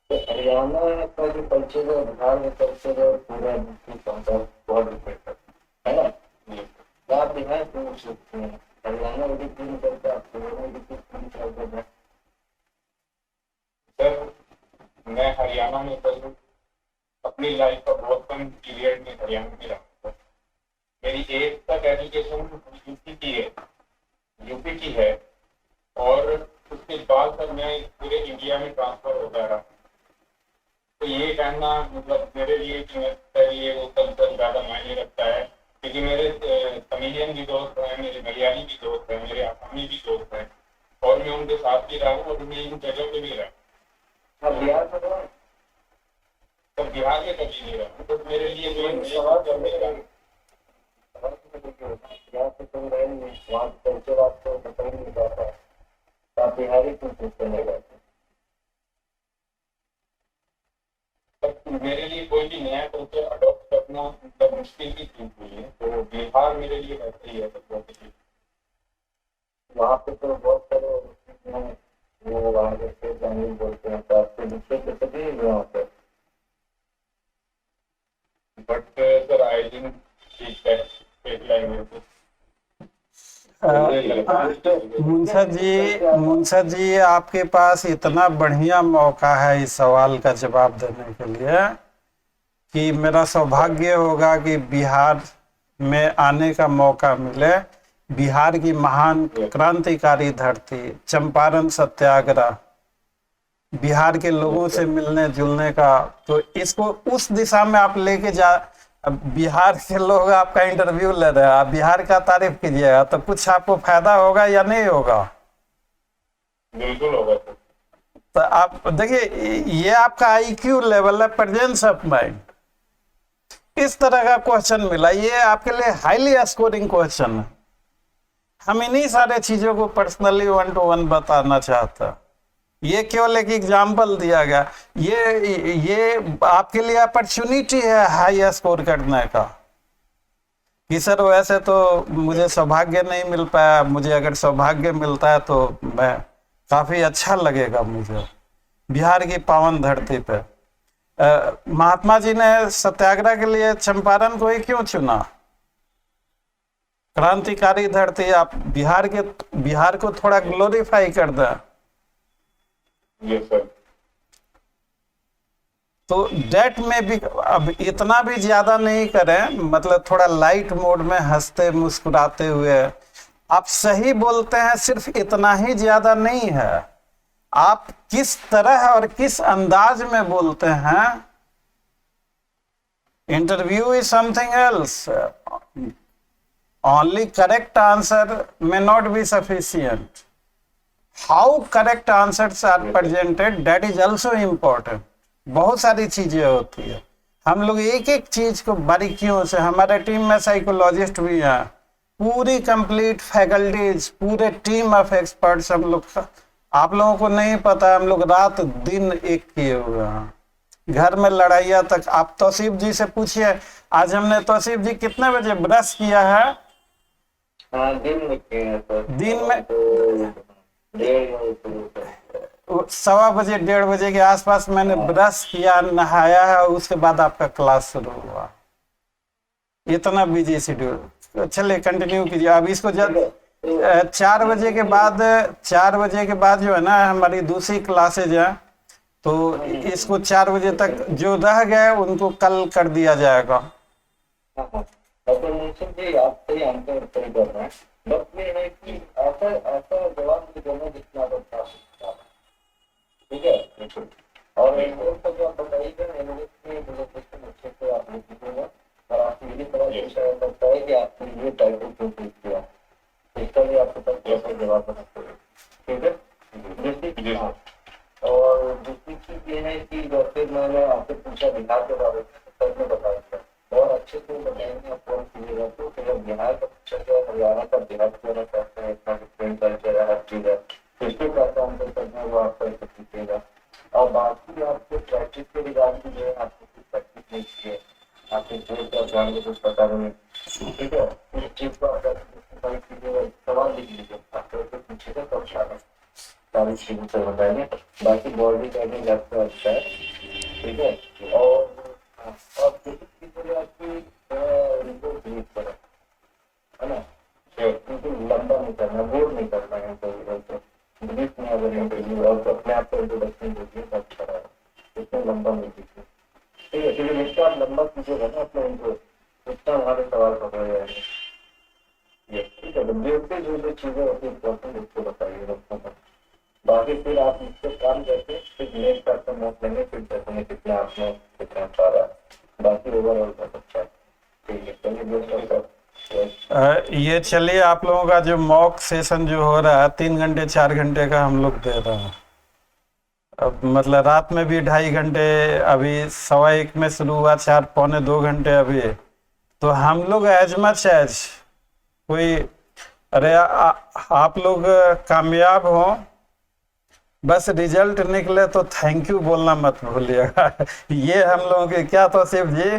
तो हरियाणा का जो कल्चर है, बिहार में कल्चर है, पूरा बहुत डिफरेंट है ना। आप बिहार से पूछ सकते हैं हरियाणा में भी तीन करता है, आपको में भी तीन चलता है।
Sir, मैं हरियाणा में तो अपनी लाइफ का बहुत कम पीरियड में हरियाणा में रहा। मेरी 8th तक एजुकेशन यूपी की है और उसके बाद तक मैं पूरे इंडिया में ट्रांसफर होता रहा। तो ये कहना मतलब मेरे लिए कि ये वो कल्चर ज़्यादा मायने रखता है, क्योंकि मेरे तमिलियन भी दोस्त हैं, मेरे मलयाली भी दोस्त हैं, मेरे आसामी भी दोस्त हैं और मैं उनके साथ भी रहा हूँ और मैं इन जगह पे भी रहा हूँ।
अब बिहार में तो
तो बिहार में कभी नहीं रहा, तो मेरे लिए जो सवाल
यहाँ से तुम रहे नहीं, वहाँ कल्चर आपको पता ही नहीं जाता है, तो आप बिहारी क्यों पूछते नहीं जाते?
मेरे लिए कोई भी नया कल्चर अडॉप्ट करना मतलब मुश्किल की चीज हुई है, तो बिहार मेरे लिए वैसे ही है। तो
वहाँ पे तो बहुत सारे वो वहाँ के स्टेट लैंग्वेज बोलते हैं, तो आपके दूसरे से कभी नहीं वहाँ पे।
But sir I didn't speak that state language.
Munsar ji आपके पास इतना बढ़िया मौका है इस सवाल का जवाब देने के लिए कि मेरा सौभाग्य होगा कि बिहार में आने का मौका मिले। बिहार की महान क्रांतिकारी धरती, चंपारण सत्याग्रह, बिहार के लोगों से मिलने जुलने का, तो इसको उस दिशा में आप लेके जा। अब बिहार के लोग आपका इंटरव्यू ले रहे हैं, आप बिहार का तारीफ कीजिएगा तो कुछ आपको फायदा होगा या नहीं होगा?
बिल्कुल होगा सर।
तो आप देखिए, ये आपका IQ लेवल है, प्रेजेंस ऑफ माइंड। इस तरह का क्वेश्चन मिला, ये आपके लिए हाईली स्कोरिंग क्वेश्चन है। हम इन्हीं सारे चीजों को पर्सनली 1 to 1 बताना चाहता। ये केवल एक एग्जाम्पल दिया गया, ये आपके लिए अपॉर्चुनिटी है हाई स्कोर करने का कि सर वैसे तो मुझे सौभाग्य नहीं मिल पाया, मुझे अगर सौभाग्य मिलता है तो मैं काफी अच्छा लगेगा मुझे बिहार की पावन धरती पे। महात्मा जी ने सत्याग्रह के लिए चंपारण को ही क्यों चुना? क्रांतिकारी धरती, आप बिहार को थोड़ा ग्लोरीफाई कर दें।
Yes sir.
तो डेट में भी अब इतना भी ज्यादा नहीं करें, मतलब थोड़ा लाइट मोड में हंसते मुस्कुराते हुए। आप सही बोलते हैं, सिर्फ इतना ही ज्यादा नहीं है, आप किस तरह और किस अंदाज में बोलते हैं। Interview is something else, only correct answer may not be sufficient. How correct answers are presented, that is also important. बहुत सारी चीजें होती है, हम लोग एक एक चीज को बारीकियों से, हमारे टीम में साइकोलॉजिस्ट भी हैं, पूरी कंप्लीट फैकल्टीज, पूरे टीम ऑफ एक्सपर्ट्स हम लोग। आप लोगों को नहीं पता, हम लोग रात दिन एक किए हुए हैं, घर में लड़ाइया तक। आप तौसीफ जी से पूछिए, आज हमने तौसीफ जी कितने बजे ब्रश किया है?
हाँ, दिन में किए हैं सर।
दिन में
तो
1:15 बजे 1:30 बजे के आसपास मैंने ब्रश किया, नहाया है, उसके बाद आपका क्लास शुरू हुआ। इतना बिजी शेड्यूल। चलिए कंटिन्यू कीजिए। अब इसको जब 4 बजे के बाद, 4 बजे के बाद जो है ना हमारी दूसरी क्लासेज है, तो इसको 4 बजे तक जो रह गए उनको कल कर दिया जाएगा।
डॉक्टर मुंसर जी, आप सही आंसर सही कर रहे हैं, बस ये है कि ऐसा जवाब देना जितना अच्छा है, ठीक है। और इंग्लिश का जो आप बताइएगा, इंग्लिश की क्वेश्चन अच्छे से आप लिख लीजिएगा और आप मेरी तरह पूछा सकता है कि आपने ये टाइटल क्यों चूज किया, इसका भी आपके पास कैसे जवाब बना सकते, ठीक है। और दूसरी चीज ये है कि जैसे मैंने आपसे पूछा बिहार के बारे में, सर ने बताया और अच्छे से बताएंगे आप कौन कीजिएगा, तो फिर बिहार का पूछा गया, हरियाणा का बिहार क्यों कहते हैं, इतना डिफरेंट कल्चर है, हर चीज है, इसके कैसे आंसर करना है वो आपको ऐसे पूछेगा। और बाकी आपके प्रैक्टिस के रिगार्डिंग जो है, आपको कुछ प्रैक्टिस नहीं किए, आपके बोर्ड का एग्जाम में कुछ पता नहीं, ठीक है। इस चीज को अगर सवाल लिख लीजिए, आपको पूछेगा तो सारा सारी चीजों से बताएंगे। बाकी बॉडी टाइपिंग आपका अच्छा है, ठीक है। और है ना, क्योंकि लंबा नहीं करना, बोर नहीं करना है, तो ब्रीफ में अगर इंटरव्यू और अपने आप को इंट्रोडक्शन दीजिए तो अच्छा है। लंबा नहीं कीजिए, ठीक है, क्योंकि जितना आप लंबा कीजिएगा ना अपने उनको, उतना हमारे सवाल पकड़े जाएंगे। ये ठीक है, बेसिक जो चीजें होती है इम्पोर्टेंट उसको बताइए बच्चों को। बाकी फिर आप इससे काम करके फिर नेक्स्ट पर्सन नोट लेंगे, फिर देखेंगे कितना आपने कितना सारा, बाकी ओवरऑल बहुत अच्छा है। ठीक है, चलिए
ये चलिए, आप लोगों का जो मॉक सेशन जो हो रहा है 3 घंटे 4 घंटे का हम लोग दे रहे हैं। अब मतलब रात में भी 2.5 घंटे, अभी 1:15 में शुरू हुआ, 4 पौने 2 घंटे अभी। तो हम लोग एज मच एज कोई, अरे आप लोग कामयाब हो, बस रिजल्ट निकले तो थैंक यू बोलना मत भूलिएगा। ये हम लोगों के क्या तो शिव जी,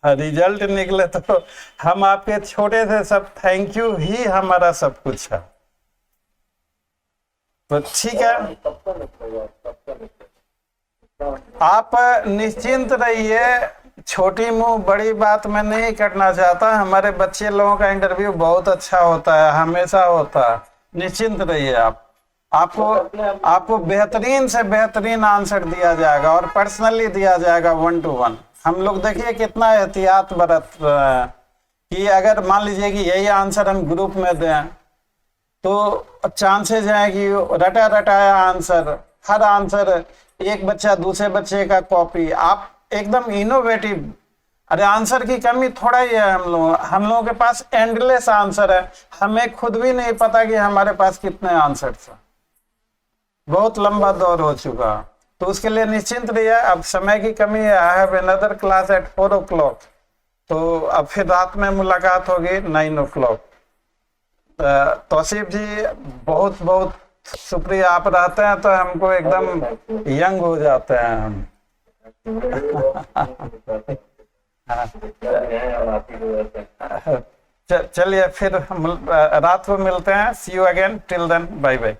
रिजल्ट निकले तो हम आपके छोटे से सब थैंक यू ही हमारा सब कुछ है। तो ठीक है, आप निश्चिंत रहिए, छोटी मुंह बड़ी बात मैं नहीं करना चाहता। हमारे बच्चे लोगों का इंटरव्यू बहुत अच्छा होता है, हमेशा होता है, निश्चिंत रहिए। आपको बेहतरीन से बेहतरीन आंसर दिया जाएगा और पर्सनली दिया जाएगा 1 to 1। हम लोग देखिए कितना एहतियात बरत रहे हैं कि अगर मान लीजिए कि यही आंसर हम ग्रुप में दें तो चांसेस हैं कि रटा रटाया आंसर, हर आंसर एक बच्चा दूसरे बच्चे का कॉपी, आप एकदम इनोवेटिव। अरे आंसर की कमी थोड़ा ही है, हम लोगों के पास एंडलेस आंसर है, हमें खुद भी नहीं पता कि हमारे पास कितने आंसर हैं। बहुत लंबा दौर हो चुका, तो उसके लिए निश्चिंत रहिए। अब समय की कमी है, I have another class at 4 o'clock, तो अब फिर रात में मुलाकात होगी 9 o'clock। तौसीफ जी बहुत बहुत शुक्रिया, आप रहते हैं तो हमको एकदम यंग हो जाते हैं हम। चलिए फिर रात को मिलते हैं, see you again, till then bye bye.